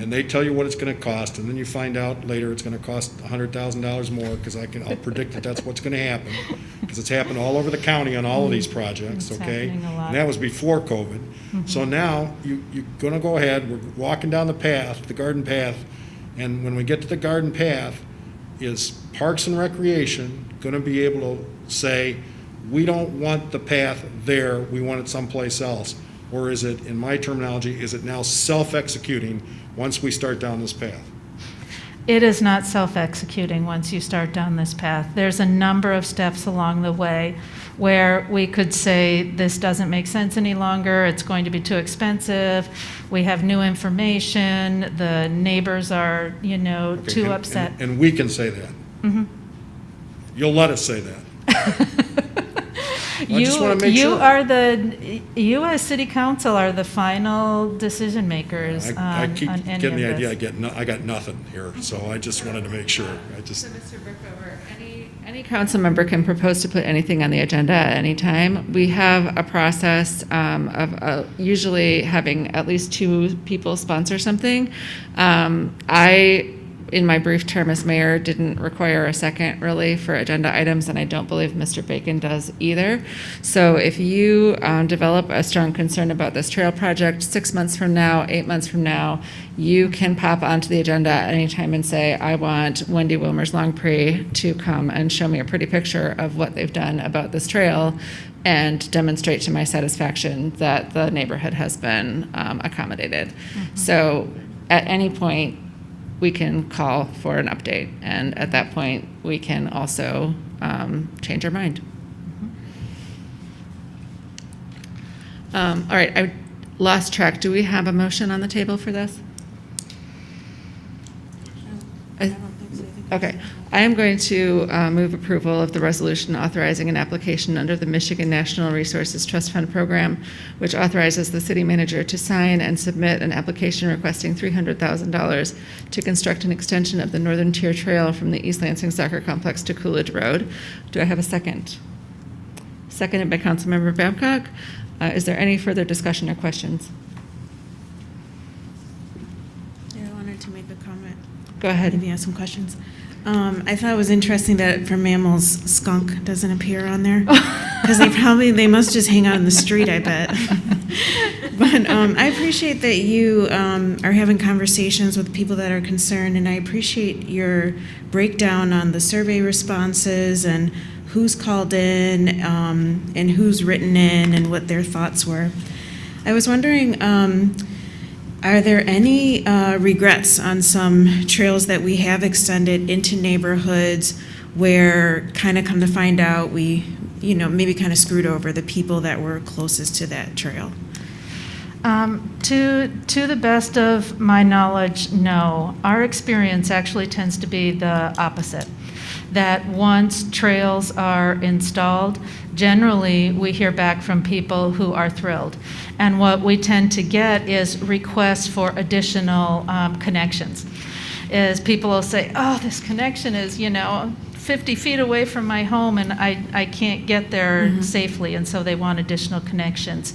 D: and they tell you what it's going to cost, and then you find out later it's going to cost $100,000 more, because I'll predict that that's what's going to happen, because it's happened all over the county on all of these projects,
T: It's
D: okay?
T: happening a lot.
D: And that was before COVID. So now, you're going to go ahead, we're walking down the path, the garden path, and when we get to the garden path, is Parks and Recreation going to be able to say, we don't want the path there, we want it someplace else? Or is it, in my terminology, is it now self-executing once we start down this path?
T: It is not self-executing once you start down this path. There's a number of steps along the way where we could say this doesn't make sense any longer, it's going to be too expensive, we have new information, the neighbors are,
D: Okay,
T: too upset.
D: And we can say that? You'll let us say that? I just want to make sure.
T: You as city council are the final decision makers
D: I
T: on
D: keep
T: any
D: getting the
T: of
D: idea
T: this.
D: I got nothing here, so I just wanted to make sure.
A: So, Mr. Brookover, any council member can propose to put anything on the agenda at any time. We have a process of usually having at least 2 people sponsor something. I, in my brief term as mayor, didn't require a second really for agenda items, and I don't believe Mr. Bacon does either. So if you develop a strong concern about this trail project 6 months from now, 8 months from now, you can pop onto the agenda at any time and say, I want Wendy Wilmer's Long Prix to come and show me a pretty picture of what they've done about this trail and demonstrate to my satisfaction that the neighborhood has been accommodated. So at any point, we can call for an update, and at that point, we can also change our mind. All right, I lost track. Do we have a motion on the table for this? Okay, I am going to move approval of the resolution authorizing an application under the Michigan National Resources Trust Fund Program, which authorizes the city manager to sign and submit an application requesting $300,000 to construct an extension of the Northern Tier Trail from the East Lansing Soccer Complex to Coolidge Road. Do I have a second? Seconded by Councilmember Babcock. Is there any further discussion or questions?
B: Yeah, I wanted to make a comment.
A: Go ahead.
B: Maybe ask some questions. I thought it was interesting that for mammals, skunk doesn't appear on there. Because they must just hang out in the street, I bet. But I appreciate that you are having conversations with people that are concerned, and I appreciate your breakdown on the survey responses and who's called in and who's written in and what their thoughts were. I was wondering, are there any regrets on some trails that we have extended into neighborhoods where kind of come to find out we, maybe kind of screwed over the people that were closest to that trail?
T: To the best of my knowledge, no. Our experience actually tends to be the opposite. That once trails are installed, generally we hear back from people who are thrilled. And what we tend to get is requests for additional connections. Is people will say, oh, this connection is, 50 feet away from my home and I can't get there safely, and so they want additional connections.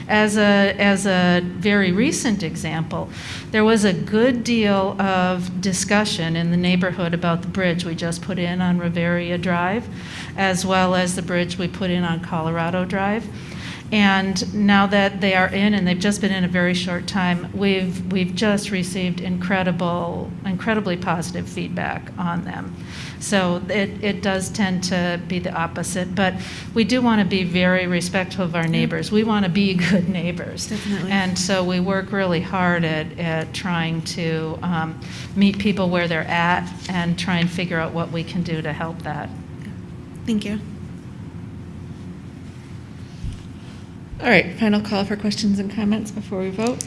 T: As a very recent example, there was a good deal of discussion in the neighborhood about the bridge we just put in on Riveria Drive, as well as the bridge we put in on Colorado Drive. And now that they are in, and they've just been in a very short time, we've just received incredibly positive feedback on them. So it does tend to be the opposite, but we do want to be very respectful of our neighbors. We want to be good neighbors.
B: Definitely.
T: And so we work really hard at trying to meet people where they're at and try and figure out what we can do to help that.
B: Thank you.
A: All right, final call for questions and comments before we vote.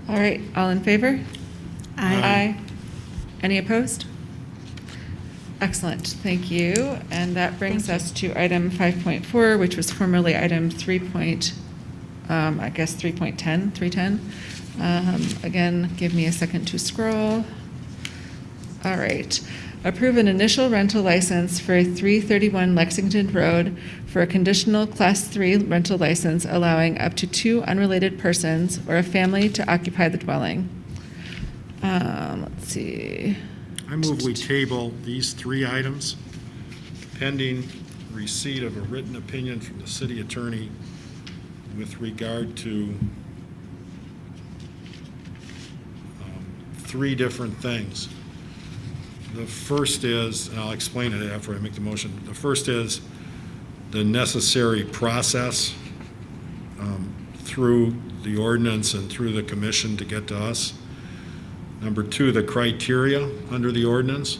A: All right, all in favor?
B: Aye.
A: Any opposed? Excellent, thank you. And that brings us to item 5.4, which was formerly item 3.10. Again, give me a second to scroll. All right. Approve an initial rental license for 331 Lexington Road for a conditional Class 3 rental license allowing up to 2 unrelated persons or a family to occupy the dwelling. Let's see.
D: I move we table these 3 items pending receipt of a written opinion from the city attorney with regard to 3 different things. The first is, and I'll explain it after I make the motion. The first is the necessary process through the ordinance and through the commission to get to us. Number 2, the criteria under the ordinance.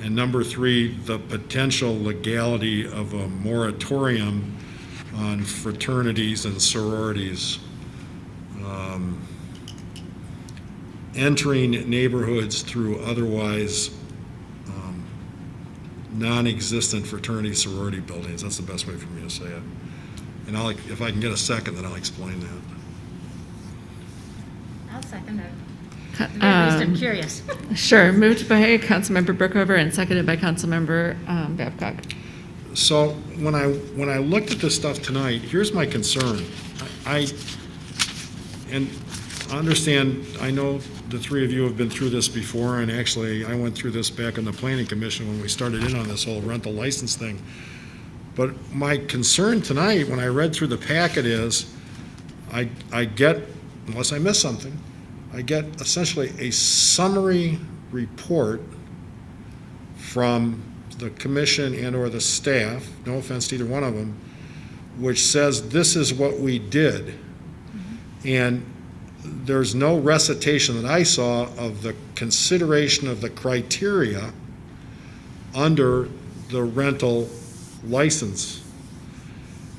D: And number 3, the potential legality of a moratorium on fraternities and sororities entering neighborhoods through otherwise non-existent fraternity sorority buildings. That's the best way for me to say it. And if I can get a second, then I'll explain that.
C: I'll second that. At least I'm curious.
A: Sure, moved by Councilmember Brookover and seconded by Councilmember Babcock.
D: So when I looked at this stuff tonight, here's my concern. I understand, I know the three of you have been through this before, and actually I went through this back in the Planning Commission when we started in on this whole rental license thing. But my concern tonight, when I read through the packet, is I get, unless I miss something, I get essentially a summary report from the commission and or the staff, no offense to either one of them, which says this is what we did. And there's no recitation that I saw of the consideration of the criteria under the rental license.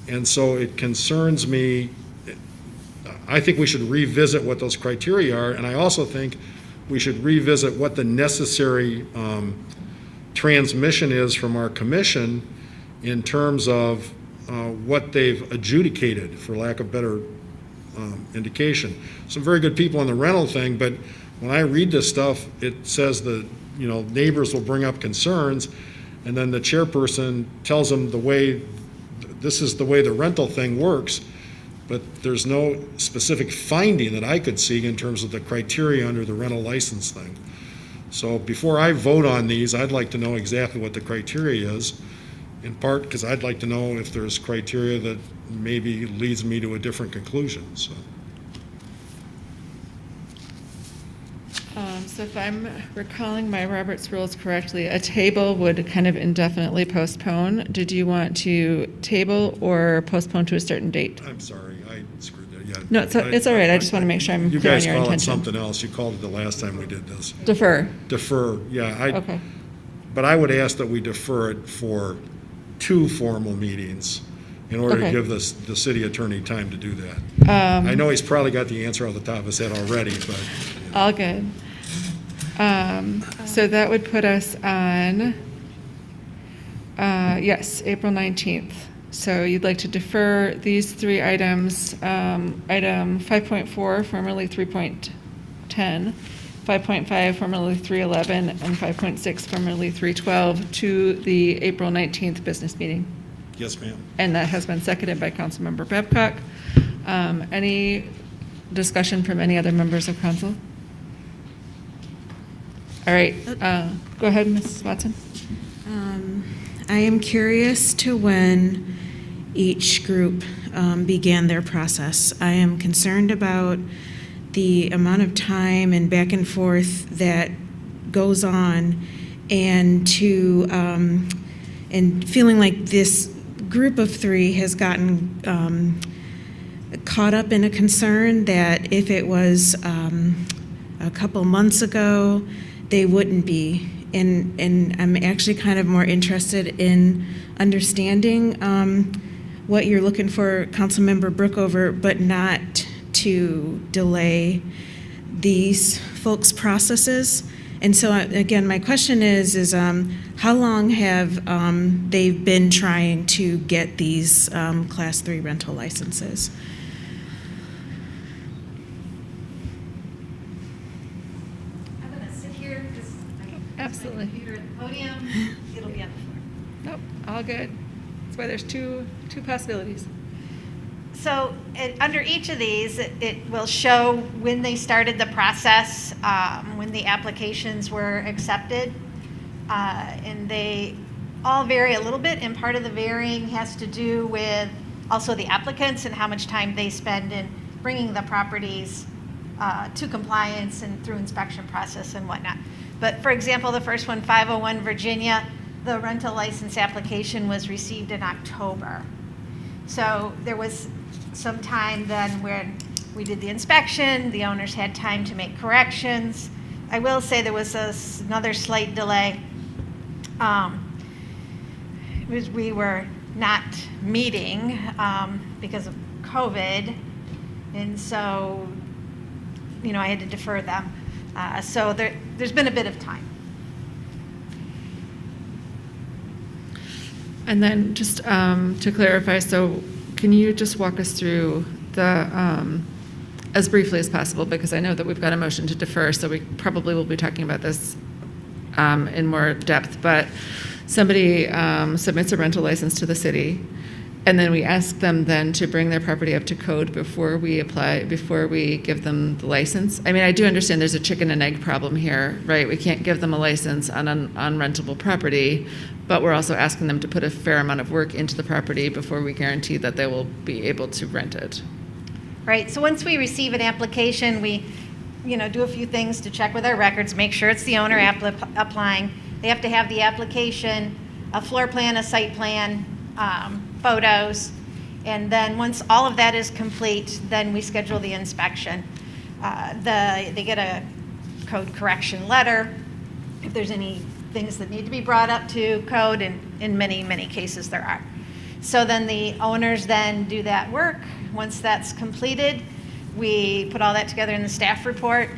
D: And so it concerns me. I think we should revisit what those criteria are, and I also think we should revisit what the necessary transmission is from our commission in terms of what they've adjudicated, for lack of better indication. Some very good people on the rental thing, but when I read this stuff, it says that, you know, neighbors will bring up concerns, and then the chairperson tells them this is the way the rental thing works, but there's no specific finding that I could see in terms of the criteria under the rental license thing. So before I vote on these, I'd like to know exactly what the criteria is, in part because I'd like to know if there's criteria that maybe leads me to a different conclusion, so.
A: So if I'm recalling my Robert's rules correctly, a table would kind of indefinitely postpone. Did you want to table or postpone to a certain date?
D: I'm sorry, I screwed that, yeah.
A: No, it's all right. I just want to make sure I'm
D: You
A: clear on
D: guys
A: your
D: call it
A: intention.
D: something else. You called it the last time we did this.
A: Defer.
D: Defer, yeah.
A: Okay.
D: But I would ask that we defer it for 2 formal meetings in order to
A: Okay.
D: give the city attorney time to do that. I know he's probably got the answer off the top of his head already, but.
A: All good. So that would put us on, yes, April 19th. So you'd like to defer these 3 items, item 5.4, formerly 3.10, 5.5, formerly 311, and 5.6, formerly 312, to the April 19th business meeting.
D: Yes, ma'am.
A: And that has been seconded by Councilmember Babcock. Any discussion from any other members of council? All right, go ahead, Ms. Watson.
B: I am curious to when each group began their process. I am concerned about the amount of time and back and forth that goes on, and and feeling like this group of 3 has gotten caught up in a concern that if it was a couple months ago, they wouldn't be. And I'm actually kind of more interested in understanding what you're looking for, Councilmember Brookover, but not to delay these folks' processes. And so, again, my question is how long have they been trying to get these Class 3 rental licenses?
K: I'm going to sit here because
A: Absolutely.
K: computer at the podium, it'll be on the floor.
A: Nope, all good. That's why there's two possibilities.
N: So under each of these, it will show when they started the process, when the applications were accepted. And they all vary a little bit, and part of the varying has to do with also the applicants and how much time they spend in bringing the properties to compliance and through inspection process and whatnot. But for example, the first one, 501 Virginia, the rental license application was received in October. So there was some time then when we did the inspection, the owners had time to make corrections. I will say there was another slight delay. We were not meeting because of COVID, and so, you know, I had to defer them. So there's been a bit of time.
A: And then just to clarify, so can you just walk us through the, as briefly as possible, because I know that we've got a motion to defer, so we probably will be talking about this in more depth, but somebody submits a rental license to the city, and then we ask them then to bring their property up to code before we give them the license. I mean, I do understand there's a chicken and egg problem here, right? We can't give them a license on an unrentable property, but we're also asking them to put a fair amount of work into the property before we guarantee that they will be able to rent it.
N: Right, so once we receive an application, we, do a few things to check with our records, make sure it's the owner applying. They have to have the application, a floor plan, a site plan, photos, and then once all of that is complete, then we schedule the inspection. They get a code correction letter if there's any things that need to be brought up to code, and in many, many cases there are. So then the owners then do that work. Once that's completed, we put all that together in the staff report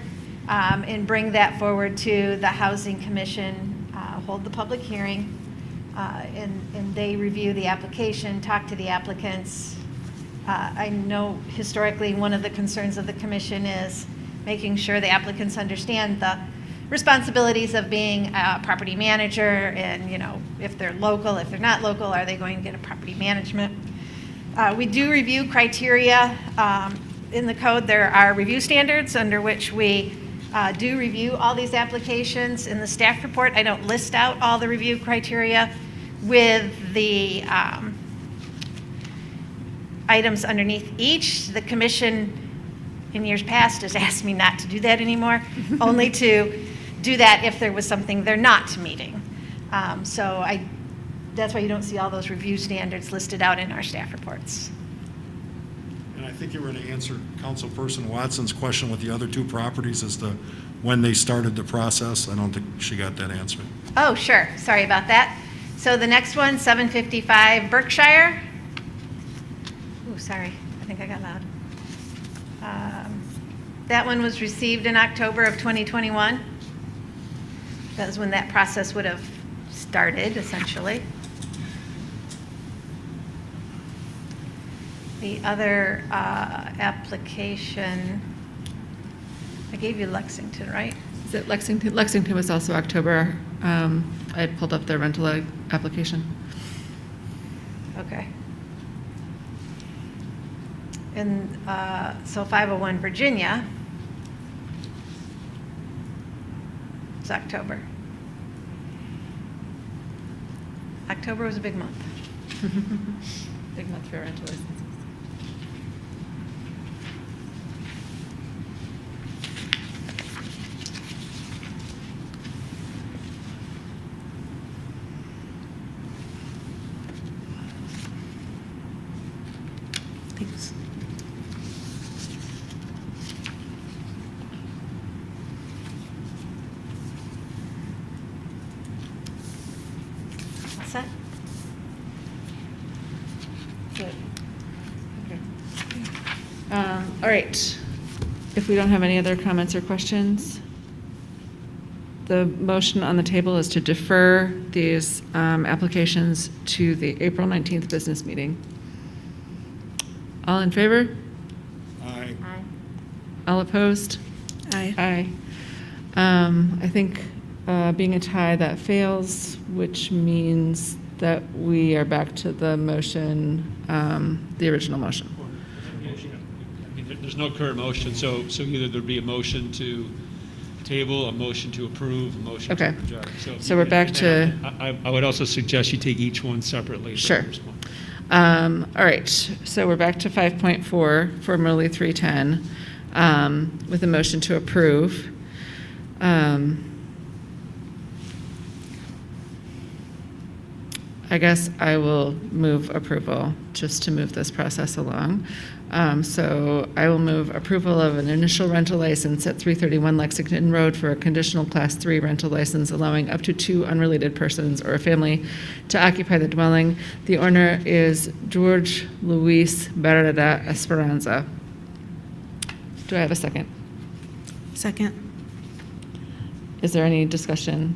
N: and bring that forward to the Housing Commission, hold the public hearing, and they review the application, talk to the applicants. I know historically one of the concerns of the commission is making sure the applicants understand the responsibilities of being a property manager, and if they're local, if they're not local, are they going to get a property management? We do review criteria. In the code, there are review standards under which we do review all these applications. In the staff report, I don't list out all the review criteria with the items underneath each. The commission in years past has asked me not to do that anymore, only to do that if there was something they're not meeting. That's why you don't see all those review standards listed out in our staff reports.
D: And I think you were going to answer Councilperson Watson's question with the other two properties as to when they started the process. I don't think she got that answer.
N: Oh, sure. Sorry about that. So the next one, 755 Berkshire. Oh, sorry. I think I got loud. That one was received in October of 2021. That was when that process would have started, essentially. The other application, I gave you Lexington, right?
A: Is it Lexington? Lexington was also October. I pulled up their rental application.
N: Okay. And so 501 Virginia, it's October. October was a big month.
A: Big month for rental licenses. Thanks.
N: All set?
A: Good. Okay. All right. If we don't have any other comments or questions, the motion on the table is to defer these applications to the April 19th business meeting. All in favor?
D: Aye.
A: All opposed?
B: Aye.
A: Aye. I think being a tie, that fails, which means that we are back to the motion, the original motion.
G: I mean, there's no current motion, so either there'd be a motion to table, a motion to approve, a motion to
A: Okay.
G: reject.
A: So we're back to-
G: I would also suggest you take each one separately. for
A: Sure.
G: the first one.
A: All right, so we're back to 5.4, formerly 310, with a motion to approve. I guess I will move approval, just to move this process along. So I will move approval of an initial rental license at 331 Lexington Road for a conditional Class 3 rental license allowing up to 2 unrelated persons or a family to occupy the dwelling. The owner is George Luis Barreda Esperanza. Do I have a second?
B: Second.
A: Is there any discussion?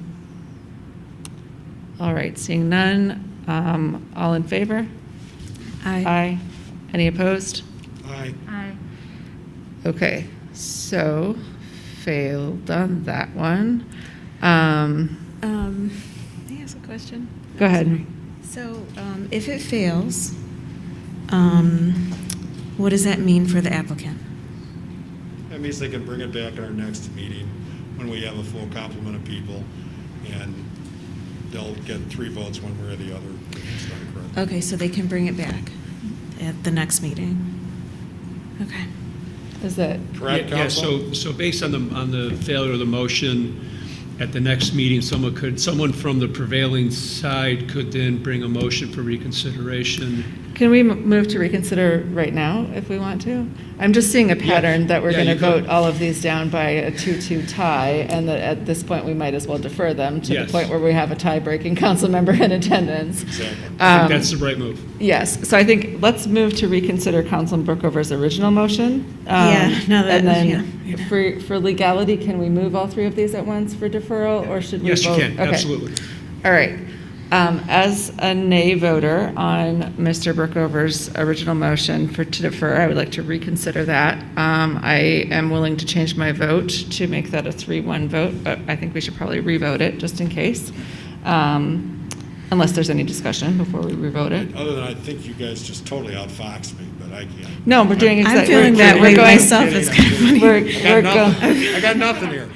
A: All right, seeing none, All in favor? Aye. Any opposed?
D: Aye.
C: Aye.
A: Okay, so failed on that one.
B: May I ask a question?
A: Go ahead.
B: So, if it fails, what does that mean for the applicant?
D: That means they can bring it back at our next meeting when we have a full complement of people, and they'll get 3 votes one way or the other. If it's done correctly.
B: Okay, so they can bring it back at the next meeting? Okay.
A: Is that,
D: Correct,
G: Yeah,
D: counsel?
G: so based on the failure of the motion, at the next meeting, someone from the prevailing side could then bring a motion for reconsideration.
A: can we move to reconsider right now if we want to? I'm just seeing a pattern that we're
G: Yeah,
A: going to
G: you could.
A: vote all of these down by a 2-2 tie, and that at this point, we might as well defer them to the
G: Yes.
A: point where we have a tie-breaking council member in attendance.
D: Exactly.
G: I think that's the right move.
A: Yes, so I think let's move to reconsider Councilman Brookover's original motion.
B: Yeah, no, that-
A: And then,
B: yeah.
A: for legality, can we move all 3 of these at once for deferral, or should we
G: Yes, you
A: vote?
G: can,
A: Okay.
G: absolutely.
A: All right. As a nay voter on Mr. Brookover's original motion to defer, I would like to reconsider that. I am willing to change my vote to make that a 3-1 vote, but I think we should probably revote it just in case, unless there's any discussion before we revote it.
D: Other than I think you guys just totally outfoxed me, but I can't.
A: No, we're doing
B: I'm
A: exactly.
B: feeling that way myself. It's kind of funny.
D: I got nothing here.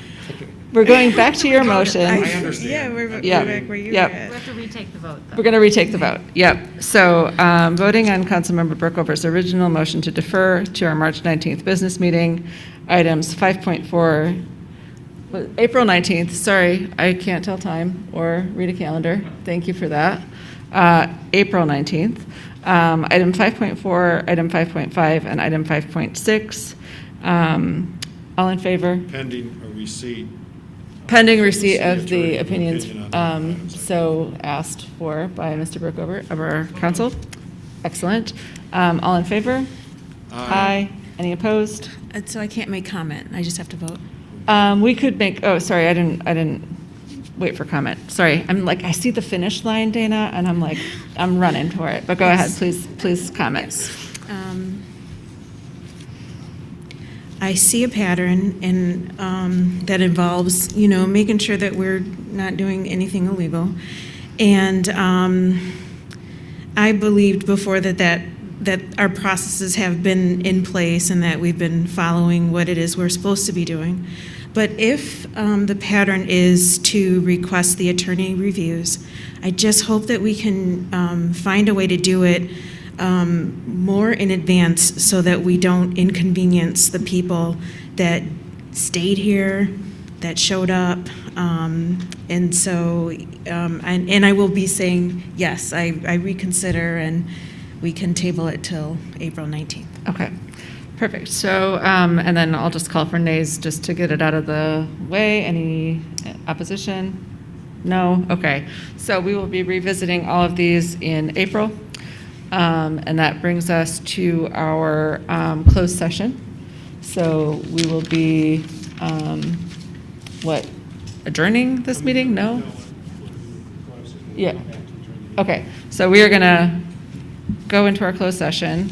A: We're going back to your motion.
D: I understand.
B: Yeah, we're
A: Yeah.
B: back where you
A: Yep.
B: were at.
C: We have to retake the vote, though.
A: We're going to retake the vote. Yep. So voting on Councilmember Brookover's original motion to defer to our March 19th business meeting, items 5.4, April 19th, sorry, I can't tell time or read a calendar. Thank you for that. April 19th. Item 5.4, item 5.5, and item 5.6. All in favor?
D: Pending a receipt.
A: Pending receipt of the
D: attorney
A: opinions
D: opinion on the items.
A: so asked for by Mr. Brookover of our council. Excellent. All in favor? Aye. Any opposed?
B: So I can't make comment, I just have to vote?
A: We could make, oh, sorry, I didn't wait for comment. Sorry, I'm like, I see the finish line, Dana, and I'm like, I'm running for it. But go ahead, please comment.
B: I see a pattern and that involves, you know, making sure that we're not doing anything illegal. And I believed before that our processes have been in place and that we've been following what it is we're supposed to be doing. But if the pattern is to request the attorney reviews, I just hope that we can find a way to do it more in advance so that we don't inconvenience the people that stayed here, that showed up. And so, and I will be saying, yes, I reconsider, and we can table it till April 19th.
A: Okay, perfect. So, and then I'll just call for nays just to get it out of the way. Any opposition? No? Okay. So we will be revisiting all of these in April. And that brings us to our closed session. So we will be, adjourning this meeting? No? Yeah. Okay, so we are going to go into our closed session,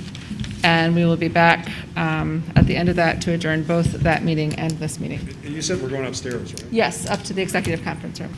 A: and we will be back at the end of that to adjourn both that meeting and this meeting.
D: And you said we're going upstairs, right?
A: Yes, up to the executive conference room.